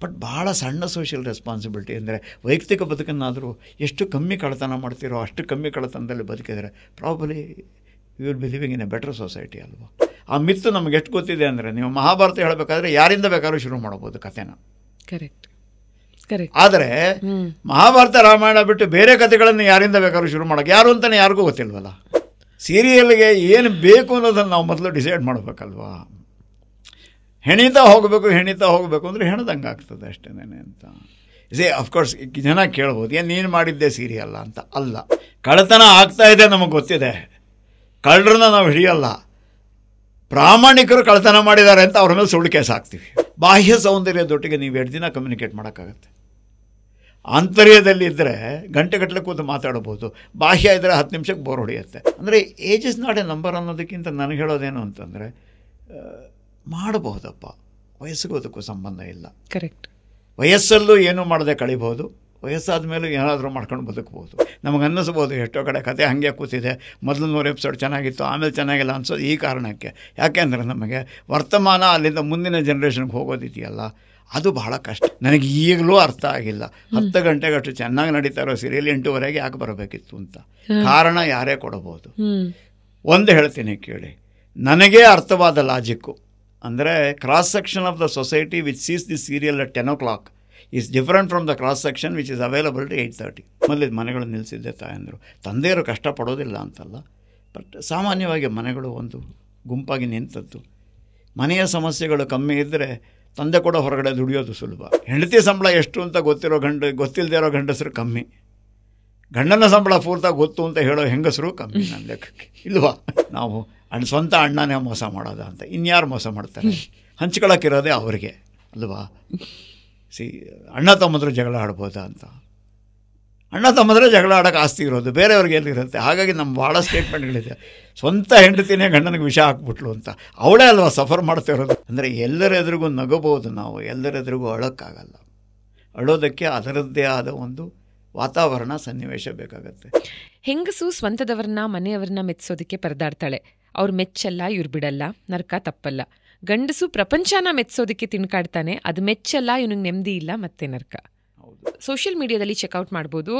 But ಭಾಳ ಸಣ್ಣ social responsibility ಅಂದರೆ ವೈಯಕ್ತಿಕ ಬದುಕನ್ನಾದರೂ ಎಷ್ಟು ಕಮ್ಮಿ ಕಳ್ಳತನ ಮಾಡ್ತೀರೋ ಅಷ್ಟು ಕಮ್ಮಿ ಕಳ್ಳತನದಲ್ಲಿ ಬದುಕಿದರೆ probably you will be living in a better society ಅಲ್ವಾ. ಆ ಮಿತ್ತು ನಮಗೆ ಎಷ್ಟು ಗೊತ್ತಿದೆ ಅಂದರೆ, ನೀವು ಮಹಾಭಾರತ ಹೇಳಬೇಕಾದ್ರೆ ಯಾರಿಂದ ಬೇಕಾದ್ರೂ ಶುರು ಮಾಡ್ಬೋದು ಕಥೆನ. Correct correct. ಆದರೆ ಮಹಾಭಾರತ ರಾಮಾಯಣ ಬಿಟ್ಟು ಬೇರೆ ಕಥೆಗಳನ್ನು ಯಾರಿಂದ ಬೇಕಾದ್ರೂ ಶುರು ಮಾಡೋಕ್ಕೆ ಯಾರು ಅಂತಲೇ ಯಾರಿಗೂ ಗೊತ್ತಿಲ್ವಲ್ಲ. ಸೀರಿಯಲ್ಗೆ ಏನು ಬೇಕು ಅನ್ನೋದನ್ನು ನಾವು ಮೊದಲು ಡಿಸೈಡ್ ಮಾಡಬೇಕಲ್ವಾ. ಹೆಣಿತಾ ಹೋಗಬೇಕು ಅಂದರೆ ಹೆಣದಂಗೆ ಆಗ್ತದೆ ಅಷ್ಟೇನೆ ಅಂತ. ಅಫ್ಕೋರ್ಸ್ ಜನ ಕೇಳ್ಬೋದು, ಏನು ನೀನು ಮಾಡಿದ್ದೆ ಸೀರಿಯಲ್ಲ ಅಂತ. ಅಲ್ಲ, ಕಳ್ಳತನ ಆಗ್ತಾ ಇದೆ ನಮಗೆ ಗೊತ್ತಿದೆ, ಕಳ್ಳರನ್ನ ನಾವು ಹಿಡಿಯಲ್ಲ, ಪ್ರಾಮಾಣಿಕರು ಕಳ್ಳತನ ಮಾಡಿದ್ದಾರೆ ಅಂತ ಅವ್ರ ಮೇಲೆ ಸುಳ್ಳು ಕೇಸ್ ಹಾಕ್ತೀವಿ. ಬಾಹ್ಯ ಸೌಂದರ್ಯದೊಟ್ಟಿಗೆ ನೀವು 2 ದಿನ ಕಮ್ಯುನಿಕೇಟ್ ಮಾಡೋಕ್ಕಾಗತ್ತೆ. ಆಂತರ್ಯದಲ್ಲಿ ಇದ್ದರೆ ಗಂಟೆಗಟ್ಟಲೆ ಕೂತು ಮಾತಾಡ್ಬೋದು, ಬಾಹ್ಯ ಇದ್ದರೆ 10 ನಿಮಿಷಕ್ಕೆ ಬೋರ್ ಹೊಡೆಯುತ್ತೆ. ಅಂದರೆ age is not A number ಅನ್ನೋದಕ್ಕಿಂತ ನನಗೆ ಹೇಳೋದೇನು ಅಂತಂದರೆ, ಮಾಡಬಹುದಪ್ಪ, ವಯಸ್ಸಿಗೂ ಅದಕ್ಕೂ ಸಂಬಂಧ ಇಲ್ಲ. ಕರೆಕ್ಟ್. ವಯಸ್ಸಲ್ಲೂ ಏನೂ ಮಾಡದೆ ಕಳಿಬೋದು, ವಯಸ್ಸಾದ ಮೇಲೂ ಏನಾದರೂ ಮಾಡ್ಕೊಂಡು ಬದುಕ್ಬೋದು. ನಮಗೆ ಅನ್ನಿಸ್ಬೋದು ಎಷ್ಟೋ ಕಡೆ ಕತೆ ಹಾಗೆ ಕೂತಿದೆ, ಮೊದಲು 100 ಎಪಿಸೋಡ್ ಚೆನ್ನಾಗಿತ್ತು, ಆಮೇಲೆ ಚೆನ್ನಾಗಿಲ್ಲ ಅನ್ಸೋದು ಈ ಕಾರಣಕ್ಕೆ. ಯಾಕೆಂದರೆ ನಮಗೆ ವರ್ತಮಾನ ಅಲ್ಲಿಂದ ಮುಂದಿನ ಜನ್ರೇಷನ್ಗೆ ಹೋಗೋದಿದೆಯಲ್ಲ, ಅದು ಬಹಳ ಕಷ್ಟ. ನನಗೆ ಈಗಲೂ ಅರ್ಥ ಆಗಿಲ್ಲ, 10 ಗಂಟೆಗಷ್ಟು ಚೆನ್ನಾಗಿ ನಡೀತಾ ಇರೋ ಸೀರಿಯಲ್ 8:30 ಯಾಕೆ ಬರಬೇಕಿತ್ತು ಅಂತ. ಕಾರಣ ಯಾರೇ ಕೊಡಬಹುದು. ಒಂದು ಹೇಳ್ತೀನಿ ಕೇಳಿ, ನನಗೇ ಅರ್ಥವಾದ ಲಾಜಿಕ್ಕು ಅಂದರೆ, cross section of the society which sees the serial at 10 o'clock is different from the cross section which is available to 8:30. ಮೊದಲು ಮನೆಗಳು ನಿಲ್ಲಿಸಿದ್ದೆ ತಾಯಂದರು. ತಂದೆಯರು ಕಷ್ಟಪಡೋದಿಲ್ಲ ಅಂತಲ್ಲ, ಬಟ್ ಸಾಮಾನ್ಯವಾಗಿ ಮನೆಗಳು ಒಂದು ಗುಂಪಾಗಿ ನಿಂತದ್ದು. ಮನೆಯ ಸಮಸ್ಯೆಗಳು ಕಮ್ಮಿ ಇದ್ದರೆ ತಂದೆ ಕೂಡ ಹೊರಗಡೆ ದುಡಿಯೋದು ಸುಲಭ. ಹೆಂಡತಿ ಸಂಬಳ ಎಷ್ಟು ಅಂತ ಗೊತ್ತಿಲ್ಲದೆ ಇರೋ ಗಂಡಸರು ಕಮ್ಮಿ, ಗಂಡನ ಸಂಬಳ ಪೂರ್ತಿ ಗೊತ್ತು ಅಂತ ಹೇಳೋ ಹೆಂಗಸರು ಕಮ್ಮಿ ನನ್ನ ಲೆಕ್ಕಕ್ಕೆ, ಇಲ್ವಾ? ನಾವು ಸ್ವಂತ ಅಣ್ಣನೇ ಮೋಸ ಮಾಡೋದ ಅಂತ ಇನ್ಯಾರು ಮೋಸ ಮಾಡ್ತಾರೆ? ಹಂಚ್ಕೊಳ್ಳೋಕ್ಕಿರೋದೇ ಅವರಿಗೆ ಅಲ್ವಾ. ಅಣ್ಣ ತಮ್ಮಂದ್ರೆ ಜಗಳ ಆಡ್ಬೋದಾ ಅಂತ. ಅಣ್ಣ ತಮ್ಮಂದ್ರೆ ಜಗಳ ಆಡೋಕ್ಕೆ ಆಸ್ತಿ ಇರೋದು, ಬೇರೆಯವ್ರಿಗೆ ಎಲ್ಲಿರುತ್ತೆ. ಹಾಗಾಗಿ ನಮ್ಮ ಭಾಳ ಸ್ಟೇಟ್ಮೆಂಟ್ಗಳಿದೆ, ಸ್ವಂತ ಹೆಂಡತಿನೇ ಗಂಡನಿಗೆ ವಿಷ ಹಾಕ್ಬಿಟ್ಲು ಅಂತ. ಅವಳೇ ಅಲ್ವಾ ಸಫರ್ ಮಾಡ್ತಾ ಇರೋದು. ಅಂದರೆ ಎಲ್ಲರ ಎದುರಿಗೂ ನಗಬಹುದು ನಾವು, ಎಲ್ಲರ ಎದುರಿಗೂ ಅಳೋಕ್ಕಾಗಲ್ಲ. ಅಳೋದಕ್ಕೆ ಅದರದ್ದೇ ಆದ ಒಂದು ವಾತಾವರಣ, ಸನ್ನಿವೇಶ ಬೇಕಾಗತ್ತೆ. ಹೆಂಗಸು ಸ್ವಂತದವ್ರನ್ನ ಮನೆಯವ್ರನ್ನ ಮೆಚ್ಚೋದಕ್ಕೆ ಪರದಾಡ್ತಾಳೆ. ಅವ್ರು ಮೆಚ್ಚಲ್ಲ, ಇವ್ರು ಬಿಡಲ್ಲ, ನರಕ ತಪ್ಪಲ್ಲ. ಗಂಡಸು ಪ್ರಪಂಚನ ಮೆಚ್ಚೋದಕ್ಕೆ ತಿನ್ಕಾಡ್ತಾನೆ, ಅದು ಮೆಚ್ಚಲ್ಲ, ಇವನಿಗೆ ನೆಮ್ಮದಿ ಇಲ್ಲ, ಮತ್ತೆ ನರಕ. ಸೋಷಿಯಲ್ ಮೀಡಿಯಾದಲ್ಲಿ ಚೆಕ್ಔಟ್ ಮಾಡ್ಬೋದು,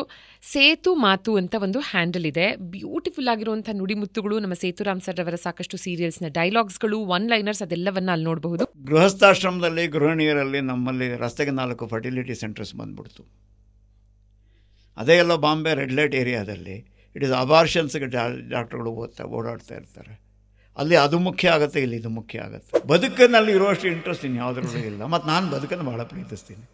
ಸೇತು ಮಾತು ಅಂತ ಒಂದು ಹ್ಯಾಂಡಲ್ ಇದೆ. ಬ್ಯೂಟಿಫುಲ್ ಆಗಿರುವಂಥ ನುಡಿಮುತ್ತುಗಳು, ನಮ್ಮ ಸೇತುರಾಮ್ ಸರ್ ಅವರ ಸಾಕಷ್ಟು ಸೀರಿಯಲ್ಸ್ನ ಡೈಲಾಗ್ಸ್ಗಳು, 1 ಲೈನರ್ಸ್ ಅದೆಲ್ಲವನ್ನ ಅಲ್ಲಿ ನೋಡಬಹುದು. ಗೃಹಸ್ಥಾಶ್ರಮದಲ್ಲಿ ಗೃಹಿಣಿಯರಲ್ಲಿ ನಮ್ಮಲ್ಲಿ ರಸ್ತೆಗೆ 4 ಫರ್ಟಿಲಿಟಿ ಸೆಂಟರ್ಸ್ ಬಂದ್ಬಿಡ್ತು. ಅದೇ ಎಲ್ಲ ಬಾಂಬೆ ರೆಡ್ ಲೈಟ್ ಏರಿಯಾದಲ್ಲಿ ಇಟ್ ಇಸ್ ಅಬಾರ್ಷನ್ಸ್ಗೆ ಡಾಕ್ಟರ್ಗಳು ಓಡಾಡ್ತಾ ಇರ್ತಾರೆ. ಅಲ್ಲಿ ಅದು ಮುಖ್ಯ ಆಗುತ್ತೆ, ಇಲ್ಲಿ ಇದು ಮುಖ್ಯ ಆಗುತ್ತೆ. ಬದುಕಿನಲ್ಲಿ ಇರುವಷ್ಟು ಇಂಟ್ರೆಸ್ಟ್ ಇನ್ನು ಯಾವುದ್ರಲ್ಲೂ ಇಲ್ಲ. ಮತ್ತು ನಾನು ಬದುಕನ್ನು ಭಾಳ ಪ್ರೀತಿಸ್ತೀನಿ.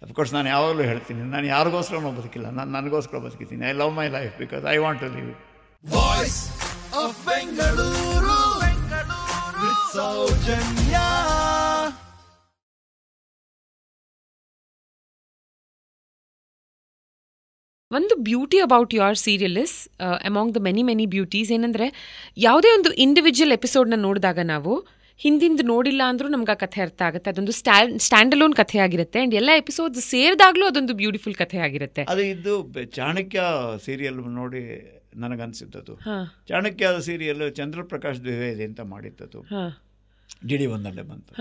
ಅಫ್ಕೋರ್ಸ್ ನಾನು ಯಾವಾಗಲೂ ಹೇಳ್ತೀನಿ, ನಾನು ಯಾರಿಗೋಸ್ಕರ ಬದುಕಿಲ್ಲ, ನಾನು ನನಗೋಸ್ಕರ ಬದುಕಿದ್ದೀನಿ. I love my life because I want to live it. Voice of Bengaluru, Soujanya. ಒಂದು beauty about your serial is among the many beauties ಏನಂದರೆ, ಯಾವುದೇ ಒಂದು ಇಂಡಿವಿಜುವಲ್ ಎಪಿಸೋಡ್ನ ನೋಡಿದಾಗ ನಾವು ಹಿಂದಿಂದು ನೋಡಿಲ್ಲ ಅಂದರೂ ನಮ್ಗೆ ಆ ಕಥೆ ಅರ್ಥ ಆಗುತ್ತೆ. ಅದೊಂದು ಸ್ಟ್ಯಾಂಡ್ ಅಲೋನ್ ಕಥೆ ಆಗಿರುತ್ತೆ. ಆ್ಯಂಡ್ ಎಲ್ಲ ಎಪಿಸೋಡ್ಸ್ ಸೇರಿದಾಗಲೂ ಅದೊಂದು ಬ್ಯೂಟಿಫುಲ್ ಕಥೆ ಆಗಿರುತ್ತೆ. ಅದು ಇದು ಚಾಣಕ್ಯ ಸೀರಿಯಲ್ ನೋಡಿ ನನಗನ್ಸಿದ್ದದು. ಚಾಣಕ್ಯ ಸೀರಿಯಲ್ ಚಂದ್ರಪ್ರಕಾಶ್ ದ್ವಿವೇದಿ ಅಂತ ಮಾಡಿದ್ದದು, DD1 ಬಂತು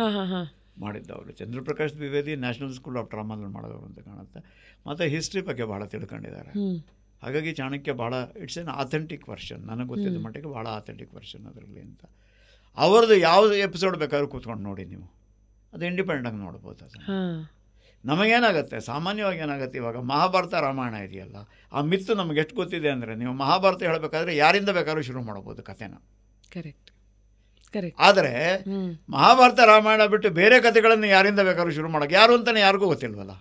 ಮಾಡಿದ್ದವರು. Chandraprakash Dwivedi national school of ಡ್ರಾಮಾದಲ್ಲಿ ಮಾಡೋದವರು ಅಂತ ಕಾಣುತ್ತೆ. ಮತ್ತು ಹಿಸ್ಟ್ರಿ ಬಗ್ಗೆ ಭಾಳ ತಿಳ್ಕೊಂಡಿದ್ದಾರೆ. ಹಾಗಾಗಿ ಚಾಣಕ್ಯ ಭಾಳ ಇಟ್ಸ್ ಎನ್ ಆಥೆಂಟಿಕ್ ವರ್ಷನ್, ನನಗೆ ಗೊತ್ತಿದ್ದ ಮಟ್ಟಿಗೆ ಭಾಳ ಆಥೆಂಟಿಕ್ ವರ್ಷನ್ ಅದರಲ್ಲಿ ಅಂತ. ಅವ್ರದ್ದು ಯಾವುದು ಎಪಿಸೋಡ್ ಬೇಕಾದ್ರೂ ಕೂತ್ಕೊಂಡು ನೋಡಿ ನೀವು, ಅದು ಇಂಡಿಪೆಂಡೆಂಟಾಗಿ ನೋಡ್ಬೋದು. ಅದು ನಮಗೇನಾಗುತ್ತೆ, ಸಾಮಾನ್ಯವಾಗಿ ಏನಾಗುತ್ತೆ, ಇವಾಗ ಮಹಾಭಾರತ ರಾಮಾಯಣ ಇದೆಯಲ್ಲ, ಆ ಮಿತ್ತು ನಮಗೆ ಎಷ್ಟು ಗೊತ್ತಿದೆ ಅಂದರೆ, ನೀವು ಮಹಾಭಾರತ ಹೇಳಬೇಕಾದ್ರೆ ಯಾರಿಂದ ಬೇಕಾದ್ರೂ ಶುರು ಮಾಡ್ಬೋದು ಕಥೆನ. Correct correct. ಆದರೆ ಮಹಾಭಾರತ ರಾಮಾಯಣ ಬಿಟ್ಟು ಬೇರೆ ಕಥೆಗಳನ್ನು ಯಾರಿಂದ ಬೇಕಾದ್ರೂ ಶುರು ಮಾಡೋಕ್ಕೆ ಯಾರು ಅಂತಲೇ ಯಾರಿಗೂ ಗೊತ್ತಿಲ್ವಲ್ಲ,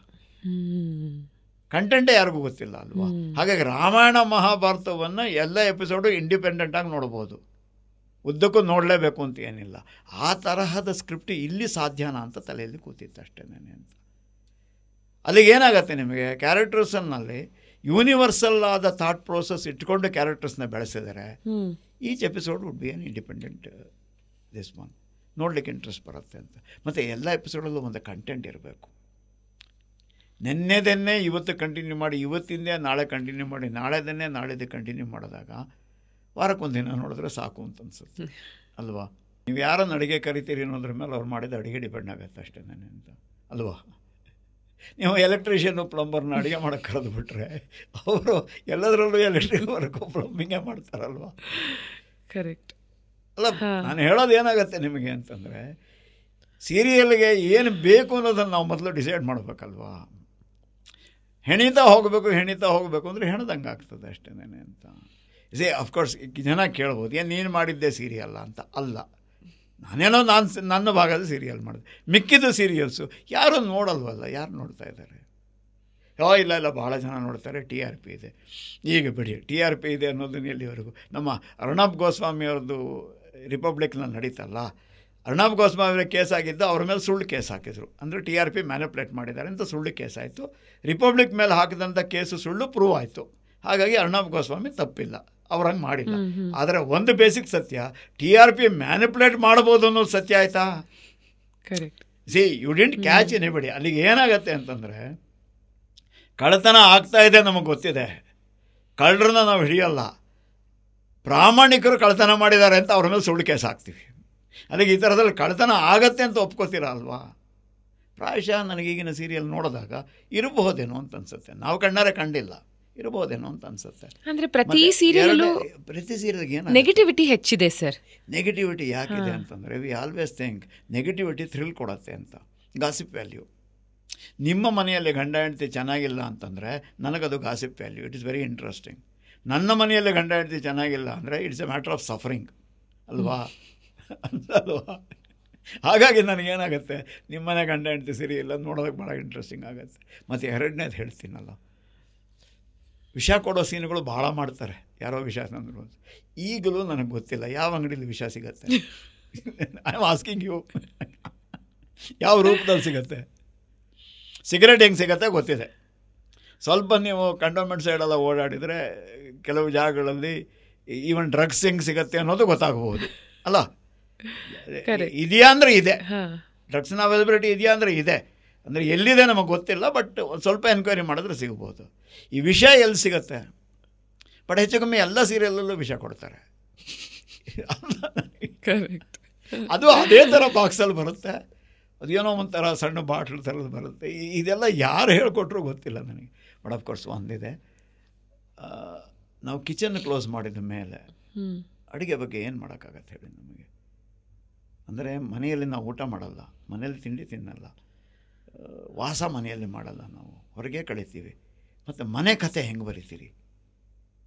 ಕಂಟೆಂಟೇ ಯಾರಿಗೂ ಗೊತ್ತಿಲ್ಲ ಅಲ್ವಾ. ಹಾಗಾಗಿ ರಾಮಾಯಣ ಮಹಾಭಾರತವನ್ನು ಎಲ್ಲ ಎಪಿಸೋಡು ಇಂಡಿಪೆಂಡೆಂಟಾಗಿ ನೋಡ್ಬೋದು, ಉದ್ದಕ್ಕೂ ನೋಡಲೇಬೇಕು ಅಂತ ಏನಿಲ್ಲ. ಆ ತರಹದ ಸ್ಕ್ರಿಪ್ಟ್ ಇಲ್ಲಿ ಸಾಧ್ಯನಾ ಅಂತ ತಲೆಯಲ್ಲಿ ಕೂತಿತ್ತು ಅಷ್ಟೇನೆ ಅಂತ. ಅಲ್ಲಿಗೆ ಏನಾಗುತ್ತೆ, ನಿಮಗೆ ಕ್ಯಾರೆಕ್ಟರ್ಸನ್ನಲ್ಲಿ ಯೂನಿವರ್ಸಲ್ ಆದ ಥಾಟ್ ಪ್ರೋಸೆಸ್ ಇಟ್ಕೊಂಡು ಕ್ಯಾರೆಕ್ಟರ್ಸ್ನ ಬೆಳೆಸಿದರೆ each episode would be N independent this one, ನೋಡಲಿಕ್ಕೆ ಇಂಟ್ರೆಸ್ಟ್ ಬರುತ್ತೆ ಅಂತ. ಮತ್ತು ಎಲ್ಲ ಎಪಿಸೋಡಲ್ಲೂ ಒಂದು ಕಂಟೆಂಟ್ ಇರಬೇಕು. ನೆನ್ನೆದನ್ನೇ ಇವತ್ತು ಕಂಟಿನ್ಯೂ ಮಾಡಿ, ಇವತ್ತಿಂದೇ ನಾಳೆ ಕಂಟಿನ್ಯೂ ಮಾಡಿ, ನಾಳೆದನ್ನೇ ನಾಳೆದೇ ಕಂಟಿನ್ಯೂ ಮಾಡಿದಾಗ ವಾರಕ್ಕೊಂದಿನ ನೋಡಿದ್ರೆ ಸಾಕು ಅಂತ ಅನಿಸುತ್ತೆ ಅಲ್ವಾ. ನೀವು ಯಾರನ್ನು ಅಡುಗೆ ಕರಿತೀರಿ ಅನ್ನೋದ್ರ ಮೇಲೆ ಅವ್ರು ಮಾಡಿದ ಅಡುಗೆ ಡಿಪೆಂಡ್ ಆಗುತ್ತೆ ಅಷ್ಟೇ ಅಂತ ಅಲ್ವಾ. ನೀವು ಎಲೆಕ್ಟ್ರಿಷಿಯನ್ನು ಪ್ಲಂಬರ್ನ ಅಡುಗೆ ಮಾಡೋಕ್ಕೆ ಕರೆದು ಬಿಟ್ರೆ ಅವರು ಎಲ್ಲದರಲ್ಲೂ ಎಲೆಕ್ಟ್ರಿಕ್ ವರ್ಕು ಪ್ಲಂಬಿಂಗೇ ಮಾಡ್ತಾರಲ್ವ. ಕರೆಕ್ಟ್. ಅಲ್ಲ, ನಾನು ಹೇಳೋದು ಏನಾಗುತ್ತೆ ನಿಮಗೆ ಅಂತಂದರೆ, ಸೀರಿಯಲ್ಗೆ ಏನು ಬೇಕು ಅನ್ನೋದನ್ನು ನಾವು ಮೊದಲು ಡಿಸೈಡ್ ಮಾಡಬೇಕಲ್ವಾ. ಹೆಣಿತಾ ಹೋಗಬೇಕು ಅಂದರೆ ಹೆಣ್ದಂಗೆ ಆಗ್ತದೆ ಅಷ್ಟೇನೆ ಅಂತ. ಅಫ್ಕೋರ್ಸ್ ಜನ ಕೇಳ್ಬೋದು, ಏನು ನೀನು ಮಾಡಿದ್ದೆ ಸೀರಿಯಲ್ಲ ಅಂತ. ಅಲ್ಲ, ನಾನೇನೋ ನನ್ನ ಭಾಗದ ಸೀರಿಯಲ್ ಮಾಡಿದೆ. ಮಿಕ್ಕಿದ ಸೀರಿಯಲ್ಸು ಯಾರೂ ನೋಡಲ್ವಲ್ಲ. ಯಾರು ನೋಡ್ತಾ ಇದ್ದಾರೆ? ಇಲ್ಲ ಭಾಳ ಜನ ನೋಡ್ತಾರೆ, TRP ಇದೆ. ಈಗ ಬಿಡಿ, TRP ಇದೆ ಅನ್ನೋದನ್ನ ಎಲ್ಲಿವರೆಗೂ. ನಮ್ಮ ಅರ್ಣಬ್ ಗೋಸ್ವಾಮಿ ಅವ್ರದ್ದು ರಿಪಬ್ಲಿಕ್ನಲ್ಲಿ ನಡೀತಲ್ಲ, ಅರ್ಣಬ್ ಗೋಸ್ವಾಮಿ ಅವರ ಕೇಸ್ ಆಗಿದ್ದು, ಅವ್ರ ಮೇಲೆ ಸುಳ್ಳು ಕೇಸ್ ಹಾಕಿದ್ರು. ಅಂದರೆ TRP ಮ್ಯಾನಿಪ್ಯುಲೇಟ್ ಮಾಡಿದ್ದಾರೆ ಅಂತ ಸುಳ್ಳು ಕೇಸ್ ಆಯಿತು. ರಿಪಬ್ಲಿಕ್ ಮೇಲೆ ಹಾಕಿದಂಥ ಕೇಸು ಸುಳ್ಳು ಪ್ರೂವ್ ಆಯಿತು. ಹಾಗಾಗಿ ಅರ್ಣಬ್ ಗೋಸ್ವಾಮಿ ತಪ್ಪಿಲ್ಲ, ಅವ್ರಂಗೆ ಮಾಡಿಲ್ಲ. ಆದರೆ ಒಂದು ಬೇಸಿಕ್ ಸತ್ಯ, TRP ಮ್ಯಾನಿಪ್ಯುಲೇಟ್ ಮಾಡ್ಬೋದು ಅನ್ನೋದು ಸತ್ಯ ಆಯಿತಾ? Correct. You didn't catch anybody. ಅಲ್ಲಿಗೆ ಏನಾಗತ್ತೆ ಅಂತಂದರೆ, ಕಳ್ಳತನ ಆಗ್ತಾ ಇದೆ ನಮಗೆ ಗೊತ್ತಿದೆ, ಕಳ್ಳರನ್ನ ನಾವು ಹಿಡಿಯಲ್ಲ, ಪ್ರಾಮಾಣಿಕರು ಕಳ್ಳತನ ಮಾಡಿದ್ದಾರೆ ಅಂತ ಅವ್ರ ಮೇಲೆ ಸುಳ್ಳು ಕೇಸ್ ಹಾಕ್ತೀವಿ. ಅಲ್ಲಿಗೆ ಈ ಥರದಲ್ಲಿ ಕಳ್ಳತನ ಆಗತ್ತೆ ಅಂತ ಒಪ್ಕೋತೀರ ಅಲ್ವಾ? ಪ್ರಾಯಶಃ ನನಗೀಗಿನ ಸೀರಿಯಲ್ ನೋಡಿದಾಗ ಇರಬಹುದೇನೋ ಅಂತ ಅನ್ಸುತ್ತೆ. ನಾವು ಕಣ್ಣಾರೆ ಕಂಡಿಲ್ಲ, ಇರಬಹುದೇನೋ ಅಂತ ಅನ್ಸುತ್ತೆ. ಅಂದರೆ ಪ್ರತಿ ಸೀರಿಯಲ್ಗೆ ಏನು ನೆಗೆಟಿವಿಟಿ ಹೆಚ್ಚಿದೆ ಸರ್. ನೆಗೆಟಿವಿಟಿ ಯಾಕಿದೆ ಅಂತಂದರೆ, we always think negativity thrill ಕೊಡತ್ತೆ ಅಂತ. Gossip value. ನಿಮ್ಮ ಮನೆಯಲ್ಲಿ ಗಂಡ ಹೆಂಡತಿ ಚೆನ್ನಾಗಿಲ್ಲ ಅಂತಂದರೆ ನನಗದು gossip value. It is very interesting. ನನ್ನ ಮನೆಯಲ್ಲಿ ಗಂಡ ಹೆಂಡತಿ ಚೆನ್ನಾಗಿಲ್ಲ ಅಂದರೆ it's A matter of suffering ಅಲ್ವಾ? ಅಲ್ವಾ? ಹಾಗಾಗಿ ನನಗೇನಾಗುತ್ತೆ, ನಿಮ್ಮನೆ ಗಂಡ ಹೆಂಡತಿ ಸರಿ ಇಲ್ಲ ನೋಡೋದಕ್ಕೆ ಭಾಳ ಇಂಟ್ರೆಸ್ಟಿಂಗ್ ಆಗುತ್ತೆ. ಮತ್ತು ಎರಡನೇದು ಹೇಳ್ತೀನಲ್ಲ, ವಿಷ ಕೊಡೋ ಸೀನ್ಗಳು ಭಾಳ ಮಾಡ್ತಾರೆ. ಯಾರೋ ವಿಷ ತಂದರು, ಈಗಲೂ ನನಗೆ ಗೊತ್ತಿಲ್ಲ ಯಾವ ಅಂಗಡೀಲಿ ವಿಷ ಸಿಗತ್ತೆ. ಐ ಆಮ್ ಆಸ್ಕಿಂಗ್ ಯು, ಯಾವ ರೂಪದಲ್ಲಿ ಸಿಗತ್ತೆ? ಸಿಗರೇಟ್ ಹೆಂಗೆ ಸಿಗತ್ತೆ ಗೊತ್ತಿದೆ. ಸ್ವಲ್ಪ ನೀವು ಕಂಡೋನ್ಮೆಂಟ್ ಸೈಡೆಲ್ಲ ಓಡಾಡಿದರೆ ಕೆಲವು ಜಾಗಗಳಲ್ಲಿ ಈವನ್ ಡ್ರಗ್ಸ್ ಹೆಂಗೆ ಸಿಗತ್ತೆ ಅನ್ನೋದು ಗೊತ್ತಾಗಬಹುದು ಅಲ್ಲ? ಇದೆಯಾ ಅಂದರೆ ಇದೆ, ಡ್ರಗ್ಸ್ನ ಅವೈಲಬಿಲಿಟಿ ಇದೆಯಾ ಅಂದರೆ ಇದೆ. ಅಂದರೆ ಎಲ್ಲಿದೆ ನಮಗೆ ಗೊತ್ತಿಲ್ಲ, ಬಟ್ ಒಂದು ಸ್ವಲ್ಪ ಎನ್ಕ್ವೈರಿ ಮಾಡಿದ್ರೆ ಸಿಗ್ಬೋದು. ಈ ವಿಷ ಎಲ್ಲಿ ಸಿಗುತ್ತೆ? ಬಟ್ ಹೆಚ್ಚು ಕಮ್ಮಿ ಎಲ್ಲ ಸೀರಿಯಲಲ್ಲೂ ವಿಷ ಕೊಡ್ತಾರೆ. ಅದು ಅದೇ ಥರ ಬಾಕ್ಸಲ್ಲಿ ಬರುತ್ತೆ, ಅದೇನೋ ಒಂಥರ ಸಣ್ಣ ಬಾಟ್ಲ್ ಥರದ್ದು ಬರುತ್ತೆ. ಇದೆಲ್ಲ ಯಾರು ಹೇಳ್ಕೊಟ್ರೂ ಗೊತ್ತಿಲ್ಲ ನನಗೆ. ಬಟ್ ಆಫ್ಕೋರ್ಸ್ ಒಂದಿದೆ, ನಾವು ಕಿಚನ್ ಕ್ಲೋಸ್ ಮಾಡಿದ ಮೇಲೆ ಅಡುಗೆ ಬಗ್ಗೆ ಏನು ಮಾಡೋಕ್ಕಾಗತ್ತೆ ಹೇಳಿ ನಮಗೆ? ಅಂದರೆ ಮನೆಯಲ್ಲಿ ನಾವು ಊಟ ಮಾಡಲ್ಲ, ಮನೇಲಿ ತಿಂಡಿ ತಿನ್ನಲ್ಲ, ವಾಸ ಮನೆಯಲ್ಲಿ ಮಾಡಲ್ಲ, ನಾವು ಹೊರಗೆ ಕಳಿತೀವಿ. ಮತ್ತು ಮನೆ ಕತೆ ಹೆಂಗೆ ಬರಿತೀರಿ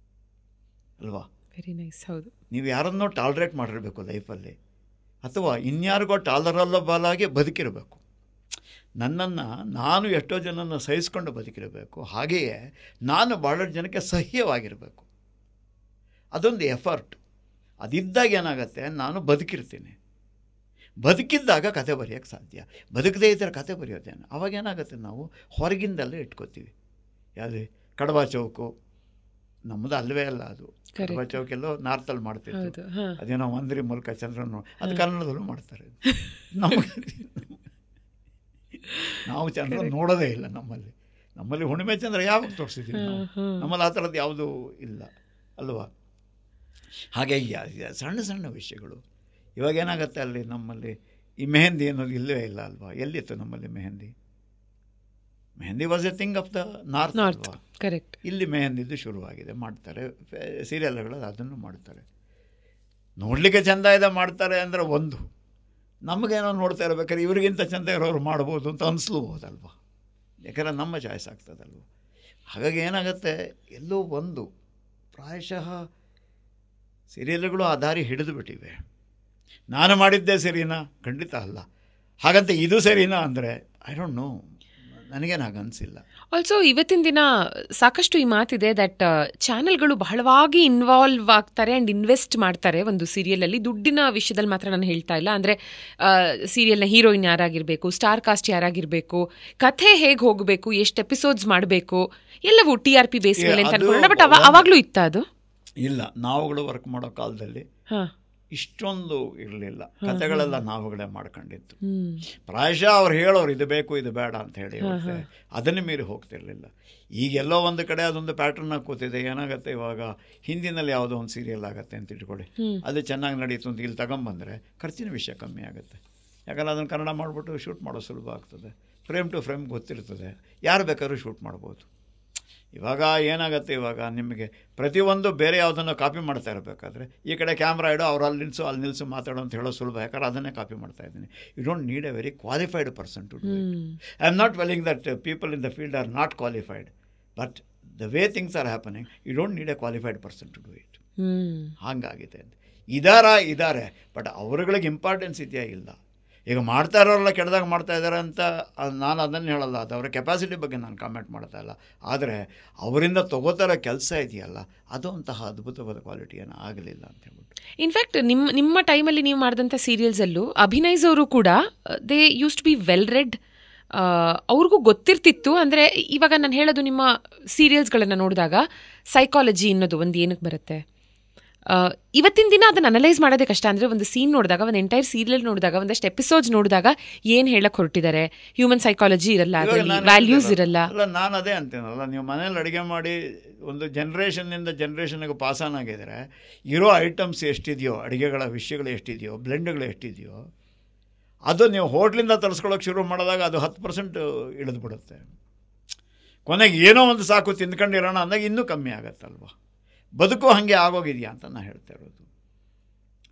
ಅಲ್ವಾ? Very nice. ಹೌದು, ನೀವು ಯಾರನ್ನೋ ಟಾಲ್ರೇಟ್ ಮಾಡಿರಬೇಕು ಲೈಫಲ್ಲಿ, ಅಥವಾ ಇನ್ಯಾರಿಗೋ ಟಾಲರಬಲ್ ಆಗಿ ಬದುಕಿರಬೇಕು. ನನ್ನನ್ನು ನಾನು ಎಷ್ಟೋ ಜನನ ಸಹಿಸ್ಕೊಂಡು ಬದುಕಿರಬೇಕು. ಹಾಗೆಯೇ ನಾನು ಭಾಳಷ್ಟು ಜನಕ್ಕೆ ಸಹ್ಯವಾಗಿರಬೇಕು. ಅದೊಂದು ಎಫರ್ಟ್. ಅದಿದ್ದಾಗ ಏನಾಗುತ್ತೆ, ನಾನು ಬದುಕಿರ್ತೀನಿ. ಬದುಕಿದ್ದಾಗ ಕತೆ ಬರೆಯೋಕ್ಕೆ ಸಾಧ್ಯ. ಬದುಕದೇ ಇದ್ದರೆ ಕತೆ ಬರೆಯೋದೇನು? ಅವಾಗೇನಾಗುತ್ತೆ, ನಾವು ಹೊರಗಿಂದಲ್ಲೇ ಇಟ್ಕೋತೀವಿ. ಯಾವುದೇ ಕಡಬ ಚೌಕು ನಮ್ಮದು ಅಲ್ಲವೇ ಅಲ್ಲ, ಅದು ಕಡಬ ಚೌಕೆಲ್ಲೋ ನಾರ್ತಲ್ಲಿ ಮಾಡ್ತಿತ್ತು. ಅದೇನೋ ಒಂದ್ರಿ ಮೂಲಕ ಚಂದ್ರನ, ಅದು ಕನ್ನಡದಲ್ಲೂ ಮಾಡ್ತಾರೆ. ನಾವು ಚಂದ್ರ ನೋಡೋದೇ ಇಲ್ಲ ನಮ್ಮಲ್ಲಿ ಹುಣ್ಣಿಮೆ ಚಂದ್ರ ಯಾವಾಗ ತೋರಿಸಿದ್ದೀವಿ ನಾವು? ನಮ್ಮಲ್ಲಿ ಆ ಥರದ್ದು ಯಾವುದೂ ಇಲ್ಲ ಅಲ್ವಾ? ಹಾಗೆ ಸಣ್ಣ ಸಣ್ಣ ವಿಷಯಗಳು. ಇವಾಗೇನಾಗುತ್ತೆ, ಅಲ್ಲಿ ನಮ್ಮಲ್ಲಿ ಈ ಮೆಹಂದಿ ಅನ್ನೋದು ಇಲ್ಲವೇ ಇಲ್ಲ ಅಲ್ವಾ? ಎಲ್ಲಿತ್ತು ನಮ್ಮಲ್ಲಿ mehndi? Mehndi was A thing of the north ಅಲ್ವಾ? ಕರೆಕ್ಟ್. ಇಲ್ಲಿ ಮೆಹಂದಿದ್ದು ಶುರುವಾಗಿದೆ, ಮಾಡ್ತಾರೆ. ಸೀರಿಯಲ್ಗಳಲ್ಲಿ ಅದನ್ನು ಮಾಡ್ತಾರೆ. ನೋಡಲಿಕ್ಕೆ ಚೆಂದ ಇದೆ ಮಾಡ್ತಾರೆ ಅಂದರೆ ಒಂದು, ನಮಗೇನೋ ನೋಡ್ತಾ ಇರ್ಬೇಕಾದ್ರೆ ಇವ್ರಿಗಿಂತ ಚೆಂದ ಇರೋರು ಮಾಡ್ಬೋದು ಅಂತ ಅನಿಸ್ಲೂಬೋದಲ್ವ? ಯಾಕಂದರೆ ನಮ್ಮ ಚಾಯ್ಸ್ ಆಗ್ತದಲ್ವ? ಹಾಗಾಗಿ ಏನಾಗುತ್ತೆ, ಎಲ್ಲೋ ಒಂದು ಪ್ರಾಯಶಃ ಸೀರಿಯಲ್ಗಳು ಆ ದಾರಿ ಹಿಡಿದು ಬಿಟ್ಟಿವೆ. ನಾನು ಮಾಡಿದ್ದೆ ಸರಿನಾ? ಖಂಡಿತ ಅಲ್ಲ. ಹಾಗಂತ ಇದು ಸರಿನಾ ಅಂದರೆ ಐ ಡೋಂಟ್ ನೋ, ನನಗೇನು ಹಾಗೆ ಅನಿಸಿಲ್ಲ. ಆಲ್ಸೋ ಇವತ್ತಿನ ದಿನ ಸಾಕಷ್ಟು ಈ ಮಾತಿದೆ ದಟ್ ಚಾನೆಲ್ಗಳು ಬಹಳವಾಗಿ ಇನ್ವಾಲ್ವ್ ಆಗ್ತಾರೆ ಆ್ಯಂಡ್ ಇನ್ವೆಸ್ಟ್ ಮಾಡ್ತಾರೆ ಒಂದು ಸೀರಿಯಲಲ್ಲಿ. ದುಡ್ಡಿನ ವಿಷಯದಲ್ಲಿ ಮಾತ್ರ ನಾನು ಹೇಳ್ತಾ ಇಲ್ಲ. ಅಂದರೆ ಸೀರಿಯಲ್ನ ಹೀರೋಯಿನ್ ಯಾರಾಗಿರಬೇಕು, ಸ್ಟಾರ್ ಕಾಸ್ಟ್ ಯಾರಾಗಿರಬೇಕು, ಕಥೆ ಹೇಗೆ ಹೋಗಬೇಕು, ಎಷ್ಟು ಎಪಿಸೋಡ್ಸ್ ಮಾಡಬೇಕು, ಎಲ್ಲವೂ TRP ಬೇಸ್ ಮೇಲೆ ಅಂತ ಅನ್ಕೊಳ್ಳೋಣ. ಬಟ್ ಅವಾಗಲೂ ಇತ್ತ ಅದು? ಇಲ್ಲ, ನಾವುಗಳು ವರ್ಕ್ ಮಾಡೋ ಕಾಲದಲ್ಲಿ ಇಷ್ಟೊಂದು ಇರಲಿಲ್ಲ. ಕಥೆಗಳೆಲ್ಲ ನಾವುಗಳೇ ಮಾಡ್ಕೊಂಡಿತ್ತು. ಪ್ರಾಯಶಃ ಅವ್ರು ಹೇಳೋರು ಇದು ಬೇಕು ಇದು ಬೇಡ ಅಂತ ಹೇಳಿ ಅದನ್ನು ಮೀರಿ ಹೋಗ್ತಿರ್ಲಿಲ್ಲ. ಈಗೆಲ್ಲೋ ಒಂದು ಕಡೆ ಅದೊಂದು ಪ್ಯಾಟರ್ನ್ ಆಗಿ ಕೂತಿದೆ. ಏನಾಗುತ್ತೆ, ಇವಾಗ ಹಿಂದಿನಲ್ಲಿ ಯಾವುದೋ ಒಂದು ಸೀರಿಯಲ್ ಆಗುತ್ತೆ ಅಂತ ಇಟ್ಕೊಳ್ಳಿ, ಅದು ಚೆನ್ನಾಗಿ ನಡೀತು ಅಂತ ಇಲ್ಲಿ ತಗೊಂಬಂದರೆ ಖರ್ಚಿನ ವಿಷಯ ಕಮ್ಮಿ ಆಗುತ್ತೆ. ಯಾಕಂದರೆ ಅದನ್ನು ಕನ್ನಡ ಮಾಡಿಬಿಟ್ಟು ಶೂಟ್ ಮಾಡೋ ಸುಲಭ ಆಗ್ತದೆ. ಫ್ರೇಮ್ ಟು ಫ್ರೇಮ್ ಗೊತ್ತಿರ್ತದೆ, ಯಾರು ಬೇಕಾದ್ರೂ ಶೂಟ್ ಮಾಡ್ಬೋದು. ಇವಾಗ ಏನಾಗುತ್ತೆ, ಇವಾಗ ನಿಮಗೆ ಪ್ರತಿಯೊಂದು ಬೇರೆ ಯಾವುದನ್ನು ಕಾಪಿ ಮಾಡ್ತಾ ಇರಬೇಕಾದ್ರೆ ಈ ಕಡೆ ಕ್ಯಾಮ್ರಾ ಇಡೋ, ಅವ್ರು ಅಲ್ಲಿ ನಿಲ್ಲಿಸು ಮಾತಾಡೋ ಅಂತ ಹೇಳೋ ಸುಲಭ, ಯಾಕಂದ್ರೆ ಅದನ್ನೇ ಕಾಪಿ ಮಾಡ್ತಾ ಇದ್ದೀನಿ. You don't need a very qualified person to do it. I am not telling that people in the field are not qualified, but the way things are happening you don't need a qualified person to do it. ಹಾಗಾಗಿದೆ ಅಂತ ಇದ್ದಾರೆ, but ಅವ್ರಗಳಿಗೆ importance ಇದೆಯಾ ಇಲ್ಲ. ಈಗ ಮಾಡ್ತಾ ಇರೋರೆಲ್ಲ ಕೆಟ್ಟದಾಗ ಮಾಡ್ತಾ ಇದ್ದಾರೆ ಅಂತ ನಾನು ಅದನ್ನು ಹೇಳಲ್ಲ, ಅದು ಅವರ ಕೆಪಾಸಿಟಿ ಬಗ್ಗೆ ನಾನು ಕಾಮೆಂಟ್ ಮಾಡ್ತಾ ಇಲ್ಲ. ಆದರೆ ಅವರಿಂದ ತಗೋತಾರೋ ಕೆಲಸ ಇದೆಯಲ್ಲ, ಅದು ಅಂತಹ ಅದ್ಭುತವಾದ ಕ್ವಾಲಿಟಿಯನ್ನು ಆಗಲಿಲ್ಲ ಅಂತ ಹೇಳ್ಬಿಟ್ಟು. ಇನ್ಫ್ಯಾಕ್ಟ್ ನಿಮ್ಮ ಟೈಮಲ್ಲಿ ನೀವು ಮಾಡಿದಂಥ ಸೀರಿಯಲ್ಸಲ್ಲೂ ಅಭಿನಯಿಸೋರು ಕೂಡ they used to be well read. ಅವ್ರಿಗೂ ಗೊತ್ತಿರ್ತಿತ್ತು. ಅಂದರೆ ಇವಾಗ ನಾನು ಹೇಳೋದು, ನಿಮ್ಮ ಸೀರಿಯಲ್ಸ್ಗಳನ್ನು ನೋಡಿದಾಗ ಸೈಕಾಲಜಿ ಅನ್ನೋದು ಒಂದು ಏನಕ್ಕೆ ಬರುತ್ತೆ, ಇವತ್ತಿನ ದಿನ ಅದನ್ನು ಅನಲೈಸ್ ಮಾಡೋದೇ ಕಷ್ಟ. ಅಂದರೆ ಒಂದು ಸೀನ್ ನೋಡಿದಾಗ, ಒಂದು ಎಂಟೈರ್ ಸೀರಿಯಲ್ ನೋಡಿದಾಗ, ಒಂದಷ್ಟು ಎಪಿಸೋಡ್ಸ್ ನೋಡಿದಾಗ ಏನು ಹೇಳಕ್ಕೆ ಹೊರಟಿದ್ದಾರೆ, ಹ್ಯೂಮನ್ ಸೈಕಾಲಜಿ ಇರಲ್ಲ, ವ್ಯಾಲ್ಯೂಸ್ ಇರಲ್ಲ. ಅಲ್ಲ, ನಾನು ಅದೇ ಅಂತೇನಲ್ಲ, ನೀವು ಮನೇಲಿ ಅಡುಗೆ ಮಾಡಿ ಒಂದು ಜನ್ರೇಷನ್ನಿಂದ ಜನ್ರೇಷನ್ಗೆ ಪಾಸಾನ್ ಆಗಿದರೆ ಇರೋ ಐಟಮ್ಸ್ ಎಷ್ಟಿದೆಯೋ, ಅಡುಗೆಗಳ ವಿಷಯಗಳು ಎಷ್ಟಿದೆಯೋ, ಬ್ಲೆಂಡ್ಗಳು ಎಷ್ಟಿದೆಯೋ, ಅದು ನೀವು ಹೋಟ್ಲಿಂದ ತರಿಸ್ಕೊಳ್ಳೋಕೆ ಶುರು ಮಾಡಿದಾಗ ಅದು 10% ಇಳಿದ್ಬಿಡುತ್ತೆ. ಕೊನೆಗೆ ಏನೋ ಒಂದು ಸಾಕು ತಿಂದ್ಕೊಂಡಿರೋಣ ಅಂದಾಗ ಇನ್ನೂ ಕಮ್ಮಿ ಆಗುತ್ತಲ್ವ. ಬದುಕು ಹಾಗೆ ಆಗೋಗಿದೆಯಾ ಅಂತ ನಾನು ಹೇಳ್ತಾ ಇರೋದು.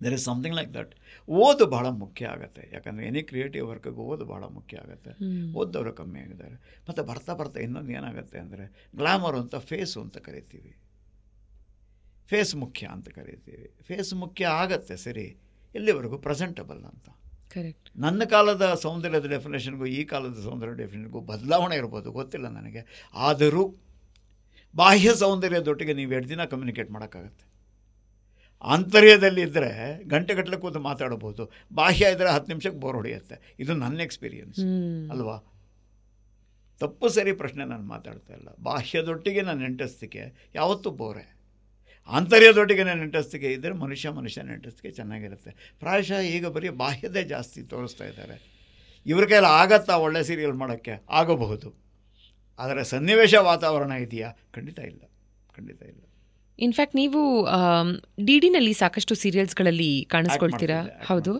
There is something like that. ಓದು ಭಾಳ ಮುಖ್ಯ ಆಗುತ್ತೆ, ಯಾಕಂದರೆ ಎನಿ ಕ್ರಿಯೇಟಿವ್ ವರ್ಕ್ಗೆ ಓದು ಭಾಳ ಮುಖ್ಯ ಆಗುತ್ತೆ. ಓದೋರು ಕಮ್ಮಿ ಆಗಿದ್ದಾರೆ. ಮತ್ತು ಬರ್ತಾ ಇನ್ನೊಂದು ಏನಾಗುತ್ತೆ ಅಂದರೆ, ಗ್ಲಾಮರ್ ಅಂತ ಫೇಸು ಅಂತ ಕರಿತೀವಿ, ಫೇಸ್ ಮುಖ್ಯ ಅಂತ ಕರಿತೀವಿ. ಫೇಸ್ ಮುಖ್ಯ ಆಗತ್ತೆ ಸರಿ, ಎಲ್ಲಿವರೆಗೂ ಪ್ರೆಸೆಂಟಬಲ್ ಅಂತ. ಕರೆಕ್ಟ್. ನನ್ನ ಕಾಲದ ಸೌಂದರ್ಯದ ಡೆಫಿನೇಷನ್ಗೂ ಈ ಕಾಲದ ಸೌಂದರ್ಯ ಡೆಫಿನೇಷನ್ಗೂ ಬದಲಾವಣೆ ಇರ್ಬೋದು, ಗೊತ್ತಿಲ್ಲ ನನಗೆ. ಆದರೂ ಬಾಹ್ಯ ಸೌಂದರ್ಯದೊಟ್ಟಿಗೆ ನೀವು 2 ದಿನ ಕಮ್ಯುನಿಕೇಟ್ ಮಾಡೋಕ್ಕಾಗತ್ತೆ. ಆಂತರ್ಯದಲ್ಲಿ ಇದ್ದರೆ ಗಂಟೆಗಟ್ಟಲೆ ಕೂತು ಮಾತಾಡ್ಬೋದು, ಬಾಹ್ಯ ಇದ್ದರೆ 10 ನಿಮಿಷಕ್ಕೆ ಬೋರ್ ಹೊಡೆಯುತ್ತೆ. ಇದು ನನ್ನ ಎಕ್ಸ್ಪೀರಿಯನ್ಸ್ ಅಲ್ವಾ. ತಪ್ಪು ಸರಿ ಪ್ರಶ್ನೆ ನಾನು ಮಾತಾಡ್ತಾ ಇಲ್ಲ. ಬಾಹ್ಯದೊಟ್ಟಿಗೆ ನಾನು ನೆಂಟಸ್ತಿಕೆ ಯಾವತ್ತೂ ಬೋರೆ, ಆಂತರ್ಯದೊಟ್ಟಿಗೆ ನೆಂಟಸ್ತಿಕೆ ಇದ್ದರೆ ಮನುಷ್ಯ ನೆಂಟಸ್ತಿಕೆ ಚೆನ್ನಾಗಿರುತ್ತೆ. ಪ್ರಾಯಶಃ ಈಗ ಬರೀ ಬಾಹ್ಯದೇ ಜಾಸ್ತಿ ತೋರಿಸ್ತಾ ಇದ್ದಾರೆ. ಇವ್ರ ಕೈಯಲ್ಲಿ ಆಗತ್ತಾ ಒಳ್ಳೆ ಸೀರಿಯಲ್ ಮಾಡೋಕ್ಕೆ? ಆಗಬಹುದು, ಆದರೆ ಸನ್ನಿವೇಶ ವಾತಾವರಣ ಇದೆಯಾ? ಖಂಡಿತ ಇಲ್ಲ. ಇನ್ಫ್ಯಾಕ್ಟ್ ನೀವು ಡಿಡಿನಲ್ಲಿ ಸಾಕಷ್ಟು ಸೀರಿಯಲ್ಸ್ಗಳಲ್ಲಿ ಕಾಣಿಸ್ಕೊಳ್ತೀರಾ. ಹೌದು.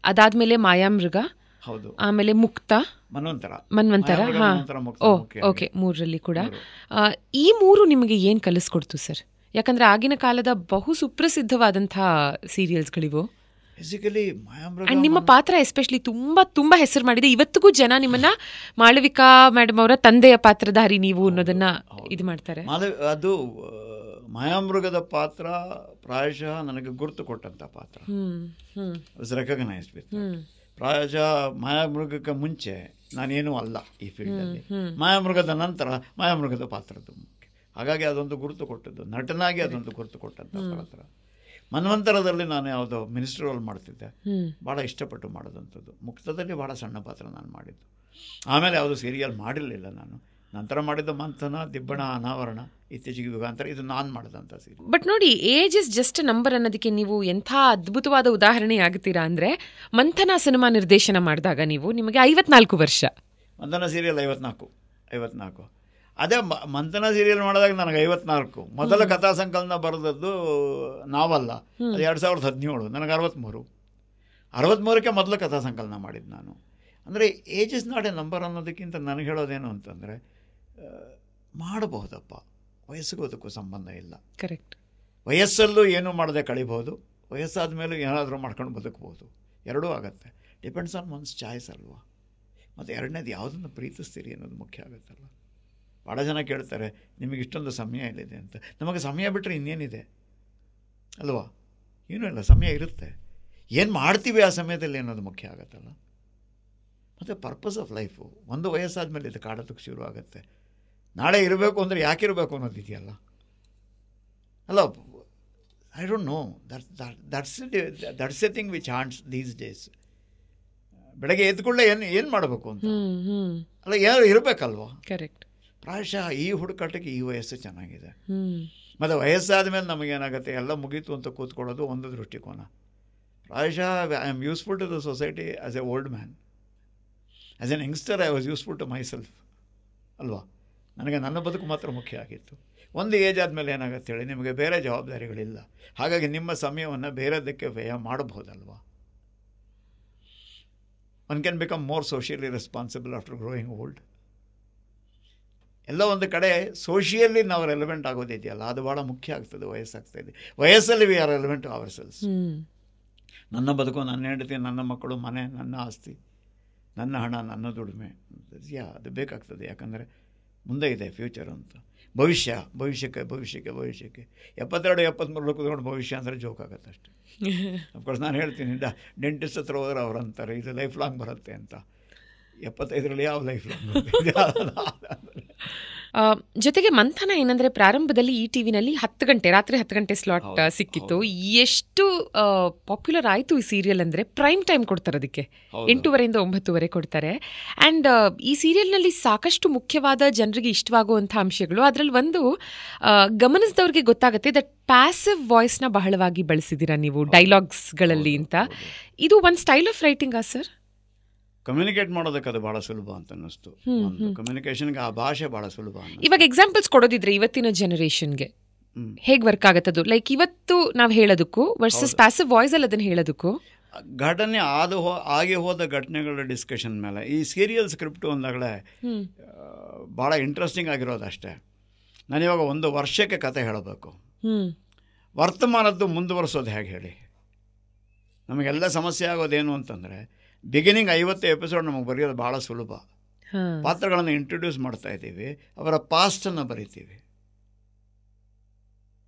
ಅದಾದಮೇಲೆ ಮಾಯಾಮೃಗ, ಹೌದು, ಆಮೇಲೆ ಮುಕ್ತ, ಮನ್ವಂತರ. ಓಕೆ, 3ರಲ್ಲಿ ಕೂಡ. ಈ 3 ನಿಮಗೆ ಏನು ಕಲಿಸ್ಕೊಡ್ತು ಸರ್? ಯಾಕಂದರೆ ಆಗಿನ ಕಾಲದ ಬಹು ಸುಪ್ರಸಿದ್ಧವಾದಂತಹ ಸೀರಿಯಲ್ಸ್ಗಳಿವು. ಬೇಸಿಕಲಿ ಆ್ಯಂಡ್ ನಿಮ್ಮ ಪಾತ್ರ ಎಸ್ಪೆಷಲಿ ತುಂಬ ಹೆಸರು ಮಾಡಿದೆ. ಇವತ್ತಿಗೂ ಜನ ನಿಮ್ಮನ್ನ ಮಾಳವಿಕಾ ಮೇಡಮ್ ಅವರ ತಂದೆಯ ಪಾತ್ರಧಾರಿ ನೀವು ಅನ್ನೋದನ್ನ ಇದು ಮಾಡ್ತಾರೆ. ಅದು ಮಾಯಾಮೃಗದ ಪಾತ್ರ ಪ್ರಾಯಶಃ ನನಗೆ ಗುರುತು ಕೊಟ್ಟಂಥ ಪಾತ್ರ. Recognise with. ಪ್ರಾಯಶಃ ಮಾಯಾಮೃಗಕ್ಕೆ ಮುಂಚೆ ನಾನೇನೂ ಅಲ್ಲ ಈ ಫೀಲ್ಡಲ್ಲಿ. ಮಾಯಾಮೃಗದ ನಂತರ ಮಾಯಾಮೃಗದ ಪಾತ್ರದ್ದು ಮುಖ್ಯ. ಹಾಗಾಗಿ ಅದೊಂದು ಗುರುತು ಕೊಟ್ಟದ್ದು, ನಟನಾಗಿ ಅದೊಂದು ಗುರುತು ಕೊಟ್ಟಂಥ ಪಾತ್ರ. ಮನ್ವಂತರದಲ್ಲಿ ನಾನು ಯಾವುದೋ ಮಿನಿಸ್ಟರ್ ರೋಲ್ ಮಾಡ್ತಿದ್ದೆ, ಭಾಳ ಇಷ್ಟಪಟ್ಟು ಮಾಡೋದಂಥದ್ದು. ಮುಕ್ತದಲ್ಲಿ ಭಾಳ ಸಣ್ಣ ಪಾತ್ರ ನಾನು ಮಾಡಿದ್ದು. ಆಮೇಲೆ ಯಾವುದೋ ಸೀರಿಯಲ್ ಮಾಡಿರಲಿಲ್ಲ ನಾನು. ನಂತರ ಮಾಡಿದ್ದು ಮಂಥನ, ದಿಬ್ಬಣ, ಅನಾವರಣ, ಇತ್ತೀಚೆಗೆ ಯುಗಾಂತರ, ಇದು ನಾನು ಮಾಡಿದಂಥ ಸೀರಿಯಲ್. ಬಟ್ ನೋಡಿ, ಏಜ್ ಇಸ್ ಜಸ್ಟ್ ನಂಬರ್ ಅನ್ನೋದಕ್ಕೆ ನೀವು ಎಂಥ ಅದ್ಭುತವಾದ ಉದಾಹರಣೆ ಆಗ್ತೀರಾ ಅಂದರೆ, ಮಂಥನ ಸಿನಿಮಾ ನಿರ್ದೇಶನ ಮಾಡಿದಾಗ ನಿಮಗೆ 54 ವರ್ಷ. ಮಂಥನ ಸೀರಿಯಲ್ 54. ಅದೇ ಮಂಥನ ಸೀರಿಯಲ್ ಮಾಡಿದಾಗ ನನಗೆ 54. ಮೊದಲ ಕಥಾ ಸಂಕಲನ ಬರೆದದ್ದು ನಾವಲ್ಲ, ಅದು 2017. ನನಗೆ 63ಕ್ಕೆ ಮೊದಲು ಕಥಾ ಸಂಕಲನ ಮಾಡಿದ್ದು ನಾನು. ಅಂದರೆ age is not A number ಅನ್ನೋದಕ್ಕಿಂತ ನನಗೆ ಹೇಳೋದೇನು ಅಂತಂದರೆ, ಮಾಡಬಹುದಪ್ಪ, ವಯಸ್ಸಿಗೂ ಅದಕ್ಕೂ ಸಂಬಂಧ ಇಲ್ಲ. ಕರೆಕ್ಟ್. ವಯಸ್ಸಲ್ಲೂ ಏನೂ ಮಾಡದೆ ಕಳಿಬೋದು, ವಯಸ್ಸಾದ ಮೇಲೂ ಏನಾದರೂ ಮಾಡ್ಕೊಂಡು ಬದುಕ್ಬೋದು. ಎರಡೂ ಆಗುತ್ತೆ. ಡಿಪೆಂಡ್ಸ್ ಆನ್ ಒನ್ಸ್ ಚಾಯ್ಸ್ ಅಲ್ವಾ. ಮತ್ತು ಎರಡನೇದು ಯಾವುದನ್ನು ಪ್ರೀತಿಸ್ತೀರಿ ಅನ್ನೋದು ಮುಖ್ಯ ಆಗುತ್ತಲ್ಲ. ಭಾಳ ಜನ ಕೇಳ್ತಾರೆ, ನಿಮಗೆ ಇಷ್ಟೊಂದು ಸಮಯ ಇಲ್ಲಿದೆ ಅಂತ. ನಮಗೆ ಸಮಯ ಬಿಟ್ಟರೆ ಇನ್ನೇನಿದೆ ಅಲ್ವಾ? ಏನೂ ಇಲ್ಲ, ಸಮಯ ಇರುತ್ತೆ. ಏನು ಮಾಡ್ತೀವಿ ಆ ಸಮಯದಲ್ಲಿ ಅನ್ನೋದು ಮುಖ್ಯ ಆಗುತ್ತಲ್ಲ. ಮತ್ತು ಪರ್ಪಸ್ ಆಫ್ ಲೈಫು ಒಂದು ವಯಸ್ಸಾದ ಮೇಲೆ ಇದು ಕಾಡೋದಕ್ಕೆ ಶುರು ಆಗುತ್ತೆ. ನಾಳೆ ಇರಬೇಕು ಅಂದರೆ ಯಾಕಿರಬೇಕು ಅನ್ನೋದು ಇದೆಯಲ್ಲ ಅಲ್ಲ. I don't know, that's a thing which haunts these days. ಬೆಳಗ್ಗೆ ಎದ್ಕೊಳ್ಳೆ ಏನು ಮಾಡಬೇಕು ಅಂತ ಅಲ್ಲ, ಯಾರು ಇರಬೇಕಲ್ವಾ? ಕರೆಕ್ಟ್. ಪ್ರಾಯಶಃ ಈ ಹುಡುಕಾಟಕ್ಕೆ ಈ ವಯಸ್ಸು ಚೆನ್ನಾಗಿದೆ. ಮತ್ತು ವಯಸ್ಸಾದ ಮೇಲೆ ನಮಗೇನಾಗುತ್ತೆ, ಎಲ್ಲ ಮುಗೀತು ಅಂತ ಕೂತ್ಕೊಳ್ಳೋದು ಒಂದು ದೃಷ್ಟಿಕೋನ. ಪ್ರಾಯಶಃ I am useful to the society as a old man. As an youngster I was useful to myself ಅಲ್ವಾ. ನನಗೆ ನನ್ನ ಬದುಕು ಮಾತ್ರ ಮುಖ್ಯ ಆಗಿತ್ತು. ಒಂದು ಏಜ್ ಆದಮೇಲೆ ಏನಾಗುತ್ತೆ ಹೇಳಿ, ನಿಮಗೆ ಬೇರೆ ಜವಾಬ್ದಾರಿಗಳಿಲ್ಲ. ಹಾಗಾಗಿ ನಿಮ್ಮ ಸಮಯವನ್ನು ಬೇರೆದಕ್ಕೆ ವ್ಯಯ ಮಾಡಬಹುದಲ್ವಾ. One can become more socially responsible after growing old. ಎಲ್ಲ ಒಂದು ಕಡೆ ಸೋಷಿಯಲಿ ನಾವು ರೆಲೆವೆಂಟ್ ಆಗೋದಿದೆಯಲ್ಲ, ಅದು ಭಾಳ ಮುಖ್ಯ ಆಗ್ತದೆ ವಯಸ್ಸಾಗ್ತಾಯಿದೆ. ವಯಸ್ಸಲ್ಲಿ we are relevant to ourselves. ನನ್ನ ಬದುಕು, ನನ್ನ ಹೆಂಡತಿ, ನನ್ನ ಮಕ್ಕಳು, ಮನೆ, ನನ್ನ ಆಸ್ತಿ, ನನ್ನ ಹಣ, ನನ್ನ ದುಡಿಮೆ, ಅದು ಬೇಕಾಗ್ತದೆ. ಯಾಕಂದರೆ ಮುಂದೆ ಇದೆ ಫ್ಯೂಚರ್ ಅಂತ. ಭವಿಷ್ಯಕ್ಕೆ 72-73 ಕೂತ್ಕೊಂಡು ಭವಿಷ್ಯ ಅಂದರೆ ಜೋಕ್ ಆಗುತ್ತೆ ಅಷ್ಟೇ. ಅಫ್ಕೋರ್ಸ್ ನಾನು ಹೇಳ್ತೀನಿ, ಡೆಂಟಿಸ್ಟ್ ಹತ್ರ ಹೋದ್ರೆ ಅವ್ರು ಅಂತಾರೆ ಇದು ಲೈಫ್ ಲಾಂಗ್ ಬರುತ್ತೆ ಅಂತ. 75ರಲ್ಲಿ ಯಾವ ಲೈಫ್ ಲಾಂಗ್. ಜೊತೆಗೆ ಮಂಥನ ಏನಂದರೆ, ಪ್ರಾರಂಭದಲ್ಲಿ ಈ ಟಿವಿನಲ್ಲಿ ರಾತ್ರಿ 10 ಗಂಟೆ ಸ್ಲಾಟ್ ಸಿಕ್ಕಿತ್ತು. ಎಷ್ಟು ಪಾಪ್ಯುಲರ್ ಆಯಿತು ಈ ಸೀರಿಯಲ್ ಅಂದರೆ, ಪ್ರೈಮ್ ಟೈಮ್ ಕೊಡ್ತಾರೆ ಅದಕ್ಕೆ. 8:30 to 9 ಕೊಡ್ತಾರೆ. ಆ್ಯಂಡ್ ಈ ಸೀರಿಯಲ್ನಲ್ಲಿ ಸಾಕಷ್ಟು ಮುಖ್ಯವಾದ ಜನರಿಗೆ ಇಷ್ಟವಾಗುವಂಥ ಅಂಶಗಳು. ಅದರಲ್ಲಿ ಒಂದು ಗಮನಿಸಿದವ್ರಿಗೆ ಗೊತ್ತಾಗುತ್ತೆ, ದಟ್ ಪ್ಯಾಸಿವ್ ವಾಯ್ಸ್ನ ಬಹಳವಾಗಿ ಬಳಸಿದ್ದೀರಾ ನೀವು ಡೈಲಾಗ್ಸ್ಗಳಲ್ಲಿ ಅಂತ. ಇದು ಒಂದು ಸ್ಟೈಲ್ ಆಫ್ ರೈಟಿಂಗಾ ಸರ್? ಕಮ್ಯುನಿಕೇಟ್ ಮಾಡೋದಕ್ಕೆ ಅದು ಭಾಳ ಸುಲಭ ಅಂತ ಅನ್ನಿಸ್ತು. ಕಮ್ಯುನಿಕೇಷನ್ಗೆ ಆ ಭಾಷೆ ಭಾಳ ಸುಲಭ. ಇವಾಗ ಎಕ್ಸಾಂಪಲ್ಸ್ ಕೊಡೋದಿದ್ರೆ ಇವತ್ತಿನ ಜನರೇಷನ್ಗೆ ಹೇಗೆ ವರ್ಕ್ ಆಗುತ್ತದು? ಲೈಕ್ ಇವತ್ತು ನಾವು ಹೇಳೋದಕ್ಕೂ ವರ್ಸಸ್ ಪ್ಯಾಸಿವ್ ವಾಯ್ಸಲ್ಲಿ ಅದನ್ನು ಹೇಳೋದಕ್ಕೂ ಘಟನೆ ಆಗಿ ಹೋದ ಘಟನೆಗಳ ಡಿಸ್ಕಷನ್ ಮೇಲೆ. ಈ ಸೀರಿಯಲ್ ಸ್ಕ್ರಿಪ್ಟು ಅಂದಾಗಲೇ ಭಾಳ ಇಂಟ್ರೆಸ್ಟಿಂಗ್ ಆಗಿರೋದಷ್ಟೇ. ನಾನಿವಾಗ 1 ವರ್ಷಕ್ಕೆ ಕತೆ ಹೇಳಬೇಕು, ವರ್ತಮಾನದ್ದು ಮುಂದುವರಿಸೋದು ಹೇಗೆ ಹೇಳಿ? ನಮಗೆಲ್ಲ ಸಮಸ್ಯೆ ಆಗೋದೇನು ಅಂತಂದರೆ, ಬಿಗಿನಿಂಗ್ 50 ಎಪಿಸೋಡ್ ನಮಗೆ ಬರೆಯೋದು ಭಾಳ ಸುಲಭ. ಪಾತ್ರಗಳನ್ನು ಇಂಟ್ರೊಡ್ಯೂಸ್ ಮಾಡ್ತಾ ಇದ್ದೀವಿ, ಅವರ ಪಾಸ್ಟನ್ನು ಬರಿತೀವಿ,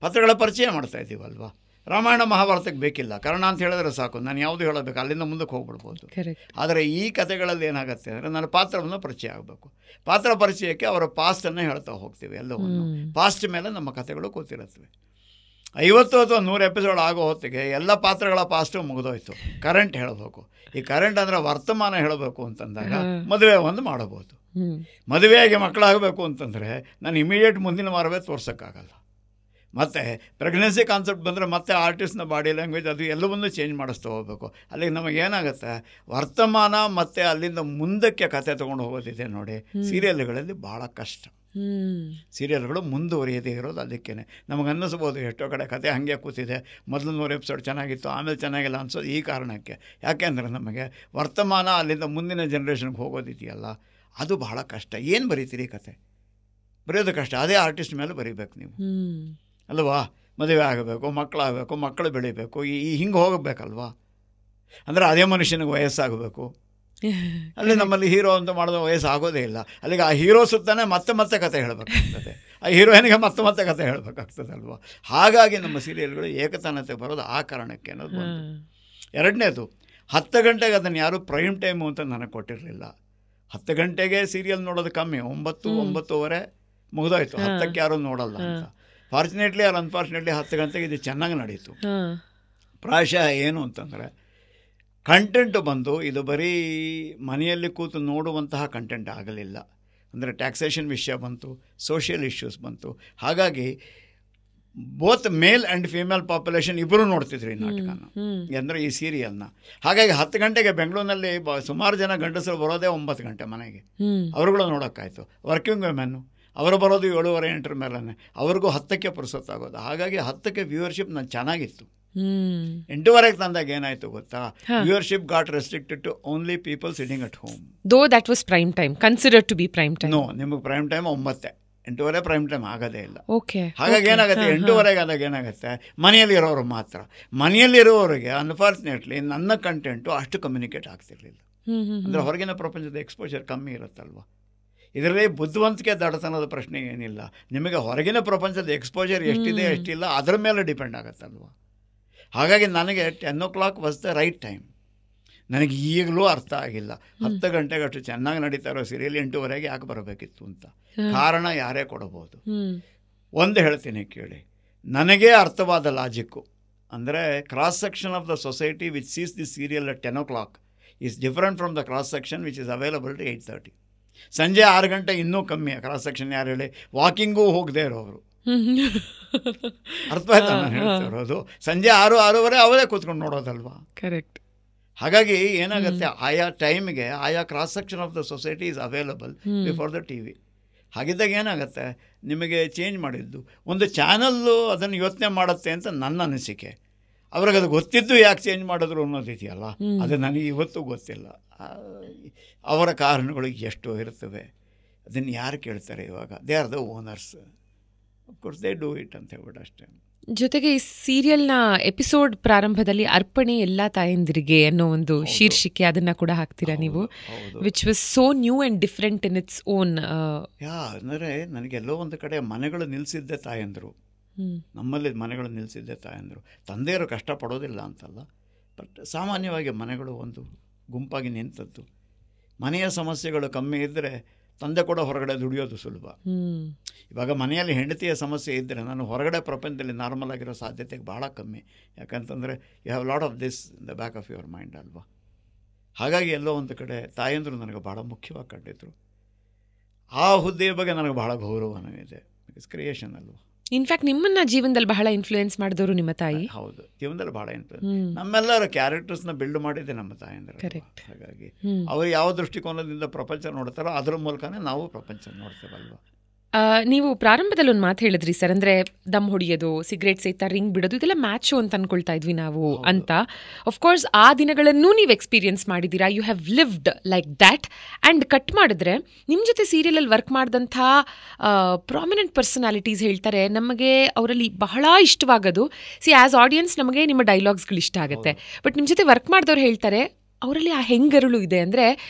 ಪಾತ್ರಗಳ ಪರಿಚಯ ಮಾಡ್ತಾ ಇದ್ದೀವಲ್ವಾ. ರಾಮಾಯಣ ಮಹಾಭಾರತಕ್ಕೆ ಬೇಕಿಲ್ಲ, ಕಾರಣ ಅಂತ ಹೇಳಿದ್ರೆ ಸಾಕು, ನಾನು ಯಾವುದು ಹೇಳಬೇಕು, ಅಲ್ಲಿಂದ ಮುಂದಕ್ಕೆ ಹೋಗ್ಬಿಡ್ಬೋದು. ಆದರೆ ಈ ಕಥೆಗಳಲ್ಲಿ ಏನಾಗುತ್ತೆ ಅಂದರೆ, ನನ್ನ ಪಾತ್ರವನ್ನು ಪರಿಚಯ ಆಗಬೇಕು. ಪಾತ್ರ ಪರಿಚಯಕ್ಕೆ ಅವರ ಪಾಸ್ಟನ್ನು ಹೇಳ್ತಾ ಹೋಗ್ತೀವಿ. ಎಲ್ಲವನ್ನು ಪಾಸ್ಟ್ ಮೇಲೆ ನಮ್ಮ ಕಥೆಗಳು ಕೂತಿರುತ್ತವೆ. 50 ಅಥವಾ 100 ಎಪಿಸೋಡ್ ಆಗೋ ಹೊತ್ತಿಗೆ ಎಲ್ಲ ಪಾತ್ರಗಳ ಪಾಸ್ಟು ಮುಗಿದೋಯ್ತು. ಕರೆಂಟ್ ಹೇಳಬೇಕು. ಈ ಕರೆಂಟ್ ಅಂದರೆ ವರ್ತಮಾನ ಹೇಳಬೇಕು ಅಂತಂದಾಗ ಮದುವೆ ಒಂದು ಮಾಡಬಹುದು. ಮದುವೆಯಾಗಿ ಮಕ್ಕಳಾಗಬೇಕು ಅಂತಂದರೆ ನಾನು ಇಮಿಡಿಯೇಟ್ ಮುಂದಿನ ವಾರವೇ ತೋರ್ಸೋಕ್ಕಾಗಲ್ಲ. ಮತ್ತು ಪ್ರೆಗ್ನೆನ್ಸಿ ಕಾನ್ಸೆಪ್ಟ್ ಬಂದರೆ ಮತ್ತೆ ಆರ್ಟಿಸ್ಟ್ನ ಬಾಡಿ ಲ್ಯಾಂಗ್ವೇಜ್ ಅದು ಎಲ್ಲವನ್ನೂ ಚೇಂಜ್ ಮಾಡಿಸ್ತಾ ಹೋಗಬೇಕು. ಅಲ್ಲಿಗೆ ನಮಗೇನಾಗುತ್ತೆ, ವರ್ತಮಾನ ಮತ್ತು ಅಲ್ಲಿಂದ ಮುಂದಕ್ಕೆ ಕತೆ ತೊಗೊಂಡು ಹೋಗೋದಿದೆ ನೋಡಿ. ಸೀರಿಯಲ್ಗಳಲ್ಲಿ ಭಾಳ ಕಷ್ಟ. ಸೀರಿಯಲ್ಗಳು ಮುಂದುವರಿಯದೇ ಇರೋದು ಅದಕ್ಕೇ. ನಮಗನ್ನಿಸ್ಬೋದು ಎಷ್ಟೋ ಕಡೆ ಕತೆ ಹಾಗೆ ಕೂತಿದೆ, ಮೊದಲು 100 ಎಪಿಸೋಡ್ ಚೆನ್ನಾಗಿತ್ತು, ಆಮೇಲೆ ಚೆನ್ನಾಗಿಲ್ಲ ಅನ್ಸೋದು ಈ ಕಾರಣಕ್ಕೆ. ಯಾಕೆಂದರೆ ನಮಗೆ ವರ್ತಮಾನ ಅಲ್ಲಿಂದ ಮುಂದಿನ ಜನ್ರೇಷನ್ಗೆ ಹೋಗೋದಿದೆಯಲ್ಲ, ಅದು ಬಹಳ ಕಷ್ಟ. ಏನು ಬರೀತೀರಿ ಕತೆ? ಬರೆಯೋದು ಕಷ್ಟ. ಅದೇ ಆರ್ಟಿಸ್ಟ್ ಮೇಲೆ ಬರೀಬೇಕು ನೀವು ಅಲ್ವಾ. ಮದುವೆ ಆಗಬೇಕು, ಮಕ್ಕಳಾಗಬೇಕು, ಮಕ್ಕಳು ಬೆಳಿಬೇಕು, ಹಿಂಗೆ ಹೋಗಬೇಕಲ್ವಾ. ಅಂದರೆ ಅದೇ ಮನುಷ್ಯನಿಗೆ ವಯಸ್ಸಾಗಬೇಕು. ಅಲ್ಲಿ ನಮ್ಮಲ್ಲಿ ಹೀರೋ ಅಂತ ಮಾಡಿದ ವಯಸ್ಸು ಆಗೋದೇ ಇಲ್ಲ. ಅಲ್ಲಿಗೆ ಆ ಹೀರೋ ಸುತ್ತಾನೆ ಮತ್ತೆ ಕತೆ ಹೇಳಬೇಕಾಗ್ತದೆ, ಆ ಹೀರೋಯಿನ್ಗೆ ಮತ್ತೆ ಕತೆ ಹೇಳಬೇಕಾಗ್ತದೆ ಅಲ್ವಾ. ಹಾಗಾಗಿ ನಮ್ಮ ಸೀರಿಯಲ್ಗಳು ಏಕತಾನತೆ ಬರೋದು ಆ ಕಾರಣಕ್ಕೆ ಅನ್ನೋದು ಒಂದು. ಎರಡನೇದು, 10 ಗಂಟೆಗೆ ಅದನ್ನು ಯಾರೂ ಪ್ರೈಮ್ ಟೈಮು ಅಂತ ನನಗೆ ಕೊಟ್ಟಿರಲಿಲ್ಲ. 10 ಗಂಟೆಗೆ ಸೀರಿಯಲ್ ನೋಡೋದು ಕಮ್ಮಿ, 9-9:30 ಮುಗಿದೋಯ್ತು. 10ಕ್ಕೆ ಯಾರೂ ನೋಡಲ್ಲ ಅಂತ. ಫಾರ್ಚುನೇಟ್ಲಿ ಆರ್ ಅನ್ಫಾರ್ಚುನೇಟ್ಲಿ 10 ಗಂಟೆಗೆ ಇದು ಚೆನ್ನಾಗಿ ನಡೀತು. ಪ್ರಾಯಶಃ ಏನು ಅಂತಂದರೆ, ಕಂಟೆಂಟು ಬಂದು ಇದು ಬರೀ ಮನೆಯಲ್ಲಿ ಕೂತು ನೋಡುವಂತಹ ಕಂಟೆಂಟ್ ಆಗಲಿಲ್ಲ. ಅಂದರೆ ಟ್ಯಾಕ್ಸೇಷನ್ ವಿಷಯ ಬಂತು, ಸೋಷಿಯಲ್ ಇಶ್ಯೂಸ್ ಬಂತು. ಹಾಗಾಗಿ both male and female population ಇಬ್ಬರೂ ನೋಡ್ತಿದ್ರು ಈ ನಾಟಕನ, ಅಂದರೆ ಈ ಸೀರಿಯಲ್ನ. ಹಾಗಾಗಿ 10 ಗಂಟೆಗೆ ಬೆಂಗಳೂರಿನಲ್ಲಿ ಸುಮಾರು ಜನ ಗಂಡಸರು ಬರೋದೇ 9 ಗಂಟೆ ಮನೆಗೆ, ಅವ್ರುಗಳು ನೋಡೋಕ್ಕಾಯ್ತು. ವರ್ಕಿಂಗ್ ವುಮೆನ್ನು ಅವರು ಬರೋದು 7:30-8 ಮೇಲೇ, ಅವ್ರಿಗೂ 10ಕ್ಕೆ ಪುರ್ಸೊತ್ತಾಗೋದು. ಹಾಗಾಗಿ 10ಕ್ಕೆ ವ್ಯೂವರ್ಶಿಪ್ ನಾನು ಚೆನ್ನಾಗಿತ್ತು. 8:30 ತಂದಾಗ ಏನಾಯ್ತು ಗೊತ್ತಾ, viewership got restricted to only people sitting at home. Though that was prime time, considered to be prime time. No, ನಿಮಗೆ ಪ್ರೈಮ್ ಟೈಮ್ 9, 8:30 ಪ್ರೈಮ್ ಟೈಮ್ ಆಗೋದೇ ಇಲ್ಲ. ಓಕೆ. ಹಾಗಾಗಿ ಏನಾಗುತ್ತೆ, 8:30 ಆದಾಗ ಏನಾಗುತ್ತೆ, ಮನೆಯಲ್ಲಿರೋರು ಮಾತ್ರ. ಮನೆಯಲ್ಲಿರೋರಿಗೆ ಅನ್ಫಾರ್ಚುನೇಟ್ಲಿ ನನ್ನ ಕಂಟೆಂಟು ಅಷ್ಟು ಕಮ್ಯುನಿಕೇಟ್ ಆಗ್ತಿರ್ಲಿಲ್ಲ. ಅಂದರೆ ಹೊರಗಿನ ಪ್ರಪಂಚದ ಎಕ್ಸ್ಪೋಜರ್ ಕಮ್ಮಿ ಇರುತ್ತಲ್ವ. ಇದರಲ್ಲಿ ಬುದ್ಧಿವಂತಿಕೆ ದಡತನದ ಪ್ರಶ್ನೆ ಏನಿಲ್ಲ. ನಿಮಗೆ ಹೊರಗಿನ ಪ್ರಪಂಚದ ಎಕ್ಸ್ಪೋಜರ್ ಎಷ್ಟಿದೆ ಎಷ್ಟಿಲ್ಲ ಅದರ ಮೇಲೆ ಡಿಪೆಂಡ್ ಆಗುತ್ತಲ್ವ. ಹಾಗಾಗಿ ನನಗೆ 10 o'clock was the right time. ನನಗೆ ಈಗಲೂ ಅರ್ಥ ಆಗಿಲ್ಲ 10 ಗಂಟೆಗೆ ಅಷ್ಟು ಚೆನ್ನಾಗಿ ನಡೀತಾ ಇರೋ ಸೀರಿಯಲ್ 8:30 ಯಾಕೆ ಬರಬೇಕಿತ್ತು ಅಂತ. ಕಾರಣ ಯಾರೇ ಕೊಡಬಹುದು. ಒಂದು ಹೇಳ್ತೀನಿ ಕೇಳಿ, ನನಗೇ ಅರ್ಥವಾದ ಲಾಜಿಕ್ಕು ಅಂದರೆ, cross section of the society which sees the serial at 10 o'clock is different from the cross section which is available to 8:30. ಸಂಜೆ 6 ಗಂಟೆ ಇನ್ನೂ ಕಮ್ಮಿ. ಕ್ರಾಸ್ ಸೆಕ್ಷನ್ ಯಾರು ಹೇಳಿ, ವಾಕಿಂಗೂ ಹೋಗದೆ ಇರೋರು. ಅರ್ಥ ಆಯ್ತಾ ನಾನು ಹೇಳ್ತಾ ಇರೋದು? ಸಂಜೆ 6-6:30 ಅವರೇ ಕೂತ್ಕೊಂಡು ನೋಡೋದಲ್ವಾ. ಕರೆಕ್ಟ್. ಹಾಗಾಗಿ ಏನಾಗುತ್ತೆ, ಆಯಾ ಟೈಮ್ಗೆ ಆಯಾ cross section of the society is available before the TV. ಹಾಗಿದ್ದಾಗ ಏನಾಗುತ್ತೆ, ನಿಮಗೆ ಚೇಂಜ್ ಮಾಡಿದ್ದು ಒಂದು ಚಾನಲ್ಲು ಅದನ್ನು ಯೋಚನೆ ಮಾಡುತ್ತೆ ಅಂತ ನನ್ನ ಅನಿಸಿಕೆ. ಅವ್ರಿಗೆ ಅದು ಗೊತ್ತಿದ್ದು ಯಾಕೆ ಚೇಂಜ್ ಮಾಡಿದ್ರು ಅನ್ನೋದಿದೆಯಲ್ಲ, ಅದು ನನಗೆ ಇವತ್ತು ಗೊತ್ತಿಲ್ಲ. ಅವರ ಕಾರಣಗಳು ಎಷ್ಟೋ ಇರ್ತವೆ, ಅದನ್ನು ಯಾರು ಕೇಳ್ತಾರೆ ಇವಾಗ? They are the owners, of course they do it ಅಂತ ಹೇಳ್ಬಿಟ್ಟು ಅಷ್ಟೇ. ಜೊತೆಗೆ ಈ ಸೀರಿಯಲ್ನ ಎಪಿಸೋಡ್ ಪ್ರಾರಂಭದಲ್ಲಿ ಅರ್ಪಣೆ ಎಲ್ಲ ತಾಯಂದಿರಿಗೆ ಅನ್ನೋ ಒಂದು ಶೀರ್ಷಿಕೆ, ಅದನ್ನ ಕೂಡ ಹಾಕ್ತೀರಾ ನೀವು, which was so new and different in its own. ಅಂದರೆ ನನಗೆಲ್ಲೋ ಒಂದು ಕಡೆ ಮನೆಗಳು ನಿಲ್ಲಿಸಿದ್ದೆ ತಾಯಂದರು, ನಮ್ಮಲ್ಲಿ ಮನೆಗಳು ನಿಲ್ಲಿಸಿದ್ದೆ ತಾಯಂದರು. ತಂದೆಯರು ಕಷ್ಟಪಡೋದಿಲ್ಲ ಅಂತಲ್ಲ, ಬಟ್ ಸಾಮಾನ್ಯವಾಗಿ ಮನೆಗಳು ಒಂದು ಗುಂಪಾಗಿ ನಿಂತದ್ದು. ಮನೆಯ ಸಮಸ್ಯೆಗಳು ಕಮ್ಮಿ ಇದ್ದರೆ ತಂದೆ ಕೂಡ ಹೊರಗಡೆ ದುಡಿಯೋದು ಸುಲಭ. ಇವಾಗ ಮನೆಯಲ್ಲಿ ಹೆಂಡತಿಯ ಸಮಸ್ಯೆ ಇದ್ದರೆ ನಾನು ಹೊರಗಡೆ ಪ್ರಪಂಚದಲ್ಲಿ ನಾರ್ಮಲ್ ಆಗಿರೋ ಸಾಧ್ಯತೆ ಭಾಳ ಕಮ್ಮಿ. ಯಾಕಂತಂದರೆ you have lot of this in the back of your mind ಅಲ್ವಾ. ಹಾಗಾಗಿ ಎಲ್ಲೋ ಒಂದು ಕಡೆ ತಾಯಂದರು ನನಗೆ ಭಾಳ ಮುಖ್ಯವಾಗಿ ಕಂಡಿದ್ದರು. ಆ ಹುದ್ದೆಯ ಬಗ್ಗೆ ನನಗೆ ಭಾಳ ಗೌರವನೂ ಇದೆ, ಬಿಕಾಸ್ ಕ್ರಿಯೇಷನ್ ಅಲ್ವಾ. ಇನ್ಫ್ಯಾಕ್ಟ್ ನಿಮ್ಮನ್ನ ಜೀವನದಲ್ಲಿ ಬಹಳ ಇನ್ಫ್ಲೂಯೆನ್ಸ್ ಮಾಡಿದವರು ನಿಮ್ಮ ತಾಯಿ. ಹೌದು, ಜೀವನದಲ್ಲಿ ಬಹಳ ಇನ್ಫ್ಲೂಯೆನ್ಸ್. ನಮ್ಮೆಲ್ಲರ ಕ್ಯಾರೆಕ್ಟರ್ಸ್ನ ಬಿಲ್ಡ್ ಮಾಡಿದ್ದೆ ನಮ್ಮ ತಾಯಂದ್ರೆ. ಹಾಗಾಗಿ ಅವರು ಯಾವ ದೃಷ್ಟಿಕೋನದಿಂದ ಪ್ರಪಂಚ ನೋಡ್ತಾರೋ ಅದರ ಮೂಲಕನೇ ನಾವು ಪ್ರಪಂಚ ನೋಡ್ತೇವಲ್ವ. ನೀವು ಪ್ರಾರಂಭದಲ್ಲಿ ಒಂದು ಮಾತು ಹೇಳಿದ್ರಿ ಸರ್, ಅಂದರೆ ದಮ್ ಹೊಡಿಯೋದು, ಸಿಗರೇಟ್ ಸೇತಾ, ರಿಂಗ್ ಬಿಡೋದು, ಇದೆಲ್ಲ ಮ್ಯಾಚು ಅಂತ ಅನ್ಕೊಳ್ತಾ ಇದ್ವಿ ನಾವು ಅಂತ. ಅಫ್ಕೋರ್ಸ್ ಆ ದಿನಗಳನ್ನೂ ನೀವು ಎಕ್ಸ್ಪೀರಿಯನ್ಸ್ ಮಾಡಿದ್ದೀರಾ, you have lived like that. And cut ಮಾಡಿದ್ರೆ ನಿಮ್ಮ ಜೊತೆ ಸೀರಿಯಲಲ್ಲಿ ವರ್ಕ್ ಮಾಡಿದಂಥ ಪ್ರಾಮಿನೆಂಟ್ ಪರ್ಸನಾಲಿಟೀಸ್ ಹೇಳ್ತಾರೆ, ನಮಗೆ ಅವರಲ್ಲಿ ಬಹಳ ಇಷ್ಟವಾಗೋದು, ಆ್ಯಸ್ ಆಡಿಯನ್ಸ್ ನಮಗೆ ನಿಮ್ಮ ಡೈಲಾಗ್ಸ್ಗಳು ಇಷ್ಟ ಆಗುತ್ತೆ, ಬಟ್ ನಿಮ್ಮ ಜೊತೆ ವರ್ಕ್ ಮಾಡಿದವ್ರು ಹೇಳ್ತಾರೆ ಅವರಲ್ಲಿ ಆ ಹೆಂಗರುಳು ಇದೆ. ಅಂದರೆ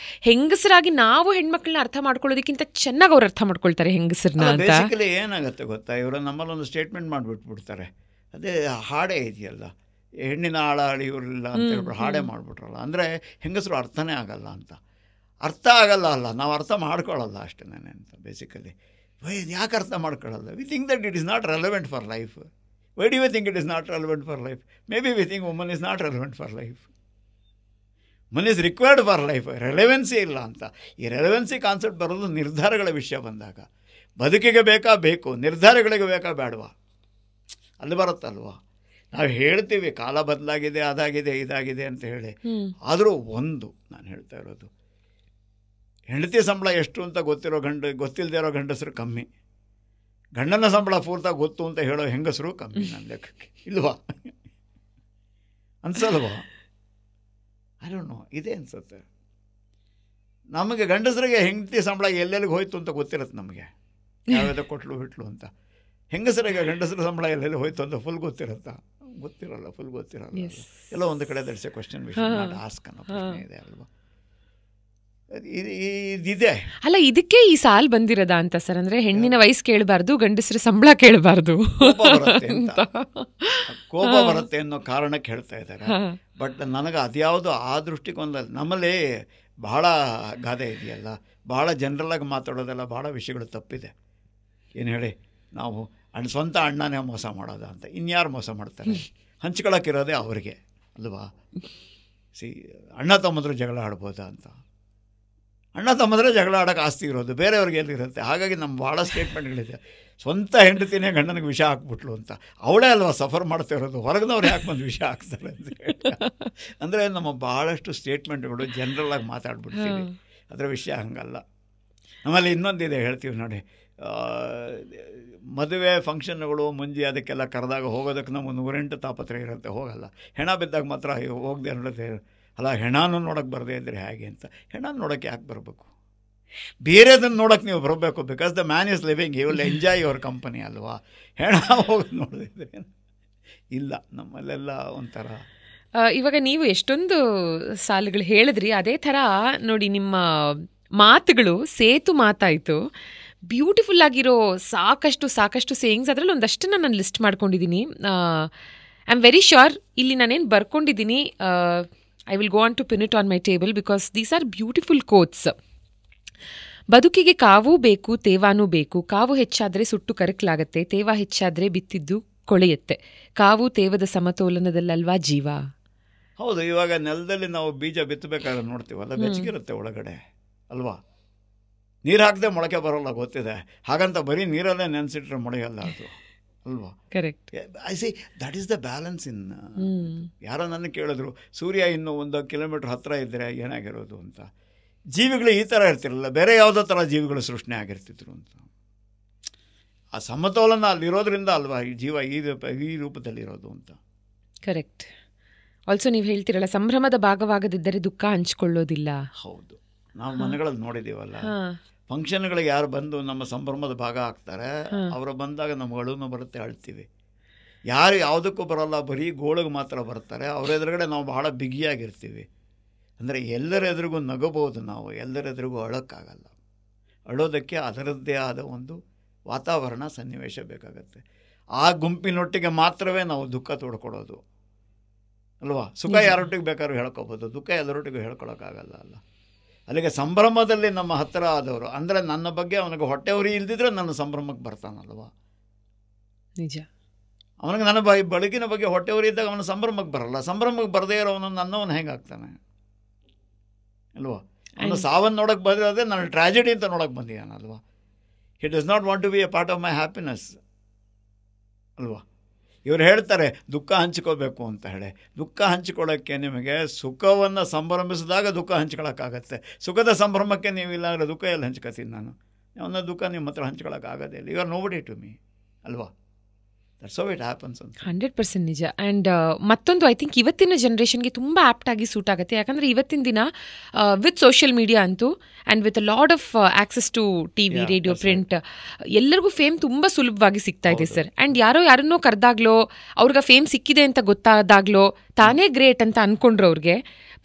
ಹೆಂಗಸರಾಗಿ ನಾವು ಹೆಣ್ಮಕ್ಳನ್ನ ಅರ್ಥ ಮಾಡ್ಕೊಳ್ಳೋದಕ್ಕಿಂತ ಚೆನ್ನಾಗಿ ಅವ್ರು ಅರ್ಥ ಮಾಡ್ಕೊಳ್ತಾರೆ ಹೆಂಗಸರನ್ನ ಅಂತ. ಬೇಸಿಕಲಿ ಏನಾಗುತ್ತೆ ಗೊತ್ತಾ, ಇವರು ನಮ್ಮಲ್ಲೊಂದು ಸ್ಟೇಟ್ಮೆಂಟ್ ಮಾಡಿಬಿಟ್ಬಿಡ್ತಾರೆ, ಅದೇ ಹಾಡೇ ಇದೆಯಲ್ಲ, ಹೆಣ್ಣಿನ ಆಳ ಅಳಿಯೋರಿಲ್ಲ ಅಂತ ಹೇಳ್ಬಿಟ್ಟು ಹಾಡೇ ಮಾಡಿಬಿಟ್ರಲ್ಲ. ಅಂದರೆ ಹೆಂಗಸರು ಅರ್ಥನೇ ಆಗಲ್ಲ ಅಂತ. ಅರ್ಥ ಆಗಲ್ಲ ಅಲ್ಲ, ನಾವು ಅರ್ಥ ಮಾಡ್ಕೊಳ್ಳಲ್ಲ ಅಷ್ಟೇ ಅಂತ. ಬೇಸಿಕಲಿ ಯಾಕೆ ಅರ್ಥ ಮಾಡ್ಕೊಳ್ಳಲ್ಲ? We think that it is not relevant for life. Why do you think it is not relevant for life? Maybe we think woman is not relevant for life. Man is required for life. Relevancy ಇಲ್ಲ ಅಂತ. ಈ ರೆಲೆವೆನ್ಸಿ concept ಬರೋದು ನಿರ್ಧಾರಗಳ ವಿಷಯ ಬಂದಾಗ. ಬದುಕಿಗೆ ಬೇಕು, ನಿರ್ಧಾರಗಳಿಗೆ ಬೇಡವಾ, ಅಲ್ಲಿ ಬರುತ್ತಲ್ವ. ನಾವು ಹೇಳ್ತೀವಿ ಕಾಲ ಬದಲಾಗಿದೆ, ಅದಾಗಿದೆ, ಇದಾಗಿದೆ ಅಂತ ಹೇಳಿ. ಆದರೂ ಒಂದು ನಾನು ಹೇಳ್ತಾ ಇರೋದು, ಹೆಂಡತಿ ಸಂಬಳ ಎಷ್ಟು ಅಂತ ಗೊತ್ತಿಲ್ಲದೆ ಇರೋ ಗಂಡಸರು ಕಮ್ಮಿ, ಗಂಡನ ಸಂಬಳ ಪೂರ್ತಿ ಗೊತ್ತು ಅಂತ ಹೇಳೋ ಹೆಂಗಸರು ಕಮ್ಮಿ ನನ್ನ ಲೆಕ್ಕಕ್ಕೆ, ಇಲ್ವಾ? ಅನ್ಸಲ್ವಾ? ಐ ಡೋಂಟ್ ನೋ, ಇದೆ ಅನ್ಸುತ್ತೆ. ನಮಗೆ ಗಂಡಸರಿಗೆ ಹೆಂಡತಿ ಸಂಬಳ ಎಲ್ಲೆಲ್ಲಿಗೆ ಹೋಯ್ತು ಅಂತ ಗೊತ್ತಿರುತ್ತೆ, ನಮಗೆ ಯಾವ್ಯಾವ ಕೊಟ್ಲು ಬಿಟ್ಲು ಅಂತ. ಹೆಂಗಸರಿಗೆ ಗಂಡಸರ ಸಂಬಳ ಎಲ್ಲೆಲ್ಲಿ ಹೋಯ್ತು ಅಂತ ಫುಲ್ ಗೊತ್ತಿರುತ್ತಾ? ಗೊತ್ತಿರಲ್ಲ, ಫುಲ್ ಗೊತ್ತಿರಲ್ಲ. ಎಲ್ಲೋ ಒಂದು ಕಡೆ that's A question we should not ask ಅನ್ನೋ ಪ್ರಶ್ನೆ ಇದೆ ಅಲ್ವಾ. ಇದಿದೆ ಅಲ್ಲ, ಇದಕ್ಕೆ ಈ ಸಾಲ್ ಬಂದಿರೋದ ಅಂತ ಸರ್? ಅಂದರೆ ಹೆಣ್ಣಿನ ವಯಸ್ಸು ಕೇಳಬಾರ್ದು, ಗಂಡಸರ ಸಂಬಳ ಕೇಳಬಾರ್ದು, ಕೋಪ ಬರುತ್ತೆ ಅನ್ನೋ ಕಾರಣಕ್ಕೆ ಹೇಳ್ತಾ ಇದ್ದಾರೆ. ಬಟ್ ನನಗೆ ಅದ್ಯಾವುದು ಆ ದೃಷ್ಟಿಕೋನದಲ್ಲಿ ನಮ್ಮಲ್ಲಿ ಬಹಳ ಗಾದೆ ಇದೆಯಲ್ಲ, ಭಾಳ ಜನರಲ್ಲಾಗಿ ಮಾತಾಡೋದೆಲ್ಲ ಭಾಳ ವಿಷಯಗಳು ತಪ್ಪಿದೆ. ಏನು ಹೇಳಿ, ನಾವು ಸ್ವಂತ ಅಣ್ಣನೇ ಮೋಸ ಮಾಡೋದ ಅಂತ, ಇನ್ಯಾರು ಮೋಸ ಮಾಡ್ತಾರೆ? ಹಂಚ್ಕೊಳಕ್ಕಿರೋದೇ ಅವರಿಗೆ ಅಲ್ವಾ. ಅಣ್ಣ ತಮ್ಮಂದ್ರು ಜಗಳ ಆಡ್ಬೋದಾ ಅಂತ? ಅಣ್ಣ ತಮ್ಮಂದ್ರೆ ಜಗಳ ಆಡೋಕೆ ಆಸ್ತಿ ಇರೋದು, ಬೇರೆಯವ್ರಿಗೆ ಎಲ್ಲಿರುತ್ತೆ. ಹಾಗಾಗಿ ನಮ್ಮ ಭಾಳ ಸ್ಟೇಟ್ಮೆಂಟ್ಗಳಿದೆ. ಸ್ವಂತ ಹೆಂಡತಿನೇ ಗಂಡನಿಗೆ ವಿಷ ಹಾಕ್ಬಿಟ್ಲು ಅಂತ, ಅವಳೇ ಅಲ್ವಾ ಸಫರ್ ಮಾಡ್ತಾ ಇರೋದು, ಹೊರಗಿನವ್ರು ಯಾಕೆ ಬಂದು ವಿಷ ಹಾಕ್ತಾರೆ ಅಂತ ಹೇಳಿ. ಅಂದರೆ ನಮ್ಮ ಭಾಳಷ್ಟು ಸ್ಟೇಟ್ಮೆಂಟ್ಗಳು ಜನರಲ್ಲಾಗಿ ಮಾತಾಡ್ಬಿಡ್ತೀವಿ, ಅದರ ವಿಷಯ ಹಂಗಲ್ಲ. ನಮ್ಮಲ್ಲಿ ಇನ್ನೊಂದಿದೆ, ಹೇಳ್ತೀವಿ ನೋಡಿ, ಮದುವೆ ಫಂಕ್ಷನ್ಗಳು ಮುಂಜಿ ಅದಕ್ಕೆಲ್ಲ ಕರೆದಾಗ ಹೋಗೋದಕ್ಕೆ ನಮಗೆ 108 ತಾಪತ್ರೆ ಇರುತ್ತೆ, ಹೋಗಲ್ಲ. ಹೆಣ ಬಿದ್ದಾಗ ಮಾತ್ರ ಹೋಗದೆ ನೋಡುತ್ತೆ. ಅಲ್ಲ, ಹೆಣನೂ ನೋಡೋಕ್ಕೆ ಬರದೇ ಇದ್ದರೆ ಹೇಗೆ ಅಂತ. ಹೆಣ ನೋಡೋಕ್ಕೆ ಯಾಕೆ ಬರಬೇಕು? ಬೇರೆದನ್ನು ನೋಡೋಕ್ಕೆ ನೀವು ಬರಬೇಕು, because the man is living, you will enjoy your company ಅಲ್ವಾ. ಹೆಣ ಹೋಗೋದು ನೋಡೋದಿದ್ರೆ ಇಲ್ಲ. ನಮ್ಮಲ್ಲೆಲ್ಲ ಒಂಥರ. ಇವಾಗ ನೀವು ಎಷ್ಟೊಂದು ಸಾಲುಗಳು ಹೇಳಿದ್ರಿ, ಅದೇ ಥರ ನೋಡಿ ನಿಮ್ಮ ಮಾತುಗಳು ಸೇತು ಮಾತಾಯಿತು. ಬ್ಯೂಟಿಫುಲ್ ಆಗಿರೋ ಸಾಕಷ್ಟು ಸೇಯಿಂಗ್ಸ್, ಅದರಲ್ಲಿ ಒಂದಷ್ಟನ್ನು ನಾನು ಲಿಸ್ಟ್ ಮಾಡ್ಕೊಂಡಿದ್ದೀನಿ. ಐ ಆಮ್ ವೆರಿ ಶ್ಯೂರ್ ಇಲ್ಲಿ ನಾನೇನು ಬರ್ಕೊಂಡಿದ್ದೀನಿ, I will go on to pin it on my table because these are beautiful quotes. ಬದುಕಿಗೆ ಕಾವೂ ಬೇಕು, ತೇವಾನೂ ಬೇಕು. ಕಾವು ಹೆಚ್ಚಾದರೆ ಸುಟ್ಟು ಕರಕಲಾಗತ್ತೆ, ತೇವ ಹೆಚ್ಚಾದರೆ ಬಿತ್ತಿದ್ದು ಕೊಳೆಯುತ್ತೆ. ಕಾವು ತೇವದ ಸಮತೋಲನದಲ್ಲಲ್ವಾ ಜೀವ. ಹೌದು. ಇವಾಗ ನೆಲದಲ್ಲಿ ನಾವು ಬೀಜ ಬಿತ್ತಬೇಕಾದ್ರೆ ನೋಡ್ತೀವಲ್ಲ, ಬೆಚ್ಚಗಿರುತ್ತೆ ಒಳಗಡೆ ಅಲ್ವಾ. ನೀರು ಹಾಕದೆ ಮೊಳಕೆ ಬರೋಲ್ಲ, ಗೊತ್ತಿದೆ. ಹಾಗಂತ ಬರೀ ನೀರಲ್ಲೇ ನೆನೆಸಿಟ್ರೆ ಮೊಳೆಯಲ್ಲ ಅದು ಅಲ್ವಾ. Correct. I see that is the balance ಇನ್. ಯಾರೋ ನನ್ನ ಕೇಳಿದ್ರು, ಸೂರ್ಯ ಇನ್ನೂ 1 ಕಿಲೋಮೀಟ್ರ್ ಹತ್ತಿರ ಇದ್ದರೆ ಏನಾಗಿರೋದು ಅಂತ. ಜೀವಿಗಳು ಈ ಥರ ಇರ್ತಿರಲಿಲ್ಲ, ಬೇರೆ ಯಾವುದೋ ಥರ ಜೀವಿಗಳು ಸೃಷ್ಟಿ ಆಗಿರ್ತಿದ್ರು ಅಂತ. ಆ ಸಮತೋಲನ ಅಲ್ಲಿರೋದ್ರಿಂದ ಅಲ್ವಾ ಈ ಜೀವ ಈ ರೂಪದಲ್ಲಿರೋದು ಅಂತ. ಕರೆಕ್ಟ್. ಆಲ್ಸೋ ನೀವು ಹೇಳ್ತಿರಲ್ಲ, ಸಂಭ್ರಮದ ಭಾಗವಾಗದಿದ್ದರೆ ದುಃಖ ಹಂಚ್ಕೊಳ್ಳೋದಿಲ್ಲ. ಹೌದು, ನಾವು ಮನೆಗಳಲ್ಲಿ ನೋಡಿದ್ದೀವಲ್ಲ, ಫಂಕ್ಷನ್ಗಳಿಗೆ ಯಾರು ಬಂದು ನಮ್ಮ ಸಂಭ್ರಮದ ಭಾಗ ಆಗ್ತಾರೆ, ಅವರು ಬಂದಾಗ ನಮ್ಗೆ ಅಳುನು ಬರುತ್ತೆ, ಅಳ್ತೀವಿ. ಯಾರು ಯಾವುದಕ್ಕೂ ಬರೋಲ್ಲ, ಬರೀ ಗೋಳಿಗೆ ಮಾತ್ರ ಬರ್ತಾರೆ, ಅವ್ರ ಎದುರುಗಡೆ ನಾವು ಬಹಳ ಬಿಗಿಯಾಗಿರ್ತೀವಿ. ಅಂದರೆ ಎಲ್ಲರ ಎದುರಿಗೂ ನಗಬಹುದು ನಾವು, ಎಲ್ಲರ ಎದುರಿಗೂ ಅಳೋಕ್ಕಾಗಲ್ಲ. ಅಳೋದಕ್ಕೆ ಅದರದ್ದೇ ಆದ ಒಂದು ವಾತಾವರಣ, ಸನ್ನಿವೇಶ ಬೇಕಾಗತ್ತೆ. ಆ ಗುಂಪಿನೊಟ್ಟಿಗೆ ಮಾತ್ರವೇ ನಾವು ದುಃಖ ತೋಡ್ಕೊಡೋದು ಅಲ್ವಾ. ಸುಖ ಯಾರೊಟ್ಟಿಗೆ ಬೇಕಾದ್ರೂ ಹೇಳ್ಕೊಬೋದು, ದುಃಖ ಎಲ್ಲರೊಟ್ಟಿಗೂ ಹೇಳ್ಕೊಳಕ್ಕಾಗಲ್ಲ ಅಲ್ಲ. ಅಲ್ಲಿಗೆ ಸಂಭ್ರಮದಲ್ಲಿ ನಮ್ಮ ಹತ್ತಿರ ಆದವರು, ಅಂದರೆ ನನ್ನ ಬಗ್ಗೆ ಅವನಿಗೆ ಹೊಟ್ಟೆ ಉರಿ ಇಲ್ದಿದ್ರೆ ನನ್ನ ಸಂಭ್ರಮಕ್ಕೆ ಬರ್ತಾನಲ್ವ. ನಿಜ. ಅವನಿಗೆ ನನ್ನ ಬೆಳಗಿನ ಬಗ್ಗೆ ಹೊಟ್ಟೆ ಉರಿ ಇದ್ದಾಗ ಅವನ ಸಂಭ್ರಮಕ್ಕೆ ಬರಲ್ಲ. ಸಂಭ್ರಮಕ್ಕೆ ಬರದೇ ಇರೋವನು ನನ್ನವನು ಹೆಂಗಾಗ್ತಾನೆ ಅಲ್ವಾ. ಅವನು ಸಾವನ್ನು ನೋಡೋಕ್ಕೆ ಬಂದಿರೋದೇ ನನ್ನ ಟ್ರ್ಯಾಜಿಡಿ ಅಂತ ನೋಡೋಕ್ಕೆ ಬಂದಿದ್ದಾನಲ್ವಾ. He does not want to be a part of my happiness ಅಲ್ವಾ. ಇವರು ಹೇಳ್ತಾರೆ ದುಃಖ ಹಂಚ್ಕೋಬೇಕು ಅಂತ ಹೇಳಿ. ದುಃಖ ಹಂಚ್ಕೊಳ್ಳೋಕ್ಕೆ ನಿಮಗೆ ಸುಖವನ್ನು ಸಂಭ್ರಮಿಸಿದಾಗ ದುಃಖ ಹಂಚ್ಕೊಳ್ಳೋಕ್ಕಾಗತ್ತೆ. ಸುಖದ ಸಂಭ್ರಮಕ್ಕೆ ನೀವು ಇಲ್ಲಾಂದರೆ ದುಃಖ ಎಲ್ಲ ಹಂಚ್ಕೋತೀನಿ ನಾನು. ಅವನ ದುಃಖ ನಿಮ್ಮ ಹತ್ರ ಹಂಚ್ಕೊಳ್ಳೋಕ್ಕಾಗೋದೇ ಇಲ್ಲ. You are nobody to me ಅಲ್ವಾ. ದಟ್ಸ್ ಹೌ ಇಟ್ ಹ್ಯಾಪನ್ಸ್ ಅಂತ. 100% ನಿಜ. ಆ್ಯಂಡ್ ಮತ್ತೊಂದು ಐ ಥಿಂಕ್ ಇವತ್ತಿನ ಜನ್ರೇಷನ್ಗೆ ತುಂಬ ಆ್ಯಪ್ಟಾಗಿ ಸೂಟ್ ಆಗುತ್ತೆ. ಯಾಕಂದರೆ ಇವತ್ತಿನ ದಿನ ವಿತ್ ಸೋಷಿಯಲ್ ಮೀಡಿಯಾ ಅಂತೂ and with a lot of access to TV, radio, print, ಎಲ್ಲರಿಗೂ ಫೇಮ್ ತುಂಬ ಸುಲಭವಾಗಿ ಸಿಗ್ತಾ ಇದೆ ಸರ್. ಆ್ಯಂಡ್ ಯಾರನ್ನೋ ಕರೆದಾಗ್ಲೋ, ಅವ್ರಿಗೆ ಫೇಮ್ ಸಿಕ್ಕಿದೆ ಅಂತ ಗೊತ್ತಾದಾಗ್ಲೋ ತಾನೇ ಗ್ರೇಟ್ ಅಂತ ಅಂದ್ಕೊಂಡ್ರು. ಅವ್ರಿಗೆ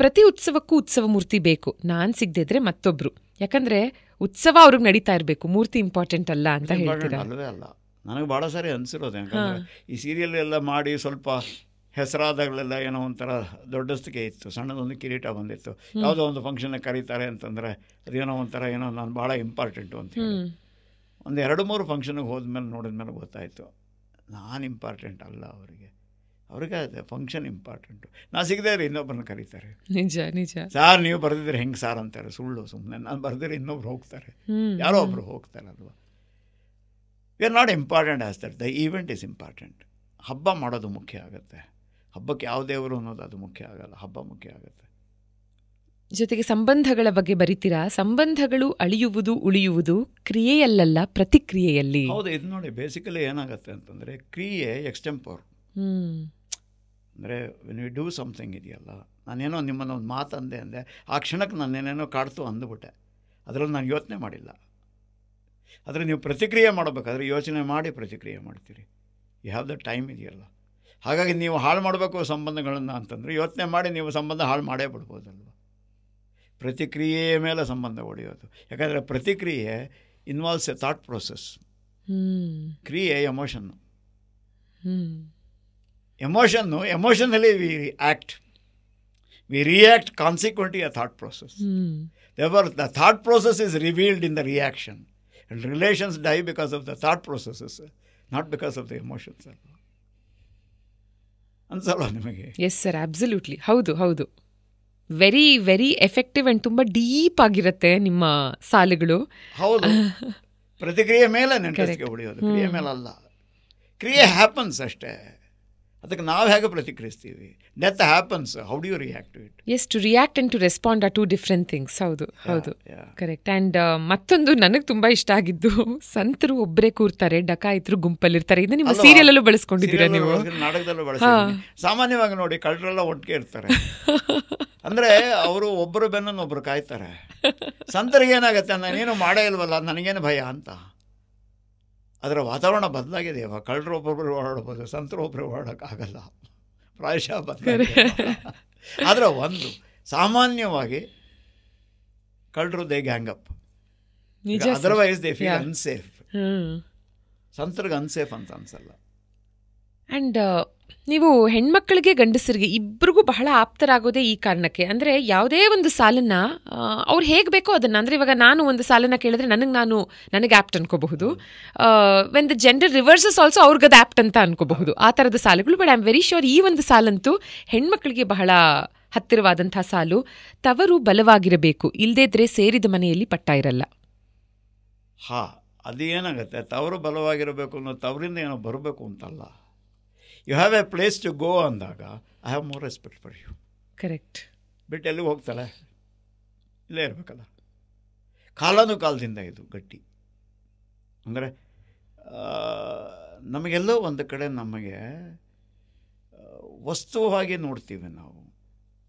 ಪ್ರತಿ ಉತ್ಸವಕ್ಕೂ ಉತ್ಸವ ಮೂರ್ತಿ ಬೇಕು, ನಾನು ಸಿಗದಿದ್ರೆ ಮತ್ತೊಬ್ರು. ಯಾಕಂದರೆ ಉತ್ಸವ ಅವ್ರಿಗೆ ನಡೀತಾ ಇರಬೇಕು, ಮೂರ್ತಿ ಇಂಪಾರ್ಟೆಂಟ್ ಅಲ್ಲ ಅಂತ ಹೇಳ್ತೀರಾ? ಅಲ್ಲವೇ ಅಲ್ಲ. ನನಗೆ ಭಾಳ ಸಾರಿ ಅನಿಸಿರೋದು, ಯಾಕಂದರೆ ಈ ಸೀರಿಯಲ್ ಎಲ್ಲ ಮಾಡಿ ಸ್ವಲ್ಪ ಹೆಸರಾದಾಗಲೆಲ್ಲ ಏನೋ ಒಂಥರ ದೊಡ್ಡಸ್ತಿಗೆ ಇತ್ತು, ಸಣ್ಣದೊಂದು ಕಿರೀಟ ಬಂದಿತ್ತು. ಯಾವುದೋ ಒಂದು ಫಂಕ್ಷನ್ಗೆ ಕರೀತಾರೆ ಅಂತಂದರೆ ಅದೇನೋ ಒಂಥರ ಏನೋ ನಾನು ಭಾಳ ಇಂಪಾರ್ಟೆಂಟು ಅಂತ ಹೇಳಿ ಒಂದು 2-3 ಫಂಕ್ಷನ್ಗೆ ಹೋದ್ಮೇಲೆ ನೋಡಿದ್ಮೇಲೆ ಗೊತ್ತಾಯಿತು ನಾನು ಇಂಪಾರ್ಟೆಂಟ್ ಅಲ್ಲ ಅವರಿಗೆ. ಅವ್ರಿಗೆ ಅದೇ ಫಂಕ್ಷನ್ ಇಂಪಾರ್ಟೆಂಟು. ನಾನು ಸಿಗದೇ ಇರಿ ಇನ್ನೊಬ್ಬರನ್ನ ಕರೀತಾರೆ. ನಿಜ ನಿಜ. ಸಾರ್ ನೀವು ಬರೆದಿದ್ರೆ ಹೆಂಗೆ ಸಾರ್ ಅಂತಾರೆ. ಸುಳ್ಳು, ಸುಮ್ಮನೆ ನಾನು ಬರೆದಿದ್ರೆ ಇನ್ನೊಬ್ರು ಹೋಗ್ತಾರೆ, ಯಾರೋ ಒಬ್ಬರು ಹೋಗ್ತಾರೆ ಅಲ್ವಾ. We are not important as that. The event is important. ಹಬ್ಬ ಮಾಡೋದು ಮುಖ್ಯ ಆಗುತ್ತೆ. ಹಬ್ಬಕ್ಕೆ ಯಾವ ದೇವರು ಅನ್ನೋದು ಅದು ಮುಖ್ಯ ಆಗಲ್ಲ, ಹಬ್ಬ ಮುಖ್ಯ ಆಗುತ್ತೆ. ಜೊತೆಗೆ ಸಂಬಂಧಗಳ ಬಗ್ಗೆ ಬರೀತೀರಾ. ಸಂಬಂಧಗಳು ಅಳಿಯುವುದು ಉಳಿಯುವುದು ಕ್ರಿಯೆಯಲ್ಲ, ಪ್ರತಿಕ್ರಿಯೆಯಲ್ಲಿ. ಹೌದು, ಇದು ನೋಡಿ ಬೇಸಿಕಲಿ ಏನಾಗುತ್ತೆ ಅಂತಂದರೆ ಕ್ರಿಯೆ ಎಕ್ಸ್ಟೆಂಪೋರ್. ಅಂದರೆ ವೆನ್ ಯು ಡೂ ಸಮಥಿಂಗ್ ಇದೆಯಲ್ಲ, ನಾನೇನೋ ನಿಮ್ಮನ್ನು ಒಂದು ಮಾತು ಅಂದೆ ಆ ಕ್ಷಣಕ್ಕೆ ನಾನೇನೇನೋ ಕಾಡ್ತು ಅಂದುಬಿಟ್ಟೆ, ಅದರಲ್ಲಿ ನಾನು ಯೋಚನೆ ಮಾಡಿಲ್ಲ. ಆದರೆ ನೀವು ಪ್ರತಿಕ್ರಿಯೆ ಮಾಡಬೇಕಾದ್ರೆ ಯೋಚನೆ ಮಾಡಿ ಪ್ರತಿಕ್ರಿಯೆ ಮಾಡ್ತೀರಿ. ಯು ಹ್ಯಾವ್ ದ ಟೈಮ್ ಇದೆಯಲ್ಲ. ಹಾಗಾಗಿ ನೀವು ಹಾಳು ಮಾಡಬೇಕು ಸಂಬಂಧಗಳನ್ನು ಅಂತಂದರೆ ಯೋಚನೆ ಮಾಡಿ ನೀವು ಸಂಬಂಧ ಹಾಳು ಮಾಡೇ ಬಿಡ್ಬೋದಲ್ವ. ಪ್ರತಿಕ್ರಿಯೆಯ ಮೇಲೆ ಸಂಬಂಧ ಒಡೆಯೋದು. ಯಾಕಂದರೆ ಪ್ರತಿಕ್ರಿಯೆ ಇನ್ವಾಲ್ವ್ಸ್ ಎ ಥಾಟ್ ಪ್ರೋಸೆಸ್. ಕ್ರಿಯೆ emotion. Emotionally we act, we react consequently a thought process. Therefore, the thought process is revealed in the reaction. And relations die because of the thought processes, not because of the emotions. ಅನ್ಸಲ್ವಾ ನಿಮಗೆ? Yes sir, absolutely. ಹೌದು ಹೌದು. Very very effective and ತುಂಬ deep ಆಗಿರುತ್ತೆ ನಿಮ್ಮ ಸಾಲುಗಳು. ಹೌದು. ಪ್ರತಿಕ್ರಿಯೆ ಮೇಲೆ ನೆನಪಿಗೆ ಉಳಿಯೋದು, ಕ್ರಿಯೆ ಮೇಲಲ್ಲ. ಕ್ರಿಯೆ ಹ್ಯಾಪನ್ಸ್ ಅಷ್ಟೇ, ಅದಕ್ಕೆ ನಾವು ಹೇಗೆ ಪ್ರತಿಕ್ರಿಯಿಸ್ತೀವಿ. Death happens, how do you react to it? Yes, to react and to respond are 2 different things. ಹೌದು ಹೌದು, ಕರೆಕ್ಟ್. ಆ್ಯಂಡ್ ಮತ್ತೊಂದು ನನಗೆ ತುಂಬ ಇಷ್ಟ ಆಗಿದ್ದು, ಸಂತರು ಒಬ್ಬರೇ ಕೂರ್ತಾರೆ, ಡಕಾಯಿತರು ಗುಂಪಲ್ಲಿರ್ತಾರೆ. ಇದು ನಿಮ್ಮ ಸೀರಿಯಲಲ್ಲೂ ಬಳಸ್ಕೊಂಡಿದ್ದೀರಾ ನೀವು? ನಾಟಕದಲ್ಲೂ ಬಳಸ್ತೀನಿ. ಸಾಮಾನ್ಯವಾಗಿ ನೋಡಿ ಕಳ್ಳರೆಲ್ಲ ಒಟ್ಟಿಗೆ ಇರ್ತಾರೆ. ಅಂದರೆ ಅವರು ಒಬ್ಬರು ಬೆನ್ನನ್ನು ಒಬ್ಬರು ಕಾಯ್ತಾರೆ. ಸಂತರಿಗೆ ಏನಾಗುತ್ತೆ, ನಾನೇನು ಮಾಡೇ ಇಲ್ವಲ್ಲ, ನನಗೇನು ಭಯ ಅಂತ. ಅದರ ವಾತಾವರಣ ಬದಲಾಗಿದೆ. ಇವಾಗ ಕಳ್ಳರು ಒಬ್ಬೊಬ್ಬರು ಓಡಾಡ್ಬೋದು, ಸಂತರು ಒಬ್ಬರು ಓಡಾಡೋಕ್ಕಾಗಲ್ಲ, ಪ್ರಾಯಶಃ ಬದಲಾಗಿದೆ. ಆದರೆ ಒಂದು ಸಾಮಾನ್ಯವಾಗಿ ಕಳ್ಳರು they gang up, otherwise they feel unsafe. ಸಂತರಿಗೆ ಅನ್ಸೇಫ್ ಅಂತ ಅನ್ಸಲ್ಲ. ಆ್ಯಂಡ್ ನೀವು ಹೆಣ್ಮಕ್ಳಿಗೆ ಗಂಡಸರಿಗೆ ಇಬ್ಬರಿಗೂ ಬಹಳ ಆಪ್ತರಾಗೋದೇ ಈ ಕಾರಣಕ್ಕೆ. ಅಂದರೆ ಯಾವುದೇ ಒಂದು ಸಾಲನ್ನು ಅವ್ರು ಹೇಗೆ ಬೇಕೋ ಅದನ್ನು, ಅಂದರೆ ಇವಾಗ ನಾನು ಒಂದು ಸಾಲನ್ನು ಕೇಳಿದ್ರೆ ನನಗೆ ಆ್ಯಪ್ಟ್ ಅನ್ಕೋಬಹುದು. When the gender reverses also ಅವ್ರಿಗದು ಆ್ಯಪ್ಟ್ ಅಂತ ಅನ್ಕೋಬಹುದು, ಆ ಥರದ ಸಾಲುಗಳು. But I am very sure ಈ ಒಂದು ಸಾಲಂತೂ ಹೆಣ್ಮಕ್ಳಿಗೆ ಬಹಳ ಹತ್ತಿರವಾದಂಥ ಸಾಲು. ತವರು ಬಲವಾಗಿರಬೇಕು, ಇಲ್ಲದಿದ್ದರೆ ಸೇರಿದ ಮನೆಯಲ್ಲಿ ಪಟ್ಟ ಇರಲ್ಲ. ಅದೇನಾಗುತ್ತೆ, ತವರು ಬಲವಾಗಿರಬೇಕು ಅನ್ನೋ ತವರಿಂದ ಏನೋ ಬರಬೇಕು ಅಂತಲ್ಲ. You have a place to go ಅಂದಾಗ I have more respect for you. Correct. ಬಿಟ್ಟು ಎಲ್ಲಿಗೆ ಹೋಗ್ತಾಳೆ, ಇಲ್ಲೇ ಇರಬೇಕಲ್ಲ. ಕಾಲದಿಂದ ಇದು ಗಟ್ಟಿ. ಅಂದರೆ ನಮಗೆಲ್ಲೋ ಒಂದು ಕಡೆ ನಮಗೆ ವಸ್ತುವಾಗಿ ನೋಡ್ತೀವಿ ನಾವು.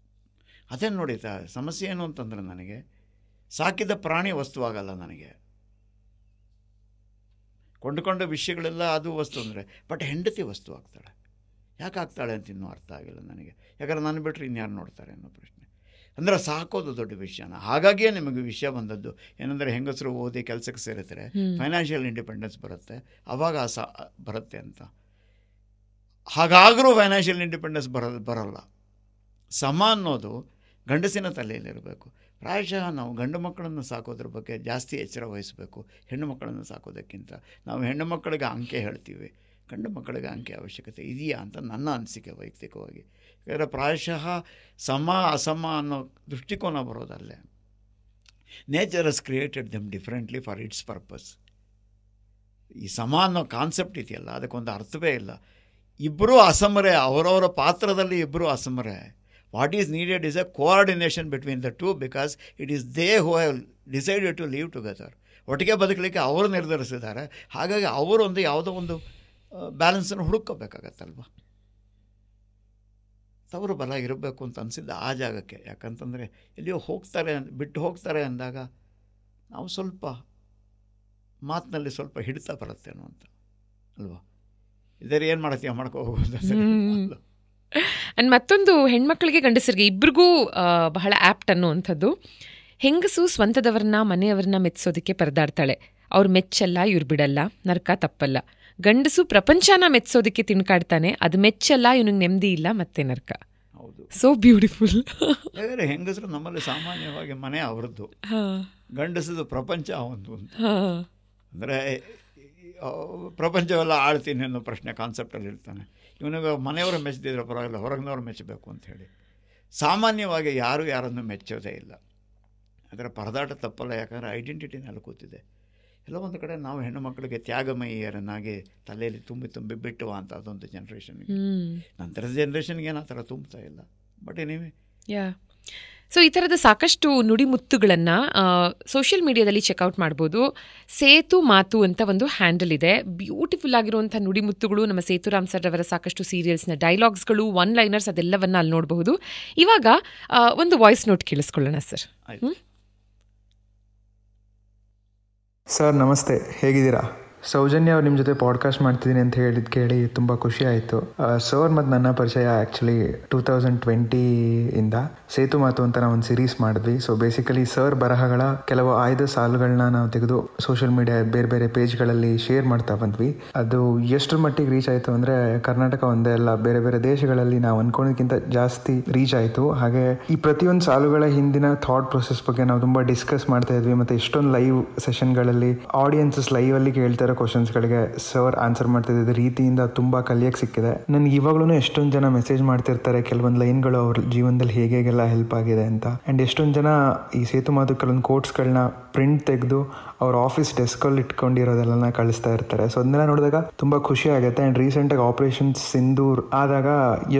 ಅದೇ ನೋಡಿ ಸಮಸ್ಯೆ ಏನು ಅಂತಂದರೆ, ನನಗೆ ಸಾಕಿದ ಪ್ರಾಣಿ ವಸ್ತುವಾಗಲ್ಲ, ನನಗೆ ಕೊಂಡುಕೊಂಡ ವಿಷಯಗಳೆಲ್ಲ ಅದು ವಸ್ತು ಅಂದರೆ, ಬಟ್ ಹೆಂಡತಿ ವಸ್ತು ಆಗ್ತಾಳೆ. ಯಾಕೆ ಆಗ್ತಾಳೆ ಅಂತ ಇನ್ನೂ ಅರ್ಥ ಆಗಿಲ್ಲ ನನಗೆ. ಯಾಕಂದ್ರೆ ನಾನು ಬಿಟ್ಟರೆ ಇನ್ಯಾರು ನೋಡ್ತಾರೆ ಅನ್ನೋ ಪ್ರಶ್ನೆ. ಅಂದರೆ ಸಾಕೋದು ದೊಡ್ಡ ವಿಷಯನ. ಹಾಗಾಗಿಯೇ ನಿಮಗೆ ವಿಷಯ ಬಂದದ್ದು ಏನಂದರೆ, ಹೆಂಗಸರು ಓದಿ ಕೆಲಸಕ್ಕೆ ಸೇರಿದ್ರೆ ಫೈನಾನ್ಷಿಯಲ್ ಇಂಡಿಪೆಂಡೆನ್ಸ್ ಬರುತ್ತೆ, ಆವಾಗ ಬರುತ್ತೆ ಅಂತ. ಹಾಗಾದರೂ ಫೈನಾನ್ಷಿಯಲ್ ಇಂಡಿಪೆಂಡೆನ್ಸ್ ಬರಲ್ಲ. ಸಮ ಅನ್ನೋದು ಗಂಡಸಿನ ತಲೆಯಲ್ಲಿರಬೇಕು. ಪ್ರಾಯಶಃ ನಾವು ಗಂಡು ಮಕ್ಕಳನ್ನು ಸಾಕೋದ್ರ ಬಗ್ಗೆ ಜಾಸ್ತಿ ಎಚ್ಚರ ವಹಿಸಬೇಕು ಹೆಣ್ಣು ಮಕ್ಕಳನ್ನು ಸಾಕೋದಕ್ಕಿಂತ. ನಾವು ಹೆಣ್ಣು ಮಕ್ಕಳಿಗೆ ಅಂಕೆ ಹೇಳ್ತೀವಿ, ಗಂಡು ಮಕ್ಕಳಿಗೆ ಅಂಕೆ ಅವಶ್ಯಕತೆ ಇದೆಯಾ ಅಂತ ನನ್ನ ಅನಿಸಿಕೆ ವೈಯಕ್ತಿಕವಾಗಿ. ಯಾಕಂದರೆ ಪ್ರಾಯಶಃ ಸಮ ಅಸಮ ಅನ್ನೋ ದೃಷ್ಟಿಕೋನ ಬರೋದಲ್ಲೇ. Nature has created them differently for its purpose. ಈ ಸಮ ಅನ್ನೋ ಕಾನ್ಸೆಪ್ಟ್ ಇದೆಯಲ್ಲ, ಅದಕ್ಕೊಂದು ಅರ್ಥವೇ ಇಲ್ಲ. ಇಬ್ಬರೂ ಅಸಮರೇ, ಅವರವರ ಪಾತ್ರದಲ್ಲಿ ಇಬ್ಬರೂ ಅಸಮರೇ. What is needed is a coordination between the two, because it is they who have decided to live together. ಒಟ್ಟಿಗೆ ಬದುಕಲಿಕ್ಕೆ ಅವರು ನಿರ್ಧರಿಸಿದ್ದಾರೆ. ಹಾಗಾಗಿ ಅವರೊಂದು ಯಾವುದೋ ಒಂದು ಬ್ಯಾಲೆನ್ಸನ್ನು ಹುಡುಕೋಬೇಕಾಗತ್ತಲ್ವ. ತವರು ಬಲ ಇರಬೇಕು ಅಂತ ಅನಿಸಿದ್ದ ಆ ಜಾಗಕ್ಕೆ. ಯಾಕಂತಂದರೆ ಎಲ್ಲಿಯೋ ಬಿಟ್ಟು ಹೋಗ್ತಾರೆ ಅಂದಾಗ ನಾವು ಸ್ವಲ್ಪ ಮಾತಿನಲ್ಲಿ ಸ್ವಲ್ಪ ಹಿಡಿತ ಬರುತ್ತೇನೋ ಅಂತ ಅಲ್ವಾ. ಇದರ ಏನು ಮಾಡ್ತೀಯ ಮಾಡ್ಕೋಬಹುದು. ಆ್ಯಂಡ್ ಮತ್ತೊಂದು ಹೆಣ್ಮಕ್ಳಿಗೆ ಗಂಡಸರಿಗೆ ಇಬ್ರಿಗೂ ಬಹಳ ಆ್ಯಪ್ಟ್ ಅನ್ನುವಂಥದ್ದು, ಹೆಂಗಸು ಸ್ವಂತದವ್ರನ್ನ ಮನೆಯವ್ರನ್ನ ಮೆಚ್ಚೋದಕ್ಕೆ ಪರದಾಡ್ತಾಳೆ. ಅವ್ರು ಮೆಚ್ಚಲ್ಲ, ಇವ್ರು ಬಿಡಲ್ಲ, ನರಕ ತಪ್ಪಲ್ಲ. ಗಂಡಸು ಪ್ರಪಂಚನ ಮೆಚ್ಚೋದಕ್ಕೆ ತಿನ್ಕಾಡ್ತಾನೆ, ಅದು ಮೆಚ್ಚಲ್ಲ, ಇವನಿಗೆ ನೆಮ್ಮದಿ ಇಲ್ಲ, ಮತ್ತೆ ನರಕ. ಹೌದು, ಸೋ ಬ್ಯೂಟಿಫುಲ್. ಯಾಕಂದರೆ ಹೆಂಗಸರು ನಮ್ಮಲ್ಲಿ ಸಾಮಾನ್ಯವಾಗಿ ಮನೆ ಅವರದ್ದು, ಗಂಡಸದು ಪ್ರಪಂಚ ಅವಂದು ಅಂತ. ಅಂದರೆ ಪ್ರಪಂಚವೆಲ್ಲ ಆಳ್ತೀನಿ ಅನ್ನೋ ಪ್ರಶ್ನೆ ಕಾನ್ಸೆಪ್ಟಲ್ಲಿ ಇರ್ತಾನೆ. ಇವನಿಗೆ ಮನೆಯವರು ಮೆಚ್ಚದಿದ್ರೆ ಪರವಾಗಿಲ್ಲ, ಹೊರಗಿನವ್ರು ಮೆಚ್ಚಬೇಕು ಅಂಥೇಳಿ. ಸಾಮಾನ್ಯವಾಗಿ ಯಾರು ಯಾರನ್ನು ಮೆಚ್ಚೋದೇ ಇಲ್ಲ. ಅದರ ಪರದಾಟ ತಪ್ಪಲ್ಲ, ಯಾಕಂದರೆ ಐಡೆಂಟಿಟಿನಲ್ಲಿ ಕೂತಿದೆ. ಎಲ್ಲೋ ಒಂದು ಕಡೆ ನಾವು ಹೆಣ್ಣು ಮಕ್ಕಳಿಗೆ ತ್ಯಾಗಮಯಿಯರನ್ನಾಗಿ ತಲೆಯಲ್ಲಿ ತುಂಬಿ ಬಿಟ್ಟುವ ಅಂತ ಅದೊಂದು ಜನ್ರೇಷನ್ಗೆ. ನಂತರದ ಜನ್ರೇಷನ್ಗೆ ಏನು ಆ ಥರ ತುಂಬ್ತಾ ಇಲ್ಲ. ಬಟ್ ನೀವೇ ಸೊ ಈ ಥರದ ಸಾಕಷ್ಟು ನುಡಿಮುತ್ತುಗಳನ್ನು ಸೋಷಿಯಲ್ ಮೀಡಿಯಾದಲ್ಲಿ ಚೆಕ್ಔಟ್ ಮಾಡ್ಬೋದು. ಸೇತು ಮಾತು ಅಂತ ಒಂದು ಹ್ಯಾಂಡಲ್ ಇದೆ. ಬ್ಯೂಟಿಫುಲ್ ಆಗಿರುವಂಥ ನುಡಿಮುತ್ತುಗಳು, ನಮ್ಮ ಸೇತುರಾಮ್ ಸರ್ ಅವರ ಸಾಕಷ್ಟು ಸೀರಿಯಲ್ಸ್ನ ಡೈಲಾಗ್ಸ್ಗಳು, ಒನ್ ಲೈನರ್ಸ್, ಅದೆಲ್ಲವನ್ನ ಅಲ್ಲಿ ನೋಡಬಹುದು. ಇವಾಗ ಒಂದು ವಾಯ್ಸ್ ನೋಟ್ ಕೇಳಿಸ್ಕೊಳ್ಳೋಣ ಸರ್. ಸರ್ ನಮಸ್ತೆ, ಹೇಗಿದ್ದೀರಾ? ಸೌಜನ್ಯ ಅವ್ರು ನಿಮ್ಮ ಜೊತೆ ಪಾಡ್ಕಾಸ್ಟ್ ಮಾಡ್ತಿದ್ದೀನಿ ಅಂತ ಕೇಳಿ ತುಂಬ ಖುಷಿ ಆಯಿತು. ಸರ್ ಮತ್ತು ನನ್ನ ಪರಿಚಯ ಆ್ಯಕ್ಚುಲಿ 2020 ಸೇತು ಮಾತು ಅಂತ ನಾವು ಒಂದು ಸೀರೀಸ್ ಮಾಡಿದ್ವಿ. ಸೊ ಬೇಸಿಕಲಿ ಸರ್ ಬರಹಗಳ ಕೆಲವು ಆಯ್ದ ಸಾಲುಗಳನ್ನ ನಾವು ತೆಗೆದು ಸೋಷಿಯಲ್ ಮೀಡಿಯಾ ಬೇರೆ ಬೇರೆ ಪೇಜ್ಗಳಲ್ಲಿ ಶೇರ್ ಮಾಡ್ತಾ ಬಂದ್ವಿ. ಅದು ಎಷ್ಟರ ಮಟ್ಟಿಗೆ ರೀಚ್ ಆಯಿತು ಅಂದರೆ, ಕರ್ನಾಟಕ ಒಂದೇ ಅಲ್ಲ, ಬೇರೆ ಬೇರೆ ದೇಶಗಳಲ್ಲಿ ನಾವು ಅಂದ್ಕೊಂಡಿದ್ದಕ್ಕಿಂತ ಜಾಸ್ತಿ ರೀಚ್ ಆಯಿತು. ಹಾಗೆ ಈ ಪ್ರತಿಯೊಂದು ಸಾಲುಗಳ ಹಿಂದಿನ ಥಾಟ್ ಪ್ರೊಸೆಸ್ ಬಗ್ಗೆ ನಾವು ತುಂಬ ಡಿಸ್ಕಸ್ ಮಾಡ್ತಾ ಇದ್ವಿ. ಮತ್ತು ಎಷ್ಟೊಂದು ಲೈವ್ ಸೆಷನ್ಗಳಲ್ಲಿ ಆಡಿಯನ್ಸಸ್ ಲೈವಲ್ಲಿ ಕೇಳ್ತಾ ಕ್ವಶನ್ಸ್ಗಳಿಗೆ ಸರ್ ಆನ್ಸರ್ ಮಾಡ್ತಿದ್ದ ರೀತಿಯಿಂದ ತುಂಬ ಕಲಿಯಕ್ಕೆ ಸಿಕ್ಕಿದೆ. ನನಗೆ ಇವಾಗ್ಲೂ ಎಷ್ಟೊಂದು ಜನ ಮೆಸೇಜ್ ಮಾಡ್ತಿರ್ತಾರೆ ಕೆಲವೊಂದು ಲೈನ್ಗಳು ಅವ್ರ ಜೀವನದಲ್ಲಿ ಹೇಗೆಲ್ಲ ಹೆಲ್ಪ್ ಆಗಿದೆ ಅಂತ. ಆ್ಯಂಡ್ ಎಷ್ಟೊಂದು ಜನ ಈ ಸೇತು ಮಾತು ಕೆಲವೊಂದು ಕೋಟ್ಸ್ಗಳನ್ನ ಪ್ರಿಂಟ್ ತೆಗೆದು ಅವ್ರ ಆಫೀಸ್ ಡೆಸ್ಕಲ್ಲಿ ಇಟ್ಕೊಂಡಿರೋದೆಲ್ಲ ಕಳಿಸ್ತಾ ಇರ್ತಾರೆ. ಸೊ ಅದನ್ನೆಲ್ಲ ನೋಡಿದಾಗ ತುಂಬ ಖುಷಿ ಆಗುತ್ತೆ. ಆ್ಯಂಡ್ ರೀಸೆಂಟಾಗಿ ಆಪರೇಷನ್ ಸಿಂಧೂರ್ ಆದಾಗ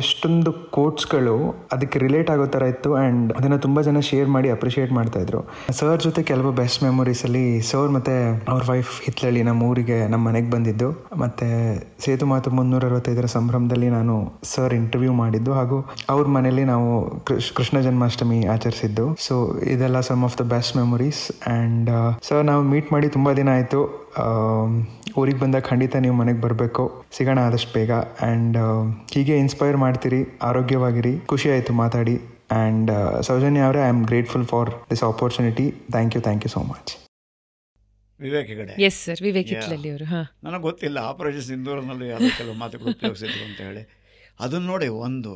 ಎಷ್ಟೊಂದು ಕೋಟ್ಸ್ಗಳು ಅದಕ್ಕೆ ರಿಲೇಟ್ ಆಗೋ ಥರ ಇತ್ತು. ಆ್ಯಂಡ್ ಅದನ್ನು ತುಂಬ ಜನ ಶೇರ್ ಮಾಡಿ ಅಪ್ರಿಷಿಯೇಟ್ ಮಾಡ್ತಾಯಿದ್ರು. ಸರ್ ಜೊತೆ ಕೆಲವು ಬೆಸ್ಟ್ ಮೆಮೊರೀಸಲ್ಲಿ ಸರ್ ಮತ್ತು ಅವ್ರ ವೈಫ್ ಹಿತ್ಲಳ್ಳಿ ನಮ್ಮ ಊರಿಗೆ ನಮ್ಮ ಮನೆಗೆ ಬಂದಿದ್ದು, ಮತ್ತು ಸೇತು ಮಾತು 365 ಸಂಭ್ರಮದಲ್ಲಿ ನಾನು ಸರ್ ಇಂಟರ್ವ್ಯೂ ಮಾಡಿದ್ದು, ಹಾಗೂ ಅವ್ರ ಮನೇಲಿ ನಾವು ಕೃಷ್ಣ ಜನ್ಮಾಷ್ಟಮಿ ಆಚರಿಸಿದ್ದು. ಸೊ ಇದೆಲ್ಲ some of the best memories. And sir ನಾವು ಮೀಟ್ ಮಾಡಿ ತುಂಬ ದಿನ ಆಯಿತು. ಊರಿಗೆ ಬಂದಾಗ ಖಂಡಿತ ನೀವು ಮನೆಗೆ ಬರಬೇಕು, ಸಿಗೋಣ ಆದಷ್ಟು ಬೇಗ. ಆ್ಯಂಡ್ ಹೀಗೆ ಇನ್ಸ್ಪೈರ್ ಮಾಡ್ತೀರಿ, ಆರೋಗ್ಯವಾಗಿರಿ. ಖುಷಿ ಆಯಿತು ಮಾತಾಡಿ. ಆ್ಯಂಡ್ ಸೌಜನ್ಯ ಅವರೇ, I am grateful for this opportunity. Thank you so much. Vivek Hegde. Yes sir, Vivek Hitlalli ಅವರು. ನನಗೆ ಗೊತ್ತಿಲ್ಲ ಆಪರೇಷನ್ ಸಿಂಧೂರನಲ್ಲಿ ಯಾವುದೇ ಕೆಲವು ಮಾತುಗಳು ಉಪಯೋಗಿಸಿದ್ರು ಅಂತ ಹೇಳಿ. ಅದನ್ನು ನೋಡಿ, ಒಂದು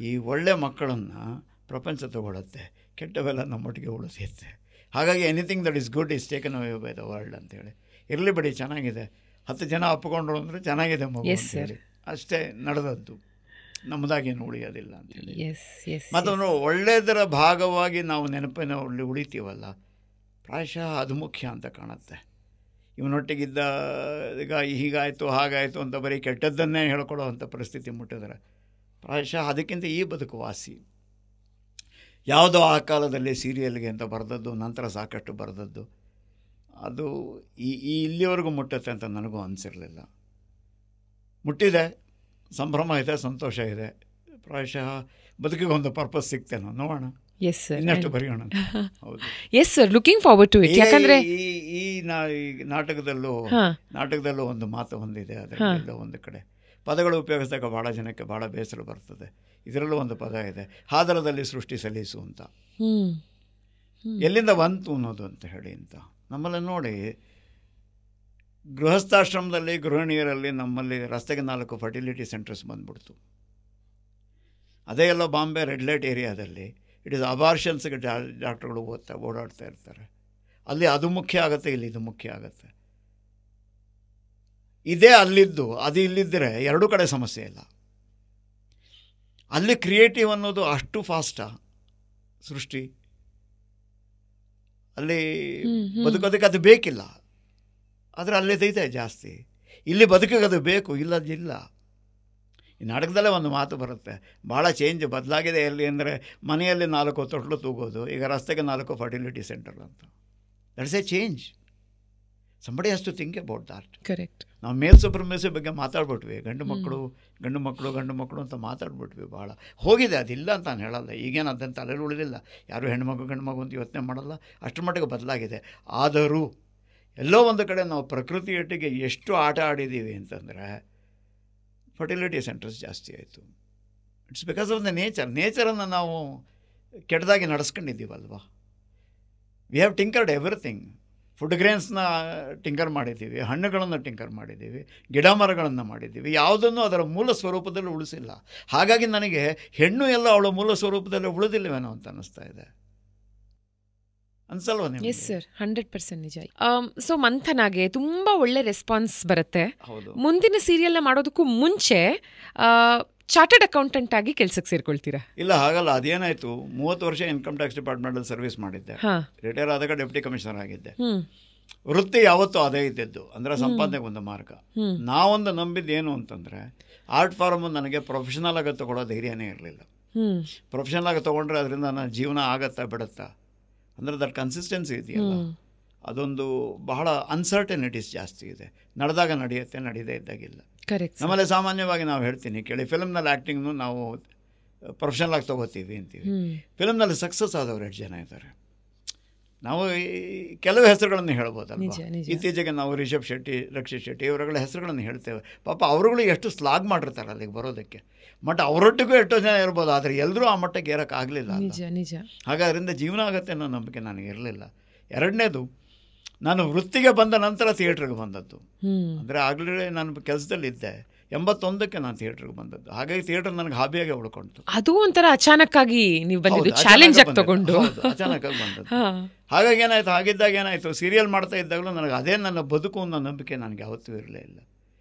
ಈ ಒಳ್ಳೆ ಮಕ್ಕಳನ್ನು ಪ್ರಪಂಚ ತಗೊಳುತ್ತೆ, ಕೆಟ್ಟವೆಲ್ಲ ನಮ್ಮೊಟ್ಟಿಗೆ ಉಳಿಸುತ್ತೆ. ಹಾಗಾಗಿ anything that is good is taken away by the world ಅಂತೇಳಿ. ಇರಲಿ ಬಿಡಿ, ಚೆನ್ನಾಗಿದೆ, 10 ಜನ ಒಪ್ಪಿಕೊಂಡ್ರು ಅಂದರೆ ಚೆನ್ನಾಗಿದೆ ಮಗು ಅಂತೇಳಿ ಅಷ್ಟೇ ನಡೆದದ್ದು. ನಮ್ಮದಾಗೇನು ಉಳಿಯೋದಿಲ್ಲ ಅಂತೇಳಿ. ಮತ್ತೊಂದು ಒಳ್ಳೆಯದರ ಭಾಗವಾಗಿ ನಾವು ನೆನಪಿನಲ್ಲಿ ಉಳಿತೀವಲ್ಲ, ಪ್ರಾಯಶಃ ಅದು ಮುಖ್ಯ ಅಂತ ಕಾಣುತ್ತೆ. ಇವನೊಟ್ಟಿಗಿದ್ದ ಈಗ ಹೀಗಾಯಿತು ಹಾಗಾಯಿತು ಅಂತ ಬರೀ ಕೆಟ್ಟದ್ದನ್ನೇ ಹೇಳ್ಕೊಡೋ ಅಂಥ ಪರಿಸ್ಥಿತಿ ಮುಟ್ಟಿದ್ರೆ ಪ್ರಾಯಶಃ ಅದಕ್ಕಿಂತ ಈ ಬದುಕು ವಾಸಿ. ಯಾವುದೋ ಆ ಕಾಲದಲ್ಲಿ ಸೀರಿಯಲ್ಗೆ ಅಂತ ಬರೆದದ್ದು, ನಂತರ ಸಾಕಷ್ಟು ಬರೆದದ್ದು, ಅದು ಇಲ್ಲಿವರೆಗೂ ಮುಟ್ಟುತ್ತೆ ಅಂತ ನನಗೂ ಅನಿಸಿರಲಿಲ್ಲ. ಮುಟ್ಟಿದೆ, ಸಂಭ್ರಮ ಇದೆ, ಸಂತೋಷ ಇದೆ, ಪ್ರಾಯಶಃ ಬದುಕಿಗೆ ಒಂದು ಪರ್ಪಸ್ ಸಿಗ್ತೇನೋ, ನೋಡೋಣ, ಎಸ್ ಸರ್, ಇನ್ನಷ್ಟು ಬರೆಯೋಣ. ಹೌದು, yes sir, looking forward to it. ಯಾಕಂದ್ರೆ ಈ ನಾಟಕದಲ್ಲೂ ಒಂದು ಮಾತು ಹೊಂದಿದೆ. ಅದರಲ್ಲೆಲ್ಲ ಒಂದು ಕಡೆ ಪದಗಳು ಉಪಯೋಗಿಸಿದಾಗ ಭಾಳ ಜನಕ್ಕೆ ಭಾಳ ಬೇಸರ ಬರ್ತದೆ. ಇದರಲ್ಲೂ ಒಂದು ಪದ ಇದೆ, ಹಾದರದಲ್ಲಿ ಸೃಷ್ಟಿ ಸಲ್ಲಿಸು ಅಂತ. ಎಲ್ಲಿಂದ ಬಂತು ಅನ್ನೋದು ಅಂತ ಹೇಳಿ ಅಂತ ನಮ್ಮಲ್ಲಿ ನೋಡಿ, ಗೃಹಸ್ಥಾಶ್ರಮದಲ್ಲಿ ಗೃಹಿಣಿಯರಲ್ಲಿ ನಮ್ಮಲ್ಲಿ ರಸ್ತೆಗೆ 4 ಫರ್ಟಿಲಿಟಿ ಸೆಂಟರ್ಸ್ ಬಂದ್ಬಿಡ್ತು. ಅದೇ ಎಲ್ಲ ಬಾಂಬೆ ರೆಡ್ ಲೈಟ್ ಏರಿಯಾದಲ್ಲಿ ಇಟ್ ಈಸ್ ಅಬಾರ್ಷನ್ಸ್ಗೆ ಡಾಕ್ಟ್ರುಗಳು ಓಡಾಡ್ತಾ ಇರ್ತಾರೆ. ಅಲ್ಲಿ ಅದು ಮುಖ್ಯ ಆಗುತ್ತೆ, ಇಲ್ಲಿ ಇದು ಮುಖ್ಯ ಆಗುತ್ತೆ. ಇದೇ ಅಲ್ಲಿದ್ದು ಅದು ಇಲ್ಲಿದ್ದರೆ ಎರಡೂ ಕಡೆ ಸಮಸ್ಯೆ ಇಲ್ಲ. ಅಲ್ಲಿ ಕ್ರಿಯೇಟಿವ್ ಅನ್ನೋದು ಅಷ್ಟು ಫಾಸ್ಟಾ ಸೃಷ್ಟಿ, ಅಲ್ಲಿ ಬದುಕೋದಕ್ಕೆ ಅದು ಬೇಕಿಲ್ಲ, ಆದರೆ ಅಲ್ಲಿದೆ ಜಾಸ್ತಿ. ಇಲ್ಲಿ ಬದುಕಿಗೆ ಅದು ಬೇಕು, ಇಲ್ಲದಿಲ್ಲ. ಈ ನಾಟಕದಲ್ಲೇ ಒಂದು ಮಾತು ಬರುತ್ತೆ, ಭಾಳ ಚೇಂಜ್ ಬದಲಾಗಿದೆ ಎಲ್ಲಿ ಅಂದರೆ, ಮನೆಯಲ್ಲಿ 4 ತೊಟ್ಲು ತೂಗೋದು, ಈಗ ರಸ್ತೆಗೆ 4 ಫರ್ಟಿಲಿಟಿ ಸೆಂಟರ್ ಅಂತ. That's a change. Somebody has to think about that. Correct. ನಾವು ಮೇಲ್ ಸುಪ್ರಮೇಸಿ ಬಗ್ಗೆ ಮಾತಾಡ್ಬಿಟ್ವಿ, ಗಂಡು ಮಕ್ಕಳು ಅಂತ ಮಾತಾಡ್ಬಿಟ್ವಿ. ಭಾಳ ಹೋಗಿದೆ, ಅದಿಲ್ಲ ಅಂತ ನಾನು ಹೇಳಲ್ಲ. ಈಗೇನು ಅದಂತ ತಲೆಯಲ್ಲಿ ಉಳಿದಿಲ್ಲ, ಯಾರು ಹೆಣ್ಮಗು ಗಂಡು ಮಗು ಅಂತ ಯೋಚನೆ ಮಾಡಲ್ಲ, ಅಷ್ಟರ ಮಟ್ಟಿಗೆ ಬದಲಾಗಿದೆ. ಆದರೂ ಎಲ್ಲೋ ಒಂದು ಕಡೆ ನಾವು ಪ್ರಕೃತಿಯೊಟ್ಟಿಗೆ ಎಷ್ಟು ಆಟ ಆಡಿದ್ದೀವಿ ಅಂತಂದರೆ ಫರ್ಟಿಲಿಟಿ ಸೆಂಟರ್ಸ್ ಜಾಸ್ತಿ ಆಯಿತು. ಇಟ್ಸ್ ಬಿಕಾಸ್ ಆಫ್ ದ ನೇಚರನ್ನು ನಾವು ಕೆಟ್ಟದಾಗಿ ನಡೆಸ್ಕೊಂಡಿದ್ದೀವಲ್ವ. We have tinkered everything. Food ಗ್ರೇನ್ಸ್ನ ಟಿಂಕರ್ ಮಾಡಿದ್ದೀವಿ, ಹಣ್ಣುಗಳನ್ನು ಟಿಂಕರ್ ಮಾಡಿದ್ದೀವಿ, ಗಿಡ ಮರಗಳನ್ನು ಮಾಡಿದ್ದೀವಿ, ಯಾವುದನ್ನು ಅದರ ಮೂಲ ಸ್ವರೂಪದಲ್ಲಿ ಉಳಿಸಿಲ್ಲ. ಹಾಗಾಗಿ ನನಗೆ ಹೆಣ್ಣು ಎಲ್ಲ ಅವಳ ಮೂಲ ಸ್ವರೂಪದಲ್ಲಿ ಉಳಿದಿಲ್ಲವೇನೋ ಅಂತ ಅನ್ನಿಸ್ತಾ ಇದೆ. ಅನ್ಸಲ್ವ ನಿಮಗೆ? ಎಸ್ ಸರ್, 100% ನಿಜ. ಸೊ ಮಂಥನಾಗೆ ತುಂಬ ಒಳ್ಳೆ ರೆಸ್ಪಾನ್ಸ್ ಬರುತ್ತೆ. ಮುಂದಿನ ಸೀರಿಯಲ್ನ ಮಾಡೋದಕ್ಕೂ ಮುಂಚೆ ಚಾರ್ಟರ್ಡ್ ಅಕೌಂಟೆಂಟ್ ಆಗಿ ಕೆಲಸಕ್ಕೆ ಸೇರ್ಕೊಳ್ತೀರಾ? ಇಲ್ಲ, ಹಾಗಲ್ಲ. ಅದೇನಾಯಿತು, 30 ವರ್ಷ ಇನ್ಕಮ್ ಟ್ಯಾಕ್ಸ್ ಡಿಪಾರ್ಟ್ಮೆಂಟಲ್ಲಿ ಸರ್ವಿಸ್ ಮಾಡಿದ್ದೆ. ರಿಟೈರ್ ಆದಾಗ ಡೆಪ್ಟಿ ಕಮಿಷನರ್ ಆಗಿದ್ದೆ. ವೃತ್ತಿ ಯಾವತ್ತೂ ಅದೇ ಇದ್ದಿದ್ದು, ಅಂದರೆ ಸಂಪಾದನೆಗೆ ಒಂದು ಮಾರ್ಗ. ನಾವೊಂದು ನಂಬಿದ್ದು ಏನು ಅಂತಂದರೆ, ಆರ್ಟ್ ಫಾರ್ಮು ನನಗೆ ಪ್ರೊಫೆಷನಲ್ ಆಗಿ ತೊಗೊಳ್ಳೋ ಧೈರ್ಯನೇ ಇರಲಿಲ್ಲ. ಪ್ರೊಫೆಷನಲ್ ಆಗಿ ತೊಗೊಂಡ್ರೆ ಅದರಿಂದ ನನ್ನ ಜೀವನ ಆಗತ್ತಾ ಬಿಡುತ್ತಾ ಅಂದರೆ ದಟ್ ಕನ್ಸಿಸ್ಟೆನ್ಸಿ ಇದೆಯಲ್ಲ, ಅದೊಂದು ಬಹಳ ಅನ್ಸರ್ಟನಿಟೀಸ್ ಜಾಸ್ತಿ ಇದೆ. ನಡೆದಾಗ ನಡೆಯುತ್ತೆ, ನಡೆಯದೇ ಇದ್ದಾಗಿಲ್ಲ. ನಮ್ಮಲ್ಲಿ ಸಾಮಾನ್ಯವಾಗಿ ನಾವು ಹೇಳ್ತೀನಿ ಕೇಳಿ, ಫಿಲ್ಮ್ನಲ್ಲಿ ಆ್ಯಕ್ಟಿಂಗ್ನು ನಾವು ಪ್ರೊಫೆಷನಲ್ ಆಗಿ ತೊಗೋತೀವಿ ಅಂತೀವಿ. ಫಿಲ್ಮ್ನಲ್ಲಿ ಸಕ್ಸಸ್ ಆದವರು 8 ಜನ ಇದ್ದಾರೆ. ನಾವು ಕೆಲವು ಹೆಸರುಗಳನ್ನು ಹೇಳ್ಬೋದಲ್ವ. ಇತ್ತೀಚೆಗೆ ನಾವು ರಿಷಬ್ ಶೆಟ್ಟಿ, ರಕ್ಷಿತ್ ಶೆಟ್ಟಿ ಇವರುಗಳ ಹೆಸರುಗಳನ್ನು ಹೇಳ್ತೇವೆ. ಪಾಪ ಅವರುಗಳು ಎಷ್ಟು ಸ್ಲಾಗ್ ಮಾಡಿರ್ತಾರೆ ಅಲ್ಲಿಗೆ ಬರೋದಕ್ಕೆ. ಬಟ್ ಅವರೊಟ್ಟಿಗೂ ಎಷ್ಟೋ ಜನ ಇರ್ಬೋದು, ಆದರೆ ಎಲ್ಲರೂ ಆ ಮಟ್ಟಕ್ಕೆ ಏರೋಕ್ಕಾಗಲಿಲ್ಲ. ಹಾಗಾದ್ರಿಂದ ಜೀವನ ಆಗುತ್ತೆ ಅನ್ನೋ ನಂಬಿಕೆ ನನಗೆ ಇರಲಿಲ್ಲ. ಎರಡನೇದು, ನಾನು ವೃತ್ತಿಗೆ ಬಂದ ನಂತರ ಥಿಯೇಟ್ರಿಗೆ ಬಂದದ್ದು. ಅಂದರೆ ಆಗಲೇ ನಾನು ಕೆಲಸದಲ್ಲಿದ್ದೆ. 81ಕ್ಕೆ ನಾನು ಥಿಯೇಟ್ರಿಗೆ ಬಂದದ್ದು. ಹಾಗಾಗಿ ಥಿಯೇಟರ್ ನನಗೆ ಹಾಬಿಯಾಗಿ ಉಳ್ಕೊಂತು. ಅದು ಒಂಥರ ಅಚಾನಕ್ಕಾಗಿ ನೀವು ಬಂದಿದ್ದು, ಚಾಲೆಂಜ್ ಆಗಿ ತಗೊಂಡು. ಅಚಾನಕ್ಕಾಗಿ ಬಂದದ್ದು. ಹಾಗಾಗಿ ಏನಾಯಿತು, ಹಾಗಿದ್ದಾಗ ಏನಾಯಿತು, ಸೀರಿಯಲ್ ಮಾಡ್ತಾ ಇದ್ದಾಗಲೂ ನನಗೆ ಅದೇ ನನ್ನ ಬದುಕು ಅನ್ನೋ ನಂಬಿಕೆ ನನಗೆ ಯಾವತ್ತೂ ಇರಲೇ ಇಲ್ಲ.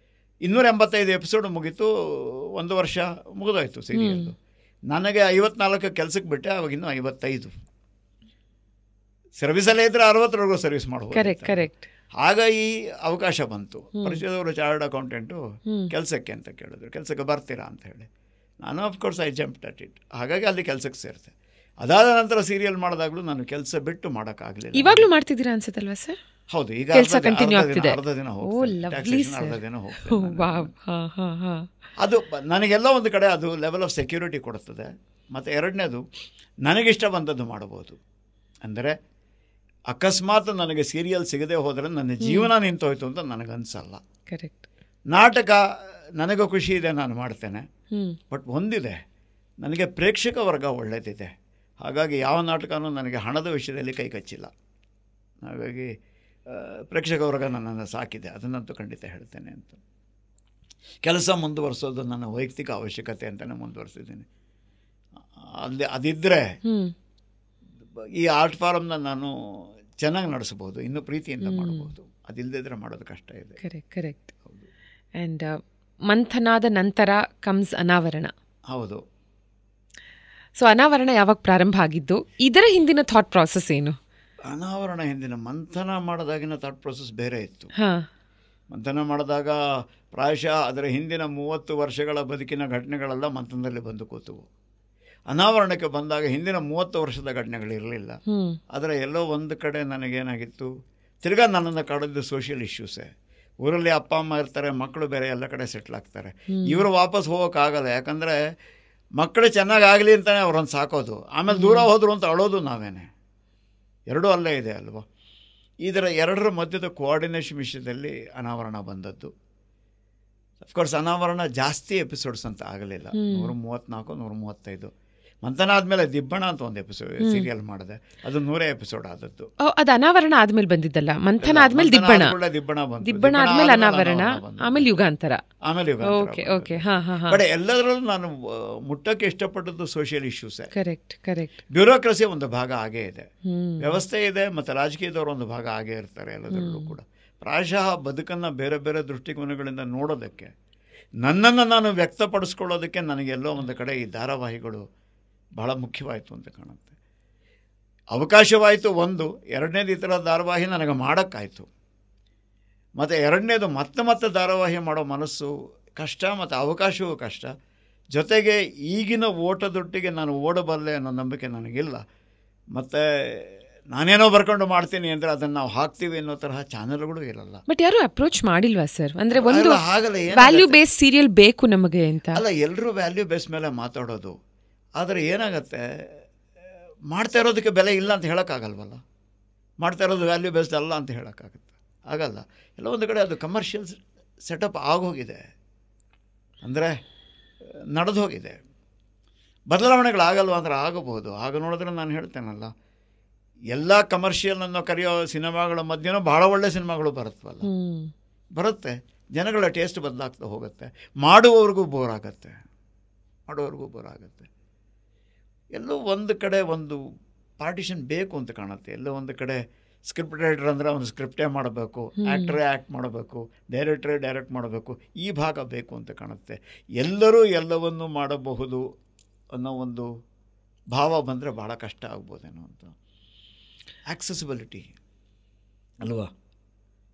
285 ಎಪಿಸೋಡ್ ಮುಗೀತು, 1 ವರ್ಷ ಮುಗಿದೋಯ್ತು ಸೀರಿಯಲ್ಲು. ನನಗೆ 54 ಕೆಲಸಕ್ಕೆ ಬಿಟ್ಟೆ, ಅವಾಗ ಇನ್ನೂ 55. ಸರ್ವಿಸಲ್ಲೇ ಇದ್ದರೆ 60ರವರೆಗೂ ಸರ್ವಿಸ್ ಮಾಡ್ಬೋದು. ಕರೆಕ್ಟ್. ಆಗ ಈ ಅವಕಾಶ ಬಂತು. ಪರಿಚಯದವರು ಚಾರ್ಟರ್ಡ್ ಅಕೌಂಟೆಂಟು ಕೆಲಸಕ್ಕೆ ಅಂತ ಕೇಳಿದ್ರು. ಕೆಲಸಕ್ಕೆ ಬರ್ತೀರಾ ಅಂತ ಹೇಳಿ ನಾನು of course I jumped at it. ಹಾಗಾಗಿ ಅಲ್ಲಿ ಕೆಲಸಕ್ಕೆ ಸೇರಿದೆ. ಅದಾದ ನಂತರ ಸೀರಿಯಲ್ ಮಾಡಿದಾಗಲೂ ನಾನು ಕೆಲಸ ಬಿಟ್ಟು ಮಾಡೋಕ್ಕಾಗಲಿಲ್ಲ. ಇವಾಗಲೂ ಮಾಡ್ತಿದ್ದೀರಾ ಅನ್ಸುತ್ತಲ್ವಾ ಸರ್? ಹೌದು, ಈಗ ಕೆಲಸ ಕಂಟಿನ್ಯೂ ಆಗ್ತಿದೆ. ಅರ್ಧ ದಿನ ಹೋಗ್ತೇನೆ. ಅದು ನನಗೆಲ್ಲ ಒಂದು ಕಡೆ ಅದು ಲೆವೆಲ್ ಆಫ್ ಸೆಕ್ಯೂರಿಟಿ ಕೊಡುತ್ತದೆ. ಮತ್ತು ಎರಡನೇದು, ನನಗಿಷ್ಟ ಬಂದದ್ದು ಮಾಡಬಹುದು. ಅಂದರೆ ಅಕಸ್ಮಾತ್ ನನಗೆ ಸೀರಿಯಲ್ ಸಿಗದೆ ಹೋದರೆ ನನ್ನ ಜೀವನ ನಿಂತೋಯ್ತು ಅಂತ ನನಗನ್ಸಲ್ಲ. ಕರೆಕ್ಟ್. ನಾಟಕ ನನಗೂ ಖುಷಿ ಇದೆ, ನಾನು ಮಾಡ್ತೇನೆ. ಬಟ್ ಒಂದಿದೆ, ನನಗೆ ಪ್ರೇಕ್ಷಕ ವರ್ಗ ಒಳ್ಳೆಯದಿದೆ. ಹಾಗಾಗಿ ಯಾವ ನಾಟಕನೂ ನನಗೆ ಹಣದ ವಿಷಯದಲ್ಲಿ ಕೈ ಕಚ್ಚಿಲ್ಲ. ಹಾಗಾಗಿ ಪ್ರೇಕ್ಷಕ ವರ್ಗ ನನ್ನನ್ನು ಸಾಕಿದೆ, ಅದನ್ನಂತೂ ಖಂಡಿತ ಹೇಳ್ತೇನೆ ಅಂತ. ಕೆಲಸ ಮುಂದುವರಿಸೋದು ನನ್ನ ವೈಯಕ್ತಿಕ ಅವಶ್ಯಕತೆ ಅಂತಲೇ ಮುಂದುವರಿಸಿದ್ದೀನಿ. ಅಲ್ಲಿ ಅದಿದ್ದರೆ ಈ ಆರ್ಟ್ ಫಾರಮ್ನ ನಾನು ಚೆನ್ನಾಗಿ ನಡೆಸ್ಬೋದು, ಇನ್ನೂ ಪ್ರೀತಿಯಿಂದ ಮಾಡ್ಬೋದು. ಅದಿಲ್ಲದಿದ್ದರೆ ಮಾಡೋದು ಕಷ್ಟ ಇದೆ. ಕರೆಕ್ಟ್. ಆ್ಯಂಡ್ ಮಂಥನಾದ ನಂತರ ಕಮ್ಸ್ ಅನಾವರಣ. ಹೌದು. ಸೊ ಅನಾವರಣ ಯಾವಾಗ ಪ್ರಾರಂಭ ಆಗಿದ್ದು? ಇದರ ಹಿಂದಿನ ಥಾಟ್ ಪ್ರಾಸೆಸ್ ಏನು? ಅನಾವರಣ ಹಿಂದಿನ ಮಂಥನ ಮಾಡಿದಾಗಿನ ಥಾಟ್ ಪ್ರೊಸೆಸ್ ಬೇರೆ ಇತ್ತು. ಮಂಥನ ಮಾಡಿದಾಗ ಪ್ರಾಯಶಃ ಅದರ ಹಿಂದಿನ 30 ವರ್ಷಗಳ ಬದುಕಿನ ಘಟನೆಗಳೆಲ್ಲ ಮಂಥನದಲ್ಲಿ ಬಂದು ಕೂತವು. ಅನಾವರಣಕ್ಕೆ ಬಂದಾಗ ಹಿಂದಿನ 30 ವರ್ಷದ ಘಟನೆಗಳಿರಲಿಲ್ಲ. ಆದರೆ ಎಲ್ಲೋ ಒಂದು ಕಡೆ ನನಗೇನಾಗಿತ್ತು, ತಿರ್ಗಾ ನನ್ನನ್ನು ಕಾಡಿದ್ದು ಸೋಷಿಯಲ್ ಇಶ್ಯೂಸೇ. ಊರಲ್ಲಿ ಅಪ್ಪ ಅಮ್ಮ ಇರ್ತಾರೆ, ಮಕ್ಕಳು ಬೇರೆ ಎಲ್ಲ ಕಡೆ ಸೆಟ್ಲ್ ಆಗ್ತಾರೆ. ಇವರು ವಾಪಸ್ ಹೋಗೋಕ್ಕಾಗಲ್ಲ. ಯಾಕಂದರೆ ಮಕ್ಕಳು ಚೆನ್ನಾಗಾಗಲಿ ಅಂತಲೇ ಅವ್ರನ್ನ ಸಾಕೋದು, ಆಮೇಲೆ ದೂರ ಹೋದರು ಅಂತ ಅಳೋದು ನಾವೇನೆ. ಎರಡೂ ಅಲ್ಲೇ ಇದೆ ಅಲ್ವಾ. ಇದರ ಎರಡರ ಮಧ್ಯದ ಕೋಆರ್ಡಿನೇಷನ್ ವಿಷಯದಲ್ಲಿ ಅನಾವರಣ ಬಂದದ್ದು. ಅಫ್ಕೋರ್ಸ್ ಅನಾವರಣ ಜಾಸ್ತಿ ಎಪಿಸೋಡ್ಸ್ ಅಂತ ಆಗಲಿಲ್ಲ, 134 135. ಮಂಥನ ಆದಮೇಲೆ ದಿಬ್ಬಣ ಅಂತ ಒಂದು ಎಪಿಸೋಡ್ ಸೀರಿಯಲ್ ಮಾಡಿದೆ, ಅದು 100 ಎಪಿಸೋಡ್ ಆದದ್ದು. ಅದು ಅನಾವರಣ ಆದ್ಮೇಲೆ ಬಂದಿದ್ದಲ್ಲ, ಮಂಥನ ಆದ್ಮೇಲೆ ದಿಬ್ಬಣ, ದಿಬ್ಬಣ ಆದ್ಮೇಲೆ ಅನಾವರಣ, ಆಮೇಲೆ ಯುಗಾಂತರ, ಆಮೇಲೆ ಯುಗಾಂತರ. ಬಟ್ ಎಲ್ಲದರಲ್ಲೂ ನಾನು ಮುಟ್ಟಕ್ಕೆ ಇಷ್ಟಪಟ್ಟದ್ದು ಸೋಷಿಯಲ್ ಇಶ್ಯೂಸೇ. Correct correct. ಬ್ಯೂರೋಕ್ರಸಿ ಒಂದು ಭಾಗ ಆಗೇ ಇದೆ, ವ್ಯವಸ್ಥೆ ಇದೆ, ಮತ್ತು ರಾಜಕೀಯದವರು ಒಂದು ಭಾಗ ಆಗೇ ಇರ್ತಾರೆ ಎಲ್ಲದರಲ್ಲೂ ಕೂಡ. ಪ್ರಾಯಶಃ ಬದುಕನ್ನು ಬೇರೆ ಬೇರೆ ದೃಷ್ಟಿಕೋನಗಳಿಂದ ನೋಡೋದಕ್ಕೆ, ನನ್ನನ್ನು ನಾನು ವ್ಯಕ್ತಪಡಿಸ್ಕೊಳ್ಳೋದಕ್ಕೆ ನನಗೆಲ್ಲೋ ಒಂದು ಕಡೆ ಈ ಧಾರಾವಾಹಿಗಳು ಬಹಳ ಮುಖ್ಯವಾಯಿತು ಅಂತ ಕಾಣುತ್ತೆ. ಅವಕಾಶವಾಯಿತು ಒಂದು, ಎರಡನೇದು ಈ ಥರ ಧಾರಾವಾಹಿ ನನಗೆ ಮಾಡೋಕ್ಕಾಯಿತು, ಮತ್ತು ಎರಡನೇದು ಮತ್ತೆ ಧಾರಾವಾಹಿ ಮಾಡೋ ಮನಸ್ಸು ಕಷ್ಟ, ಮತ್ತು ಅವಕಾಶವೂ ಕಷ್ಟ. ಜೊತೆಗೆ ಈಗಿನ ಓಟದೊಟ್ಟಿಗೆ ನಾನು ಓಡಬಲ್ಲೆ ಅನ್ನೋ ನಂಬಿಕೆ ನನಗಿಲ್ಲ. ಮತ್ತು ನಾನೇನೋ ಬರ್ಕೊಂಡು ಮಾಡ್ತೀನಿ ಅಂದರೆ ಅದನ್ನು ನಾವು ಹಾಕ್ತೀವಿ ಅನ್ನೋ ತರಹ ಚಾನೆಲ್ಗಳು ಇರಲ್ಲ. ಬಟ್ ಯಾರು ಅಪ್ರೋಚ್ ಮಾಡಿಲ್ವಾ ಸರ್? ಅಂದರೆ ಒಂದು ವ್ಯಾಲ್ಯೂ ಬೇಸ್ ಸೀರಿಯಲ್ ಬೇಕು ನಮಗೆ ಅಂತ ಅಲ್ಲ, ಎಲ್ಲರೂ ವ್ಯಾಲ್ಯೂ ಬೇಸ್ ಮೇಲೆ ಮಾತಾಡೋದು. ಆದರೆ ಏನಾಗತ್ತೆ, ಮಾಡ್ತಾ ಇರೋದಕ್ಕೆ ಬೆಲೆ ಇಲ್ಲ ಅಂತ ಹೇಳೋಕ್ಕಾಗಲ್ವಲ್ಲ. ಮಾಡ್ತಾ ಇರೋದು ವ್ಯಾಲ್ಯೂ ಬೇಸ್ಡ್ ಅಲ್ಲ ಅಂತ ಹೇಳೋಕ್ಕಾಗತ್ತೆ, ಆಗಲ್ಲ. ಎಲ್ಲ ಒಂದು ಕಡೆ ಅದು ಕಮರ್ಷಿಯಲ್ ಸೆಟಪ್ ಆಗೋಗಿದೆ, ಅಂದರೆ ನಡೆದು ಹೋಗಿದೆ. ಬದಲಾವಣೆಗಳಾಗಲ್ವ ಅಂದರೆ ಆಗಬಹುದು. ಆಗ ನೋಡಿದ್ರೆ ನಾನು ಹೇಳ್ತೇನಲ್ಲ, ಎಲ್ಲ ಕಮರ್ಷಿಯಲ್ ಅನ್ನೋ ಕರೆಯೋ ಸಿನಿಮಾಗಳ ಮಧ್ಯೆನೂ ಭಾಳ ಒಳ್ಳೆ ಸಿನಿಮಾಗಳು ಬರುತ್ತವಲ್ಲ, ಬರುತ್ತೆ. ಜನಗಳ ಟೇಸ್ಟ್ ಬದಲಾಗ್ತಾ ಹೋಗುತ್ತೆ, ಮಾಡುವವ್ರಿಗೂ ಬೋರ್ ಆಗುತ್ತೆ. ಎಲ್ಲೋ ಒಂದು ಕಡೆ ಒಂದು ಪಾರ್ಟಿಷನ್ ಬೇಕು ಅಂತ ಕಾಣುತ್ತೆ. ಎಲ್ಲೋ ಒಂದು ಕಡೆ ಸ್ಕ್ರಿಪ್ಟ್ ರೈಟರ್ ಅಂದರೆ ಅವನು ಸ್ಕ್ರಿಪ್ಟೇ ಮಾಡಬೇಕು, ಆ್ಯಕ್ಟ್ರೇ ಆ್ಯಕ್ಟ್ ಮಾಡಬೇಕು, ಡೈರೆಕ್ಟ್ರೇ ಡೈರೆಕ್ಟ್ ಮಾಡಬೇಕು, ಈ ಭಾಗ ಬೇಕು ಅಂತ ಕಾಣುತ್ತೆ. ಎಲ್ಲರೂ ಎಲ್ಲವನ್ನೂ ಮಾಡಬಹುದು ಅನ್ನೋ ಒಂದು ಭಾವ ಬಂದರೆ ಭಾಳ ಕಷ್ಟ ಆಗ್ಬೋದೇನೋ ಅಂತ. ಆಕ್ಸೆಸಿಬಿಲಿಟಿ ಅಲ್ವಾ,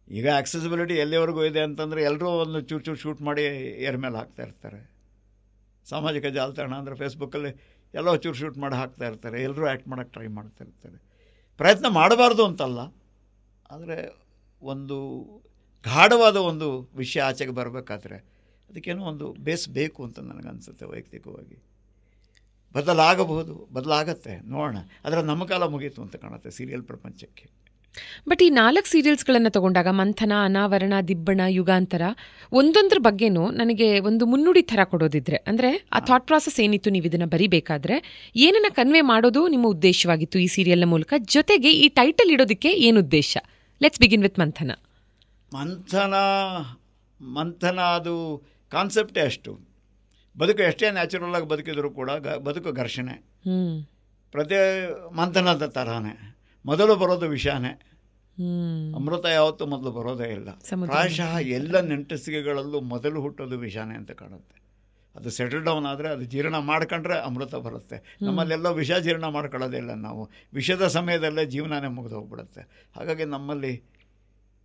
ಈಗ ಆಕ್ಸೆಸಿಬಿಲಿಟಿ ಎಲ್ಲಿವರೆಗೂ ಇದೆ ಅಂತಂದರೆ ಎಲ್ಲರೂ ಒಂದು ಚೂರು ಶೂಟ್ ಮಾಡಿ ಏರ್ ಮೇಲೆ ಹಾಕ್ತಾ ಇರ್ತಾರೆ. ಸಾಮಾಜಿಕ ಜಾಲತಾಣ ಅಂದರೆ ಫೇಸ್ಬುಕ್ಕಲ್ಲಿ ಎಲ್ಲೋ ಚೂರು ಶೂಟ್ ಮಾಡಿ ಹಾಕ್ತಾ ಇರ್ತಾರೆ, ಎಲ್ಲರೂ ಆ್ಯಕ್ಟ್ ಮಾಡೋಕ್ಕೆ ಟ್ರೈ ಮಾಡ್ತಾ ಇರ್ತಾರೆ. ಪ್ರಯತ್ನ ಮಾಡಬಾರ್ದು ಅಂತಲ್ಲ, ಆದರೆ ಒಂದು ಗಾಢವಾದ ಒಂದು ವಿಷಯ ಆಚೆಗೆ ಬರಬೇಕಾದ್ರೆ ಅದಕ್ಕೇನೋ ಒಂದು ಬೇಸ್ ಬೇಕು ಅಂತ ನನಗನ್ಸುತ್ತೆ ವೈಯಕ್ತಿಕವಾಗಿ. ಬದಲಾಗತ್ತೆ, ನೋಡೋಣ. ಆದರೆ ನಮ್ಮ ಕಾಲ ಮುಗೀತು ಅಂತ ಕಾಣುತ್ತೆ ಸೀರಿಯಲ್ ಪ್ರಪಂಚಕ್ಕೆ. ಬಟ್ ಈ 4 ಸೀರಿಯಲ್ಸ್ಗಳನ್ನು ತಗೊಂಡಾಗ ಮಂಥನ, ಅನಾವರಣ, ದಿಬ್ಬಣ, ಯುಗಾಂತರ, ಒಂದೊಂದ್ರ ಬಗ್ಗೆನೂ ನನಗೆ ಒಂದು ಮುನ್ನುಡಿ ಥರ ಕೊಡೋದಿದ್ರೆ, ಅಂದರೆ ಆ ಥಾಟ್ ಪ್ರಾಸೆಸ್ ಏನಿತ್ತು, ನೀವು ಇದನ್ನು ಬರಿಬೇಕಾದ್ರೆ ಏನನ್ನ ಕನ್ವೆ ಮಾಡೋದು ನಿಮ್ಮ ಉದ್ದೇಶವಾಗಿತ್ತು ಈ ಸೀರಿಯಲ್ನ ಮೂಲಕ, ಜೊತೆಗೆ ಈ ಟೈಟಲ್ ಇಡೋದಕ್ಕೆ ಏನು ಉದ್ದೇಶ? ಲೆಟ್ಸ್ ಬಿಗಿನ್ ವಿತ್ ಮಂಥನ. ಮಂಥನ ಅದು ಕಾನ್ಸೆಪ್ಟೇ ಅಷ್ಟು. ಬದುಕು ಎಷ್ಟೇ ನ್ಯಾಚುರಲ್ ಆಗಿ ಬದುಕಿದ್ರು ಕೂಡ ಬದುಕು ಘರ್ಷಣೆ. ಪ್ರತಿ ಮಂಥನದ ತರಹನೇ ಮೊದಲು ಬರೋದು ವಿಷಾನೇ. ಅಮೃತ ಯಾವತ್ತೂ ಮೊದಲು ಬರೋದೇ ಇಲ್ಲ. ಪ್ರಾಯಶಃ ಎಲ್ಲ ನೆಂಟಸಿಗೆಗಳಲ್ಲೂ ಮೊದಲು ಹುಟ್ಟೋದು ವಿಷಾನೇ ಅಂತ ಕಾಣುತ್ತೆ. ಅದು ಸೆಟಲ್ ಡೌನ್ ಆದರೆ, ಅದು ಜೀರ್ಣ ಮಾಡ್ಕೊಂಡ್ರೆ ಅಮೃತ ಬರುತ್ತೆ. ನಮ್ಮಲ್ಲೆಲ್ಲೋ ವಿಷ ಜೀರ್ಣ ಮಾಡ್ಕೊಳ್ಳೋದಿಲ್ಲ ನಾವು. ವಿಷದ ಸಮಯದಲ್ಲೇ ಜೀವನನೇ ಮುಗಿದು ಹೋಗ್ಬಿಡುತ್ತೆ. ಹಾಗಾಗಿ ನಮ್ಮಲ್ಲಿ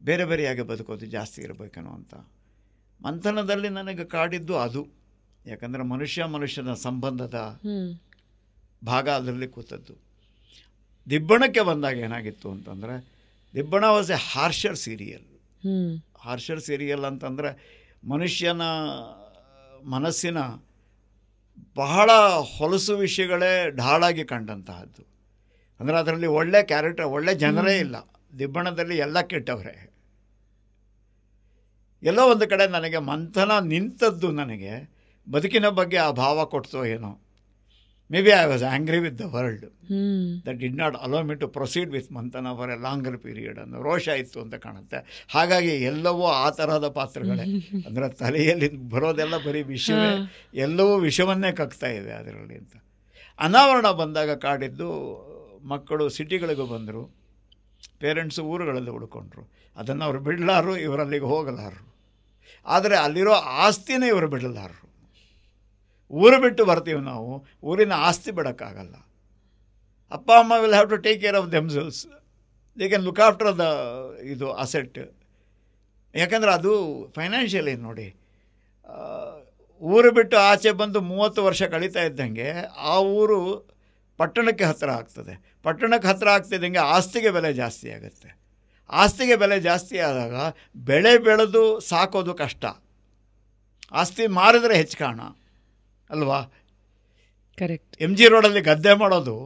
ಬೇರೆ ಬೇರೆಯಾಗಿ ಬದುಕೋದು ಜಾಸ್ತಿ ಇರಬೇಕೇನೋ ಅಂತ. ಮಂಥನದಲ್ಲಿ ನನಗೆ ಕಾಡಿದ್ದು ಅದು. ಯಾಕಂದರೆ ಮನುಷ್ಯನ ಸಂಬಂಧದ ಭಾಗ ಅದರಲ್ಲಿ ಕೂತದ್ದು. ದಿಬ್ಬಣಕ್ಕೆ ಬಂದಾಗ ಏನಾಗಿತ್ತು ಅಂತಂದರೆ, ದಿಬ್ಬಣ ವಾಸ್ ಎ ಹಾರ್ಷರ್ ಸೀರಿಯಲ್ ಅಂತಂದರೆ ಮನುಷ್ಯನ ಮನಸ್ಸಿನ ಬಹಳ ಹೊಲಸು ವಿಷಯಗಳೇ ಢಾಳಾಗಿ ಕಂಡಂತಹದ್ದು. ಅಂದರೆ ಅದರಲ್ಲಿ ಒಳ್ಳೆ ಕ್ಯಾರೆಕ್ಟರ್, ಒಳ್ಳೆ ಜನರೇ ಇಲ್ಲ. ದಿಬ್ಬಣದಲ್ಲಿ ಎಲ್ಲ ಕೆಟ್ಟವರೇ. ಎಲ್ಲೋ ಒಂದು ಕಡೆ ನನಗೆ ಮಂಥನ ನಿಂತದ್ದು ನನಗೆ ಬದುಕಿನ ಬಗ್ಗೆ ಆ ಭಾವ ಕೊಡ್ತೋ ಏನೋ. Maybe I was angry with the world that did not allow me to proceed with Manthana for a longer period ಅನ್ನೋ ರೋಷ ಇತ್ತು ಅಂತ ಕಾಣುತ್ತೆ. ಹಾಗಾಗಿ ಎಲ್ಲವೂ ಆ ತರಹದ ಪಾತ್ರಗಳೇ. ಅಂದರೆ ತಲೆಯಲ್ಲಿ ಬರೋದೆಲ್ಲ ಬರೀ ವಿಷಯವೇ, ಎಲ್ಲವೂ ವಿಷವನ್ನೇ ಕಕ್ತಾ ಇದೆ ಅದರಲ್ಲಿ ಅಂತ. ಅನಾವರಣ ಬಂದಾಗ ಕಾಡಿದ್ದು, ಮಕ್ಕಳು ಸಿಟಿಗಳಿಗೂ ಬಂದರು, ಪೇರೆಂಟ್ಸು ಊರುಗಳಲ್ಲಿ ಉಳ್ಕೊಂಡ್ರು. ಅದನ್ನು ಅವರು ಬಿಡಲಾರು, ಇವರಲ್ಲಿಗೆ ಹೋಗಲಾರರು. ಆದರೆ ಅಲ್ಲಿರೋ ಆಸ್ತಿನೇ ಇವರು ಬಿಡಲಾರರು. ಊರು ಬಿಟ್ಟು ಬರ್ತೀವಿ ನಾವು, ಊರಿನ ಆಸ್ತಿ ಬಿಡೋಕ್ಕಾಗಲ್ಲ. ಅಪ್ಪ ಅಮ್ಮ will have to take care of themselves. They can look after the ಇದು ಅಸೆಟ್. ಯಾಕಂದರೆ ಅದು ಫೈನಾನ್ಷಿಯಲಿ ನೋಡಿ, ಊರು ಬಿಟ್ಟು ಆಚೆ ಬಂದು 30 ವರ್ಷ ಕಳೀತಾ ಇದ್ದಂಗೆ ಆ ಊರು ಪಟ್ಟಣಕ್ಕೆ ಹತ್ತಿರ ಆಗ್ತದೆ. ಪಟ್ಟಣಕ್ಕೆ ಹತ್ತಿರ ಆಗ್ತಿದ್ದಂಗೆ ಆಸ್ತಿಗೆ ಬೆಲೆ ಜಾಸ್ತಿ ಆಗುತ್ತೆ. ಆಸ್ತಿಗೆ ಬೆಲೆ ಜಾಸ್ತಿ ಆದಾಗ ಬೆಳೆ ಬೆಳೆದು ಸಾಕೋದು ಕಷ್ಟ. ಆಸ್ತಿ ಮಾರಿದರೆ ಹೆಚ್ಚು ಕಾಣ ಅಲ್ವಾ. ಕರೆಕ್ಟ್. MG ರೋಡಲ್ಲಿ ಗದ್ದೆ ಮಾಡೋದು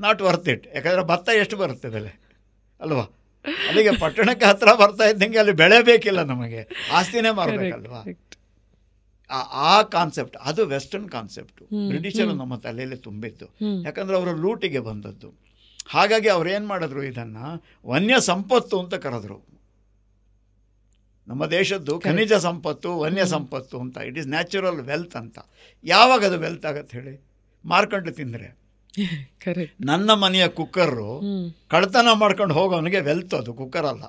ನಾಟ್ ವರ್ತ್ ಇಟ್. ಯಾಕಂದರೆ ಭತ್ತ ಎಷ್ಟು ಬರುತ್ತೆ ಬೆಲೆ ಅಲ್ವಾ? ಅಲ್ಲಿಗೆ ಪಟ್ಟಣಕ್ಕೆ ಹತ್ತಿರ ಬರ್ತಾ ಇದ್ದಂಗೆ ಅಲ್ಲಿ ಬೆಳೆ ಬೇಕಿಲ್ಲ, ನಮಗೆ ಆಸ್ತಿನೇ ಮಾರಬೇಕಲ್ವಾ? ಆ ಕಾನ್ಸೆಪ್ಟ್ ಅದು ವೆಸ್ಟರ್ನ್ ಕಾನ್ಸೆಪ್ಟು. ಬ್ರಿಟಿಷರು ನಮ್ಮ ತಲೆಯಲ್ಲಿ ತುಂಬಿತ್ತು. ಯಾಕಂದರೆ ಅವರು ಲೂಟಿಗೆ ಬಂದದ್ದು. ಹಾಗಾಗಿ ಅವ್ರು ಏನು ಮಾಡಿದ್ರು, ಇದನ್ನು ವನ್ಯ ಸಂಪತ್ತು ಅಂತ ಕರೆದ್ರು. ನಮ್ಮ ದೇಶದ್ದು ಖನಿಜ ಸಂಪತ್ತು ವನ್ಯ ಸಂಪತ್ತು ಅಂತ. ಇಟ್ ಈಸ್ ನ್ಯಾಚುರಲ್ ವೆಲ್ತ್ ಅಂತ. ಯಾವಾಗ ಅದು ವೆಲ್ತ್ ಆಗತ್ತೆ ಹೇಳಿ? ಮಾರ್ಕೊಂಡು ತಿಂದರೆ. ನನ್ನ ಮನೆಯ ಕುಕ್ಕರು ಕಳ್ತನ ಮಾಡ್ಕೊಂಡು ಹೋಗೋವನಿಗೆ ವೆಲ್ತ್, ಅದು ಕುಕ್ಕರ್ ಅಲ್ಲ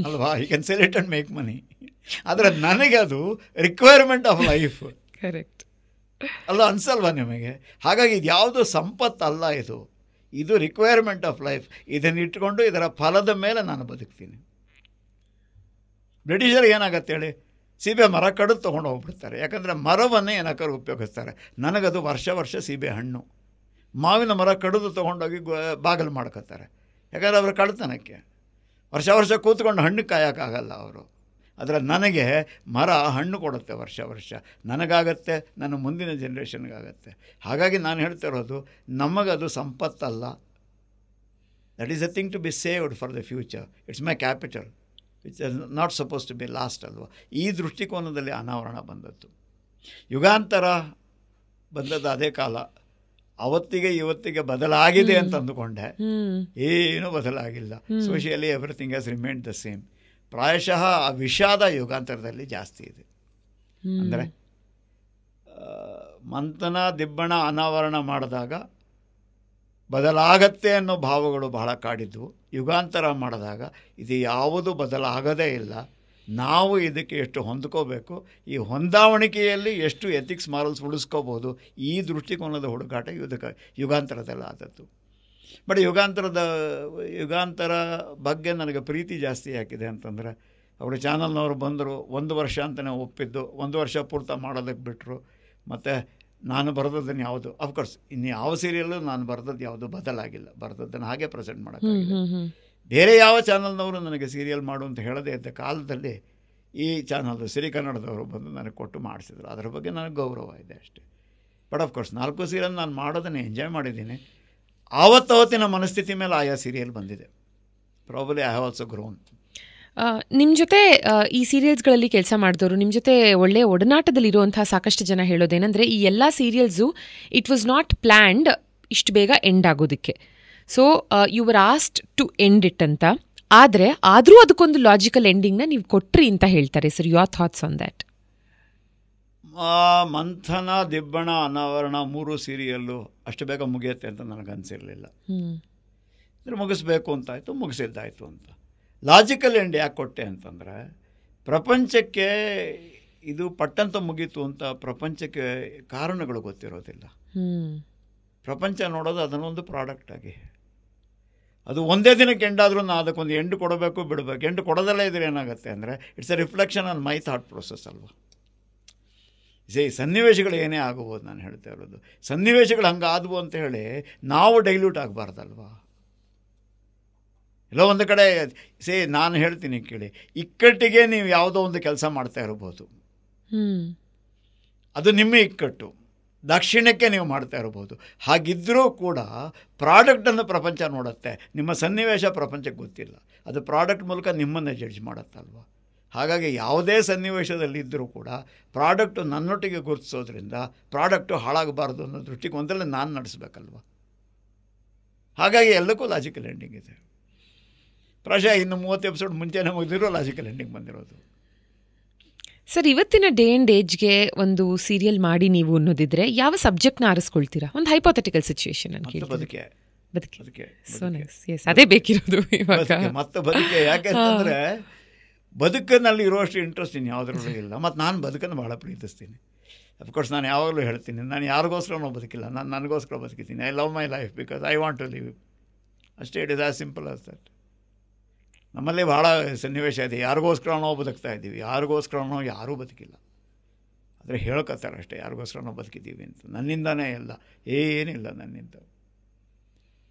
ಅಲ್ವಾ? ಈ can sell it and make money. ಆದರೆ ನನಗೆ ಅದು ರಿಕ್ವೈರ್ಮೆಂಟ್ ಆಫ್ ಲೈಫ್. ಕರೆಕ್ಟ್ ಅಲ್ಲ, ಅನ್ಸಲ್ವಾ ನಿಮಗೆ? ಹಾಗಾಗಿ ಇದು ಯಾವುದು ಸಂಪತ್ತಲ್ಲ, ಇದು ರಿಕ್ವೈರ್ಮೆಂಟ್ ಆಫ್ ಲೈಫ್. ಇದನ್ನು ಇಟ್ಕೊಂಡು ಇದರ ಫಲದ ಮೇಲೆ ನಾನು ಬದುಕ್ತೀನಿ. ಬ್ರಿಟಿಷರಿಗೆ ಏನಾಗತ್ತೆ ಹೇಳಿ? ಸೀಬೆ ಮರ ಕಡಿದು ತೊಗೊಂಡು ಹೋಗ್ಬಿಡ್ತಾರೆ. ಯಾಕಂದರೆ ಮರವನ್ನೇ ಏನಕ್ಕಾದ್ರು ಉಪಯೋಗಿಸ್ತಾರೆ. ನನಗದು ವರ್ಷ ಸೀಬೆ ಹಣ್ಣು. ಮಾವಿನ ಮರ ಕಡಿದು ತೊಗೊಂಡೋಗಿ ಬಾಗಿಲು ಮಾಡ್ಕೋತಾರೆ. ಯಾಕಂದರೆ ಅವರ ಕಳ್ತನಕ್ಕೆ ವರ್ಷ ಕೂತ್ಕೊಂಡು ಹಣ್ಣು ಕಾಯೋಕ್ಕಾಗಲ್ಲ ಅವರು. ಆದರೆ ನನಗೆ ಮರ ಹಣ್ಣು ಕೊಡುತ್ತೆ ವರ್ಷ. ನನಗಾಗತ್ತೆ, ನನ್ನ ಮುಂದಿನ ಜನ್ರೇಷನ್ಗಾಗತ್ತೆ. ಹಾಗಾಗಿ ನಾನು ಹೇಳ್ತಾ ಇರೋದು, ನಮಗದು ಸಂಪತ್ತಲ್ಲ. That is a thing to be saved for the future. It's my capital which is not suppose to be lost ಅಲ್ವಾ? ಈ ದೃಷ್ಟಿಕೋನದಲ್ಲಿ ಅನಾವರಣ ಬಂದದ್ದು. ಯುಗಾಂತರ ಬಂದದ್ದು ಅದೇ ಕಾಲ. ಅವತ್ತಿಗೆ ಇವತ್ತಿಗೆ ಬದಲಾಗಿದೆ ಅಂತ ಅಂದುಕೊಂಡೆ. ಏನೂ ಬದಲಾಗಿಲ್ಲ. Socially everything has remained the same. ಪ್ರಾಯಶಃ ಆ ವಿಷಾದ ಯುಗಾಂತರದಲ್ಲಿ ಜಾಸ್ತಿ ಇದೆ. ಅಂದರೆ ಮಂಥನ ದಿಬ್ಬಣ ಅನಾವರಣ ಮಾಡಿದಾಗ ಬದಲಾಗತ್ತೆ ಅನ್ನೋ ಭಾವಗಳು ಬಹಳ ಕಾಡಿದ್ವು. ಯುಗಾಂತರ ಮಾಡಿದಾಗ ಇದು ಯಾವುದು ಬದಲಾಗದೇ ಇಲ್ಲ. ನಾವು ಇದಕ್ಕೆ ಎಷ್ಟು ಹೊಂದ್ಕೋಬೇಕು, ಈ ಹೊಂದಾವಣಿಕೆಯಲ್ಲಿ ಎಷ್ಟು ಎಥಿಕ್ಸ್ ಮಾರಲ್ಸ್ ಉಳಿಸ್ಕೋಬೋದು, ಈ ದೃಷ್ಟಿಕೋನದ ಹುಡುಕಾಟ ಯುಗಾಂತರದಲ್ಲಿ ಆದದ್ದು. ಬಟ್ ಯುಗಾಂತರ ಬಗ್ಗೆ ನನಗೆ ಪ್ರೀತಿ ಜಾಸ್ತಿ ಯಾಕಿದೆ ಅಂತಂದರೆ, ಅವರು ಚಾನಲ್ನವರು ಬಂದರು, 1 ವರ್ಷ ಅಂತಲೇ ಒಪ್ಪಿದ್ದು, 1 ವರ್ಷ ಪೂರ್ತ ಮಾಡೋದಕ್ಕೆ ಬಿಟ್ಟರು. ಮತ್ತು ನಾನು ಬರೆದದ್ದನ್ನು ಯಾವುದು, ಅಫ್ಕೋರ್ಸ್ ಇನ್ನು ಯಾವ ಸೀರಿಯಲ್ಲು ನಾನು ಬರೆದದ್ದು ಯಾವುದು ಬದಲಾಗಿಲ್ಲ. ಬರೆದದ್ದನ್ನು ಹಾಗೆ ಪ್ರೆಸೆಂಟ್ ಮಾಡೋಕ್ಕಾಗಿಲ್ಲ. ಬೇರೆ ಯಾವ ಚಾನಲ್ನವರು ನನಗೆ ಸೀರಿಯಲ್ ಮಾಡು ಅಂತ ಹೇಳದೇ ಇದ್ದ ಕಾಲದಲ್ಲಿ ಈ ಚಾನಲ್ದು ಸಿರಿ ಕನ್ನಡದವರು ಬಂದು ನನಗೆ ಕೊಟ್ಟು ಮಾಡಿಸಿದ್ರು. ಅದರ ಬಗ್ಗೆ ನನಗೆ ಗೌರವ ಇದೆ ಅಷ್ಟೇ. ಬಟ್ ಆಫ್ಕೋರ್ಸ್ 4 ಸೀರಿಯಲ್ ನಾನು ಮಾಡೋದನ್ನು ಎಂಜಾಯ್ ಮಾಡಿದ್ದೀನಿ. ಆವತ್ತಿನ ಮನಸ್ಥಿತಿ ಮೇಲೆ ಆಯಾ ಸೀರಿಯಲ್ ಬಂದಿದೆ. Probably I have also grown. ನಿಮ್ಮ ಜೊತೆ ಈ ಸೀರಿಯಲ್ಸ್ಗಳಲ್ಲಿ ಕೆಲಸ ಮಾಡಿದವರು, ನಿಮ್ಮ ಜೊತೆ ಒಳ್ಳೆಯ ಒಡನಾಟದಲ್ಲಿರುವಂತಹ ಸಾಕಷ್ಟು ಜನ ಹೇಳೋದೇನೆಂದರೆ, ಈ ಎಲ್ಲ ಸೀರಿಯಲ್ಸು ಇಟ್ ವಾಸ್ ನಾಟ್ ಪ್ಲ್ಯಾಂಡ್ ಇಷ್ಟು ಬೇಗ ಎಂಡ್ ಆಗೋದಕ್ಕೆ. So you were asked to end it ಅಂತ. ಆದರೂ ಅದಕ್ಕೊಂದು ಲಾಜಿಕಲ್ ಎಂಡಿಂಗ್ನ ನೀವು ಕೊಟ್ರಿ ಅಂತ ಹೇಳ್ತಾರೆ sir. Your thoughts on that? Manthana Dibbana ಅನಾವರಣ 3 ಸೀರಿಯಲ್ಲು ಅಷ್ಟು ಬೇಗ ಮುಗಿಯುತ್ತೆ ಅಂತ ನನಗನ್ಸಿರಲಿಲ್ಲ. ಅಂದರೆ ಮುಗಿಸ್ಬೇಕು ಅಂತಾಯಿತು, ಮುಗಿಸಿದ್ದಾಯಿತು ಅಂತ. ಲಾಜಿಕಲ್ ಎಂಡ್ ಯಾಕೆ ಕೊಟ್ಟೆ ಅಂತಂದರೆ, ಪ್ರಪಂಚಕ್ಕೆ ಇದು ಪಟ್ಟಂತ ಮುಗೀತು ಅಂತ ಪ್ರಪಂಚಕ್ಕೆ ಕಾರಣಗಳು ಗೊತ್ತಿರೋದಿಲ್ಲ. ಪ್ರಪಂಚ ನೋಡೋದು ಅದನ್ನೊಂದು ಪ್ರಾಡಕ್ಟಾಗಿ, ಅದು ಒಂದೇ ದಿನಕ್ಕೆ ಎಂಡಾದರೂ ನಾನು ಅದಕ್ಕೊಂದು ಎಂಡ್ ಕೊಡಬೇಕು ಬಿಡಬೇಕು. ಎಂಡ್ ಕೊಡೋದಲ್ಲೇ ಇದ್ರೆ ಏನಾಗುತ್ತೆ ಅಂದರೆ, it's A reflection on my thought process ಅಲ್ವಾ? ಸನ್ನಿವೇಶಗಳು ಏನೇ ಆಗಬಹುದು. ನಾನು ಹೇಳ್ತಾ ಇರೋದು ಸನ್ನಿವೇಶಗಳು ಹಂಗಾದವು ಅಂತ ಹೇಳಿ ನಾವು ಡೈಲ್ಯೂಟ್ ಆಗಬಾರ್ದಲ್ವಾ? ಎಲ್ಲೋ ಒಂದು ಕಡೆ ನಾನು ಹೇಳ್ತೀನಿ ಕೇಳಿ, ಇಕ್ಕಟ್ಟಿಗೆ ನೀವು ಯಾವುದೋ ಒಂದು ಕೆಲಸ ಮಾಡ್ತಾ ಇರ್ಬೋದು, ಅದು ನಿಮ್ಮ ಇಕ್ಕಟ್ಟು. ದಾಕ್ಷಿಣ್ಯಕ್ಕೆ ನೀವು ಮಾಡ್ತಾ ಇರ್ಬೋದು. ಹಾಗಿದ್ದರೂ ಕೂಡ ಪ್ರಾಡಕ್ಟನ್ನು ಪ್ರಪಂಚ ನೋಡುತ್ತೆ. ನಿಮ್ಮ ಸನ್ನಿವೇಶ ಪ್ರಪಂಚಕ್ಕೆ ಗೊತ್ತಿಲ್ಲ. ಅದು ಪ್ರಾಡಕ್ಟ್ ಮೂಲಕ ನಿಮ್ಮನ್ನೇ ಜಡ್ಜ್ ಮಾಡುತ್ತಲ್ವ? ಹಾಗಾಗಿ ಯಾವುದೇ ಸನ್ನಿವೇಶದಲ್ಲಿದ್ದರೂ ಕೂಡ ಪ್ರಾಡಕ್ಟು ನನ್ನೊಟ್ಟಿಗೆ ಗುರುತಿಸೋದ್ರಿಂದ ಪ್ರಾಡಕ್ಟು ಹಾಳಾಗಬಾರ್ದು ಅನ್ನೋ ದೃಷ್ಟಿಕೋನದಲ್ಲಿ ನಾನು ನಡೆಸಬೇಕಲ್ವ? ಹಾಗಾಗಿ ಎಲ್ಲಕ್ಕೂ ಲಾಜಿಕಲ್ ಎಂಡಿಂಗ್ ಇದೆ. ಪ್ರಾಯಶಃ ಇನ್ನು 30 ಎಪಿಸೋಡ್ ಮುಂಚೆನೇ ಮುಗಿದಿರೋ ಲಾಜಿಕಲ್ ಎಂಡಿಂಗ್ ಬಂದಿರೋದು. ಸರ್, ಇವತ್ತಿನ ಡೇ ಆ್ಯಂಡ್ ಏಜ್ಗೆ ಒಂದು ಸೀರಿಯಲ್ ಮಾಡಿ ನೀವು ಅನ್ನೋದಿದ್ರೆ ಯಾವ ಸಬ್ಜೆಕ್ಟ್ನ ಆರಿಸ್ಕೊಳ್ತೀರಾ? ಒಂದು ಹೈಪೋಥೆಟಿಕಲ್ ಸಿಚುವೇಶನ್ ಅಂತ. ಬದುಕೆ. So nice. ಎಸ್, ಅದೇ ಬೇಕಿರೋದು ಇವಾಗ. ಮತ್ತೆ ಬದುಕೆ. ಯಾಕೆಂತಂದರೆ ಬದುಕಿನಲ್ಲಿ ಇರುವಷ್ಟು ಇಂಟ್ರೆಸ್ಟ್ ಇನ್ನು ಯಾವುದ್ರಲ್ಲೂ ಇಲ್ಲ. ಮತ್ತು ನಾನು ಬದುಕನ್ನು ಭಾಳ ಪ್ರೀತಿಸ್ತೀನಿ. ಅಫ್ಕೋರ್ಸ್ ನಾನು ಯಾವಾಗಲೂ ಹೇಳ್ತೀನಿ, ನಾನು ಯಾರಿಗೋಸ್ಕರನೂ ಬದುಕಿಲ್ಲ, ನಾನು ನನಗೋಸ್ಕರ ಬದುಕಿದ್ದೀನಿ. I love my life because I want to live. ಅಷ್ಟೇ. It is as simple as that. ನಮ್ಮಲ್ಲಿ ಭಾಳ ಸನ್ನಿವೇಶ ಇದೆ. ಯಾರಿಗೋಸ್ಕರನೋ ಬದುಕ್ತಾ ಇದ್ದೀವಿ, ಯಾರಿಗೋಸ್ಕರನೋ ಯಾರೂ ಬದುಕಿಲ್ಲ. ಆದರೆ ಹೇಳ್ಕೊತಾರೆ ಅಷ್ಟೇ, ಯಾರಿಗೋಸ್ಕರನೋ ಬದುಕಿದ್ದೀವಿ ಅಂತ. ನನ್ನಿಂದನೇ ಎಲ್ಲ, ಏನಿಲ್ಲ ನನ್ನಿಂದ.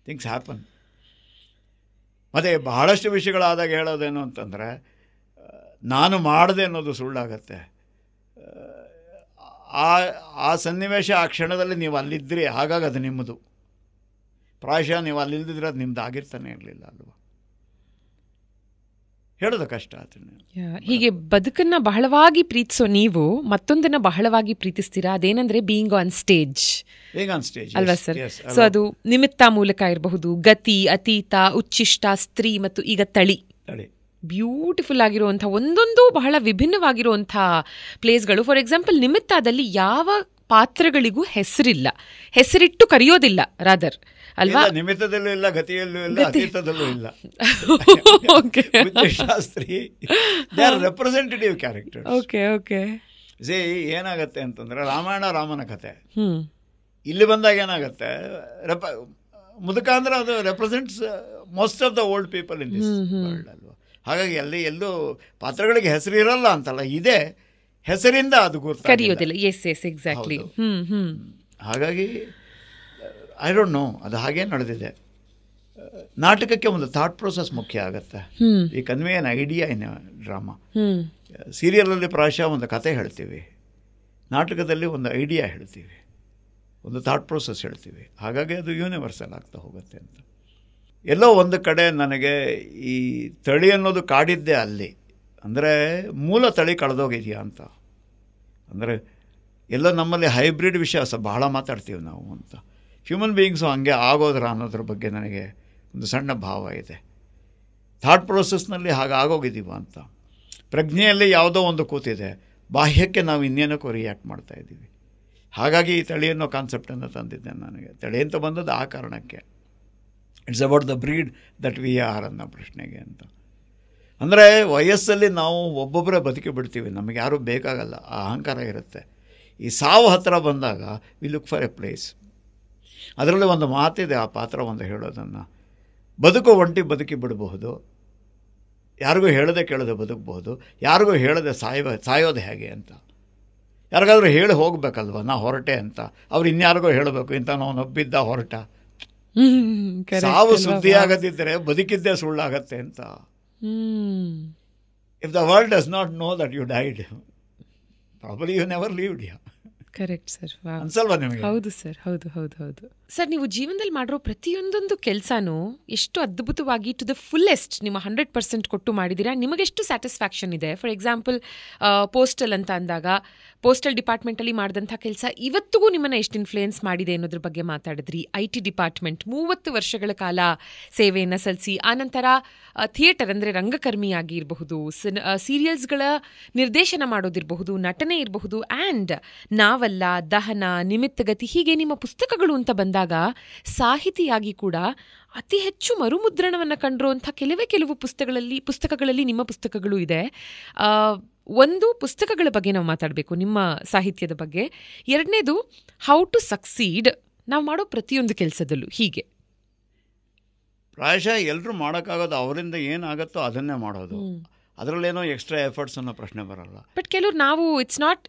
Things happen. ಮತ್ತು ಬಹಳಷ್ಟು ವಿಷಯಗಳಾದಾಗ ಹೇಳೋದೇನು ಅಂತಂದರೆ, ನಾನು ಮಾಡಿದೆ ಅನ್ನೋದು ಸುಳ್ಳಾಗತ್ತೆ. ಆ ಸನ್ನಿವೇಶ ಆ ಕ್ಷಣದಲ್ಲಿ ನೀವು ಅಲ್ಲಿದ್ದರೆ ಹಾಗಾಗಿ ಅದು ನಿಮ್ಮದು. ಪ್ರಾಯಶಃ ನೀವು ಅಲ್ಲಿಲ್ಲದಿದ್ರೆ ಅದು ನಿಮ್ಮದು ಆಗಿರ್ತಾನೆ ಇರಲಿಲ್ಲ ಅಲ್ವಾ. ಹೇಳೋದು ಕಷ್ಟ ಅದನ್ನು. ಹೀಗೆ ಬದುಕನ್ನು ಬಹಳವಾಗಿ ಪ್ರೀತಿಸೋ ನೀವು ಮತ್ತೊಂದನ್ನು ಬಹಳವಾಗಿ ಪ್ರೀತಿಸ್ತೀರಾ, ಅದೇನಂದ್ರೆ ಬೀಯಿಂಗ್ ಆನ್ ಸ್ಟೇಜ್ ಅಲ್ವಾ ಸರ್? ಸೊ ಅದು ನಿಮಿತ್ತ ಮೂಲಕ ಇರಬಹುದು, ಗತಿ, ಅತೀತ, ಉಚ್ಚಿಷ್ಟ, ಸ್ತ್ರೀ ಮತ್ತು ಈಗ ತಳಿ. ಬ್ಯೂಟಿಫುಲ್ ಆಗಿರುವಂಥ ಒಂದೊಂದು ಬಹಳ ವಿಭಿನ್ನವಾಗಿರುವಂಥ ಪ್ಲೇಸ್ಗಳು. ಫಾರ್ ಎಕ್ಸಾಂಪಲ್, ನಿಮಿತ್ತದಲ್ಲಿ ಯಾವ ಪಾತ್ರಗಳಿಗೂ ಹೆಸರಿಲ್ಲ, ಹೆಸರಿಟ್ಟು ಕರೆಯೋದಿಲ್ಲ ರಾದರ್ ಅಲ್ವಾ? ನಿಮಿತ್ತದಲ್ಲೂ ಇಲ್ಲ, ಗತಿಯಲ್ಲೂ ಇಲ್ಲ, ಅತೀತದಲ್ಲೂ ಇಲ್ಲ. Shastri representative character. ಏನಾಗತ್ತೆ ಅಂತಂದ್ರೆ, ರಾಮಾಯಣ ರಾಮನ ಕಥೆ. ಇಲ್ಲಿ ಬಂದಾಗ ಏನಾಗತ್ತೆ, ಮುದುಕ ಅಂದ್ರೆ ಅದು represents most of the old people in this world ಅಲ್ವಾ. ಹಾಗಾಗಿ ಎಲ್ಲೂ ಪಾತ್ರಗಳಿಗೆ ಹೆಸರು ಇರಲ್ಲ ಅಂತಲ್ಲ, ಇದೆ, ಹೆಸರಿಂದ ಅದು ಕರೆಯೋದಿಲ್ಲ. ಎಕ್ಸಾಕ್ಟ್ಲಿ. ಹಾಗಾಗಿ ಐ ಡೋಂಟ್ ನೋ, ಅದು ಹಾಗೇ ನಡೆದಿದೆ. ನಾಟಕಕ್ಕೆ ಒಂದು ಥಾಟ್ ಪ್ರೊಸೆಸ್ ಮುಖ್ಯ ಆಗುತ್ತೆ. ಈ convey an idea in drama. ಸೀರಿಯಲಲ್ಲಿ ಪ್ರಾಯಶಃ ಒಂದು ಕತೆ ಹೇಳ್ತೀವಿ, ನಾಟಕದಲ್ಲಿ ಒಂದು ಐಡಿಯಾ ಹೇಳ್ತೀವಿ, ಒಂದು ಥಾಟ್ ಪ್ರೊಸೆಸ್ ಹೇಳ್ತೀವಿ. ಹಾಗಾಗಿ ಅದು ಯೂನಿವರ್ಸಲ್ ಆಗ್ತಾ ಹೋಗುತ್ತೆ ಅಂತ. ಎಲ್ಲೋ ಒಂದು ಕಡೆ ನನಗೆ ಈ ತಳಿ ಅನ್ನೋದು ಕಾಡಿದ್ದೆ ಅಲ್ಲಿ. ಅಂದರೆ ಮೂಲ ತಳಿ ಕಳೆದೋಗಿದೆಯಾ ಅಂತ. ಅಂದರೆ ಎಲ್ಲೋ ನಮ್ಮಲ್ಲಿ ಹೈಬ್ರಿಡ್ ವಿಷಯ ಬಹಳ ಮಾತಾಡ್ತೀವಿ ನಾವು ಅಂತ. ಹ್ಯೂಮನ್ ಬೀಯಿಂಗ್ಸು ಹಂಗೆ ಆಗೋದ್ರ ಅನ್ನೋದ್ರ ಬಗ್ಗೆ ನನಗೆ ಒಂದು ಸಣ್ಣ ಭಾವ ಇದೆ. ಥಾಟ್ ಪ್ರೊಸೆಸ್ನಲ್ಲಿ ಹಾಗೆ ಆಗೋಗಿದ್ದೀವ ಅಂತ. ಪ್ರಜ್ಞೆಯಲ್ಲಿ ಯಾವುದೋ ಒಂದು ಕೂತಿದೆ, ಬಾಹ್ಯಕ್ಕೆ ನಾವು ಇನ್ನೇನಕ್ಕೂ ರಿಯಾಕ್ಟ್ ಮಾಡ್ತಾಯಿದ್ದೀವಿ. ಹಾಗಾಗಿ ಈ ತಳಿ ಅನ್ನೋ ಕಾನ್ಸೆಪ್ಟನ್ನು ತಂದಿದ್ದೆ ನನಗೆ. ತಳಿ ಅಂತ ಬಂದದ್ದು ಆ ಕಾರಣಕ್ಕೆ. It's about the breed that we are ಅನ್ನೋ ಪ್ರಶ್ನೆಗೆ ಅಂತ. ಅಂದರೆ ವಯಸ್ಸಲ್ಲಿ ನಾವು ಒಬ್ಬೊಬ್ಬರೇ ಬದುಕಿ ಬಿಡ್ತೀವಿ, ನಮಗೆ ಯಾರೂ ಬೇಕಾಗಲ್ಲ, ಆ ಅಹಂಕಾರ ಇರುತ್ತೆ. ಈ ಸಾವು ಹತ್ತಿರ ಬಂದಾಗ we look for A place. ಅದರಲ್ಲಿ ಒಂದು ಮಾತಿದೆ, ಆ ಪಾತ್ರ ಒಂದು ಹೇಳೋದನ್ನು, ಬದುಕು ಒಂಟಿ ಬದುಕಿ ಬಿಡಬಹುದು, ಯಾರಿಗೂ ಹೇಳದೆ ಕೇಳದೆ ಬದುಕಬಹುದು, ಯಾರಿಗೂ ಹೇಳದೆ ಸಾಯೋದು ಹೇಗೆ ಅಂತ. ಯಾರಿಗಾದ್ರೂ ಹೇಳಿ ಹೋಗ್ಬೇಕಲ್ವ, ನಾ ಹೊರಟೆ ಅಂತ. ಅವ್ರು ಇನ್ಯಾರಿಗೂ ಹೇಳಬೇಕು, ಇಂಥ ನಾವು ನಬ್ಬಿದ್ದ ಹೊರಟ. ಸಾವು ಸುದ್ದಿ ಆಗದಿದ್ದರೆ ಬದುಕಿದ್ದೇ ಸುಳ್ಳಾಗತ್ತೆ ಅಂತ. If the world does not know that you died, probably you never lived. Correct sir. ಅನ್ಸಲ್ವಾ ನಿಮಗೆ? ಹೌದು ಸರ್, ಹೌದು ಹೌದು ಹೌದು ಸರ್. ನೀವು ಜೀವನದಲ್ಲಿ ಮಾಡಿರೋ ಪ್ರತಿಯೊಂದೊಂದು ಕೆಲಸನೂ ಎಷ್ಟು ಅದ್ಭುತವಾಗಿ ಟು ದ ಫುಲ್ಲೆಸ್ಟ್ ನಿಮ್ಮ 100% ಕೊಟ್ಟು ಮಾಡಿದ್ದೀರಾ. ನಿಮಗೆಷ್ಟು ಸ್ಯಾಟಿಸ್ಫ್ಯಾಕ್ಷನ್ ಇದೆ? ಫಾರ್ ಎಕ್ಸಾಂಪಲ್, ಪೋಸ್ಟಲ್ ಅಂತ ಅಂದಾಗ, ಪೋಸ್ಟಲ್ ಡಿಪಾರ್ಟ್ಮೆಂಟಲ್ಲಿ ಮಾಡಿದಂಥ ಕೆಲಸ ಇವತ್ತಿಗೂ ನಿಮ್ಮನ್ನು ಎಷ್ಟು ಇನ್ಫ್ಲೂಯೆನ್ಸ್ ಮಾಡಿದೆ ಅನ್ನೋದ್ರ ಬಗ್ಗೆ ಮಾತಾಡಿದ್ರಿ. IT ಡಿಪಾರ್ಟ್ಮೆಂಟ್ 30 ವರ್ಷಗಳ ಕಾಲ ಸೇವೆಯನ್ನು ಸಲ್ಲಿಸಿ, ಆನಂತರ ಥಿಯೇಟರ್ ಅಂದರೆ ರಂಗಕರ್ಮಿಯಾಗಿ ಇರಬಹುದು, ಸೀರಿಯಲ್ಸ್ಗಳ ನಿರ್ದೇಶನ ಮಾಡೋದಿರಬಹುದು, ನಟನೆ ಇರಬಹುದು, ಆ್ಯಂಡ್ ನಾವಲ್ಲ, ದಹನ, ನಿಮಿತ್ತಗತಿ, ಹೀಗೆ ನಿಮ್ಮ ಪುಸ್ತಕಗಳು ಅಂತ ಬಂದಾಗ ಸಾಹಿತಿಯಾಗಿ ಕೂಡ ಅತಿ ಹೆಚ್ಚು ಮರುಮುದ್ರಣವನ್ನು ಕಂಡಿರುವಂಥ ಕೆಲವು ಪುಸ್ತಕಗಳಲ್ಲಿ ನಿಮ್ಮ ಪುಸ್ತಕಗಳು ಇದೆ. ಒಂದು, ಪುಸ್ತಕಗಳ ಬಗ್ಗೆ ನಾವು ಮಾತಾಡಬೇಕು, ನಿಮ್ಮ ಸಾಹಿತ್ಯದ ಬಗ್ಗೆ. ಎರಡನೇದು, ಹೌ ಟು ಸಕ್ಸೀಡ್ ನಾವು ಮಾಡೋ ಪ್ರತಿಯೊಂದು ಕೆಲಸದಲ್ಲೂ. ಹೀಗೆ ಪ್ರಾಯಶಃ ಎಲ್ಲರೂ ಮಾಡೋಕ್ಕಾಗೋದು ಅವರಿಂದ ಏನಾಗುತ್ತೋ ಅದನ್ನೇ ಮಾಡೋದು. ಅದರಲ್ಲೇನೋ ಎಕ್ಸ್ಟ್ರಾ ಎಫರ್ಟ್ಸ್ ಅನ್ನೋ ಪ್ರಶ್ನೆ ಬರಲ್ಲ. ಬಟ್ ಕೆಲವ್ರು ನಾವು it's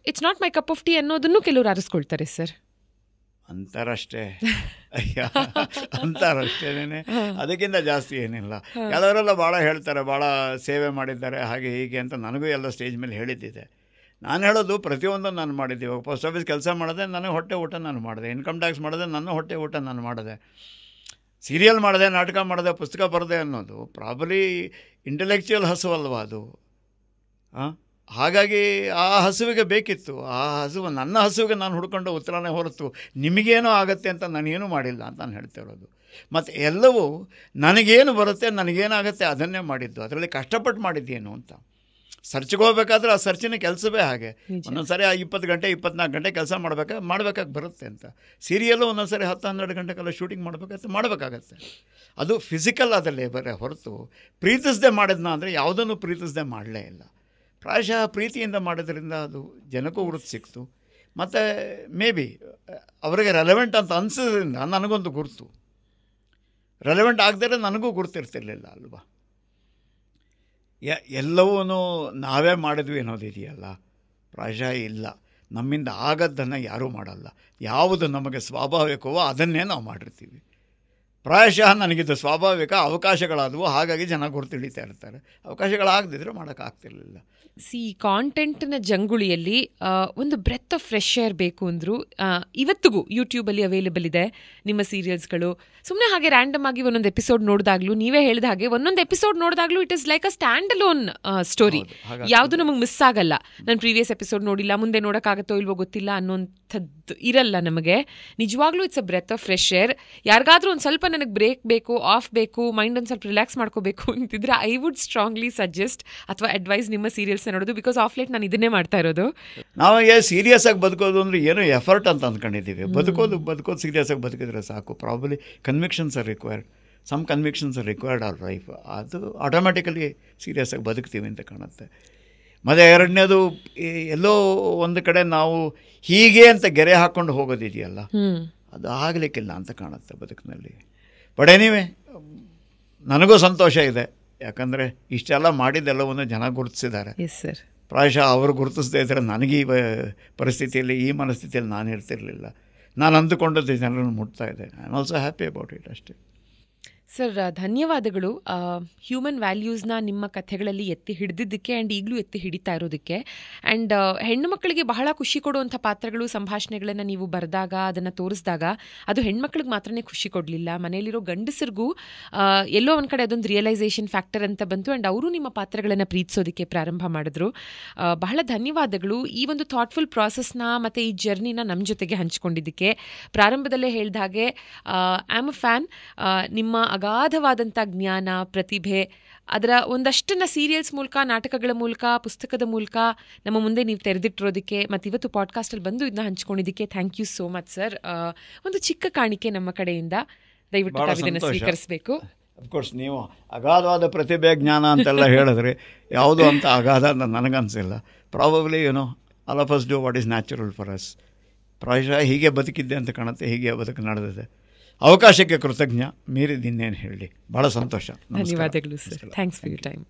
not my cup of tea ಅನ್ನೋದನ್ನು ಕೆಲವ್ರು ಆರಿಸ್ಕೊಳ್ತಾರೆ ಸರ್. ಅಂತಾರಷ್ಟೇ, ಅಂತಾರಷ್ಟೇನೆ, ಅದಕ್ಕಿಂತ ಜಾಸ್ತಿ ಏನಿಲ್ಲ. ಕೆಲವರೆಲ್ಲ ಭಾಳ ಹೇಳ್ತಾರೆ, ಭಾಳ ಸೇವೆ ಮಾಡಿದ್ದಾರೆ ಹಾಗೆ ಹೀಗೆ ಅಂತ. ನನಗೂ ಎಲ್ಲ ಸ್ಟೇಜ್ ಮೇಲೆ ಹೇಳಿದ್ದಿದೆ. ನಾನು ಹೇಳೋದು ಪ್ರತಿಯೊಂದನ್ನು ನಾನು ಮಾಡಿದ್ದೀವಿ. ಪೋಸ್ಟ್ ಆಫೀಸ್ ಕೆಲಸ ಮಾಡಿದೆ, ನನಗೆ ಹೊಟ್ಟೆ ಊಟ ನಾನು ಮಾಡಿದೆ. ಇನ್ಕಮ್ ಟ್ಯಾಕ್ಸ್ ಮಾಡಿದೆ, ನನ್ನ ಹೊಟ್ಟೆ ಊಟ ನಾನು ಮಾಡಿದೆ. ಸೀರಿಯಲ್ ಮಾಡಿದೆ, ನಾಟಕ ಮಾಡಿದೆ, ಪುಸ್ತಕ ಬರೆದೆ ಅನ್ನೋದು ಪ್ರಾಬಲಿ ಇಂಟೆಲೆಕ್ಚುಯಲ್ ಹಸು ಅಲ್ವಾ ಅದು. ಹಾಗಾಗಿ ಆ ಹಸುವಿಗೆ ಬೇಕಿತ್ತು. ಆ ಹಸುವು ನನ್ನ ಹಸುವಿಗೆ ನಾನು ಹುಡ್ಕೊಂಡು ಉತ್ತರನೇ ಹೊರತು ನಿಮಗೇನೋ ಆಗುತ್ತೆ ಅಂತ ನಾನೇನು ಮಾಡಿಲ್ಲ ಅಂತ ನಾನು ಹೇಳ್ತಾ ಇರೋದು. ಮತ್ತು ಎಲ್ಲವೂ ನನಗೇನು ಬರುತ್ತೆ, ನನಗೇನಾಗುತ್ತೆ ಅದನ್ನೇ ಮಾಡಿದ್ದು. ಅದರಲ್ಲಿ ಕಷ್ಟಪಟ್ಟು ಮಾಡಿದ್ದೇನು ಅಂತ. ಸರ್ಚ್ಗೆ ಹೋಗ್ಬೇಕಾದ್ರೆ ಆ ಸರ್ಚಿನ ಕೆಲಸವೇ ಹಾಗೆ. ಒಂದೊಂದು ಸಾರಿ 20 ಗಂಟೆ 24 ಗಂಟೆ ಕೆಲಸ ಮಾಡಬೇಕಾಗಿ ಬರುತ್ತೆ ಅಂತ. ಸೀರಿಯಲ್ಲು ಒಂದೊಂದು ಸಾರಿ 10-12 ಗಂಟೆಗೆಲ್ಲ ಶೂಟಿಂಗ್ ಮಾಡಬೇಕಾಗತ್ತೆ. ಅದು ಫಿಸಿಕಲ್ ಆದ ಲೇಬರೇ ಹೊರತು ಪ್ರೀತಿಸದೆ ಮಾಡಿದ್ನ ಅಂದರೆ ಯಾವುದನ್ನು ಪ್ರೀತಿಸದೆ ಮಾಡಲೇ ಇಲ್ಲ. ಪ್ರಾಯಶಃ ಪ್ರೀತಿಯಿಂದ ಮಾಡೋದ್ರಿಂದ ಅದು ಜನಕ್ಕೂ ಗುರುತು ಸಿಕ್ತು. ಮತ್ತು ಮೇ ಬಿ ಅವರಿಗೆ ರೆಲೆವೆಂಟ್ ಅಂತ ಅನಿಸೋದ್ರಿಂದ ನನಗೊಂದು ಗುರುತು. ರೆಲೆವೆಂಟ್ ಆಗದೇ ನನಗೂ ಗುರುತಿರ್ತಿರ್ಲಿಲ್ಲ ಅಲ್ವಾ. ಎಲ್ಲವೂ ನಾವೇ ಮಾಡಿದ್ವಿ ಅನ್ನೋದಿದೆಯಲ್ಲ, ಪ್ರಾಯಶಃ ಇಲ್ಲ. ನಮ್ಮಿಂದ ಆಗದ್ದನ್ನು ಯಾರೂ ಮಾಡಲ್ಲ. ಯಾವುದು ನಮಗೆ ಸ್ವಾಭಾವಿಕವೋ ಅದನ್ನೇ ನಾವು ಮಾಡಿರ್ತೀವಿ. ಪ್ರಾಯಶಃ ನನಗಿದು ಸ್ವಾಭಾವಿಕ ಅವಕಾಶಗಳಾದವು, ಹಾಗಾಗಿ ಜನ ಗುರುತು ಹಿಡಿತಾ ಇರ್ತಾರೆ. ಅವಕಾಶಗಳಾಗದಿದ್ದರೆ ಮಾಡೋಕ್ಕಾಗ್ತಿರ್ಲಿಲ್ಲ. ಕಾಂಟೆಂಟ್ನ ಜಂಗುಳಿಯಲ್ಲಿ ಒಂದು ಬ್ರೆತ್ ಆಫ್ ಫ್ರೆಶ್ ಏರ್ ಬೇಕು ಅಂದರು. ಇವತ್ತಿಗೂ ಯೂಟ್ಯೂಬಲ್ಲಿ ಅವೈಲೇಬಲ್ ಇದೆ ನಿಮ್ಮ ಸೀರಿಯಲ್ಸ್ಗಳು. ಸುಮ್ಮನೆ ಹಾಗೆ ರ್ಯಾಂಡಮ್ ಆಗಿ ಒಂದೊಂದು ಎಪಿಸೋಡ್ ನೋಡಿದಾಗಲೂ, ನೀವೇ ಹೇಳಿದ ಹಾಗೆ ಒಂದೊಂದು ಎಪಿಸೋಡ್ ನೋಡಿದಾಗಲೂ it is like a stand alone story. ಯಾವುದು ನಮಗೆ ಮಿಸ್ ಆಗಲ್ಲ. ನಾನು ಪ್ರೀವಿಯಸ್ ಎಪಿಸೋಡ್ ನೋಡಿಲ್ಲ, ಮುಂದೆ ನೋಡೋಕ್ಕಾಗತ್ತೋ ಇಲ್ವೋ ಗೊತ್ತಿಲ್ಲ ಅನ್ನೋಂಥದ್ದು ಇರಲ್ಲ ನಮಗೆ. ನಿಜವಾಗ್ಲೂ it's a breath of fresh air. ಯಾರಿಗಾದ್ರೂ ಒಂದು ಸ್ವಲ್ಪ ನನಗೆ ಬ್ರೇಕ್ ಬೇಕು, ಆಫ್ ಬೇಕು, ಮೈಂಡ್ ಒಂದು ಸ್ವಲ್ಪ ರಿಲ್ಯಾಕ್ಸ್ ಮಾಡ್ಕೋಬೇಕು ಅಂತಿದ್ರೆ ಐ ವುಡ್ ಸ್ಟ್ರಾಂಗ್ಲಿ ಸಜೆಸ್ಟ್ ಅಥವಾ ಅಡ್ವೈಸ್ ನಿಮ್ಮ ಸೀರಿಯಲ್ಸ್ ನೋಡೋದು. ಬಿಕಾಸ್ ಆಫ್ ಲೇಟ್ ನಾನು ಇದನ್ನೇ ಮಾಡ್ತಾ ಇರೋದು. ನಾವೇ ಸೀರಿಯಸ್ ಆಗಿ ಬದುಕೋದು ಅಂದರೆ ಏನೋ ಎಫರ್ಟ್ ಅಂತ ಅಂದ್ಕೊಂಡಿದ್ದೀವಿ. ಬದುಕೋದು ಸೀರಿಯಸ್ ಆಗಿ ಬದುಕಿದ್ರೆ ಸಾಕು. Probably convictions are required, some convictions are required our life. ಅದು ಆಟೋಮ್ಯಾಟಿಕಲಿ ಸೀರಿಯಸ್ ಆಗಿ ಬದುಕ್ತೀವಿ ಅಂತ ಕಾಣುತ್ತೆ. ಮತ್ತು ಎರಡನೇದು, ಎಲ್ಲೋ ಒಂದು ಕಡೆ ನಾವು ಹೀಗೆ ಅಂತ ಗೆರೆ ಹಾಕ್ಕೊಂಡು ಹೋಗೋದಿದೆಯಲ್ಲ, ಅದು ಆಗಲಿಕ್ಕಿಲ್ಲ ಅಂತ ಕಾಣುತ್ತೆ ಬದುಕಿನಲ್ಲಿ. ಬಟ್ ಎನಿವೆ, ನನಗೂ ಸಂತೋಷ ಇದೆ. ಯಾಕಂದರೆ ಇಷ್ಟೆಲ್ಲ ಮಾಡಿದ್ದೆಲ್ಲವನ್ನು ಜನ ಗುರುತಿಸಿದ್ದಾರೆ. ಪ್ರಾಯಶಃ ಅವರು ಗುರುತಿಸದೇ ಇದ್ದರೆ ನನಗೆ ಈ ಪರಿಸ್ಥಿತಿಯಲ್ಲಿ, ಈ ಮನಸ್ಥಿತಿಯಲ್ಲಿ ನಾನು ಇರ್ತಿರಲಿಲ್ಲ. ನಾನು ಅಂದುಕೊಂಡದ್ದು ಜನರನ್ನು ಮುಟ್ತಾ ಇದೆ. I am also happy about it ಅಷ್ಟೇ. ಸರ್, ಧನ್ಯವಾದಗಳು. ಹ್ಯೂಮನ್ ವ್ಯಾಲ್ಯೂಸ್ನ ನಿಮ್ಮ ಕಥೆಗಳಲ್ಲಿ ಎತ್ತಿ ಹಿಡಿದಿದ್ದಕ್ಕೆ ಆ್ಯಂಡ್ ಈಗಲೂ ಎತ್ತಿ ಹಿಡಿತಾ ಇರೋದಕ್ಕೆ. ಆ್ಯಂಡ್ ಹೆಣ್ಣು ಮಕ್ಕಳಿಗೆ ಬಹಳ ಖುಷಿ ಕೊಡುವಂಥ ಪಾತ್ರಗಳು, ಸಂಭಾಷಣೆಗಳನ್ನು ನೀವು ಬರೆದಾಗ, ಅದನ್ನು ತೋರಿಸಿದಾಗ ಅದು ಹೆಣ್ಮಕ್ಳಿಗೆ ಮಾತ್ರನೇ ಖುಷಿ ಕೊಡಲಿಲ್ಲ, ಮನೆಯಲ್ಲಿರೋ ಗಂಡಸರಿಗೂ ಎಲ್ಲೋ ಒಂದು ಕಡೆ ಅದೊಂದು ರಿಯಲೈಸೇಷನ್ ಫ್ಯಾಕ್ಟರ್ ಅಂತ ಬಂತು. ಆ್ಯಂಡ್ ಅವರು ನಿಮ್ಮ ಪಾತ್ರಗಳನ್ನು ಪ್ರೀತಿಸೋದಕ್ಕೆ ಪ್ರಾರಂಭ ಮಾಡಿದ್ರು. ಬಹಳ ಧನ್ಯವಾದಗಳು ಈ ಒಂದು ಥಾಟ್ಫುಲ್ ಪ್ರಾಸೆಸ್ನ ಮತ್ತು ಈ ಜರ್ನಿನ ನಮ್ಮ ಜೊತೆಗೆ ಹಂಚ್ಕೊಂಡಿದ್ದಕ್ಕೆ. ಪ್ರಾರಂಭದಲ್ಲೇ ಹೇಳಿದ ಹಾಗೆ ಐ ಆಮ್ ಅ ಫ್ಯಾನ್. ನಿಮ್ಮ ಅಗಾಧವಾದಂಥ ಜ್ಞಾನ, ಪ್ರತಿಭೆ, ಅದರ ಒಂದಷ್ಟನ್ನು ಸೀರಿಯಲ್ಸ್ ಮೂಲಕ, ನಾಟಕಗಳ ಮೂಲಕ, ಪುಸ್ತಕದ ಮೂಲಕ ನಮ್ಮ ಮುಂದೆ ನೀವು ತೆರೆದಿಟ್ಟಿರೋದಕ್ಕೆ ಮತ್ತು ಇವತ್ತು ಪಾಡ್ಕಾಸ್ಟಲ್ಲಿ ಬಂದು ಇದನ್ನ ಹಂಚ್ಕೊಂಡಿದ್ದಕ್ಕೆ thank you so much sir. ಒಂದು ಚಿಕ್ಕ ಕಾಣಿಕೆ ನಮ್ಮ ಕಡೆಯಿಂದ, ದಯವಿಟ್ಟು ಇದನ್ನು ಸ್ವೀಕರಿಸಬೇಕು. ಅಫ್ಕೋರ್ಸ್, ನೀವು ಅಗಾಧವಾದ ಪ್ರತಿಭೆ, ಜ್ಞಾನ ಅಂತೆಲ್ಲ ಹೇಳಿದ್ರೆ ಯಾವುದು ಅಂತ ಅಗಾಧ ಅಂತ ನನಗನ್ಸಿಲ್ಲ. Probably all of us do what is natural for us. ಪ್ರಾಯಶಃ ಹೀಗೆ ಬದುಕಿದ್ದೆ ಅಂತ ಕಾಣುತ್ತೆ, ಹೀಗೆ ಬದುಕು ನಡೆದಿದೆ. ಅವಕಾಶಕ್ಕೆ ಕೃತಜ್ಞ, ಮೀರಿದಿನ್ನೇನು ಹೇಳಿ. ಭಾಳ ಸಂತೋಷ. ಧನ್ಯವಾದಗಳು sir. Thanks for your time.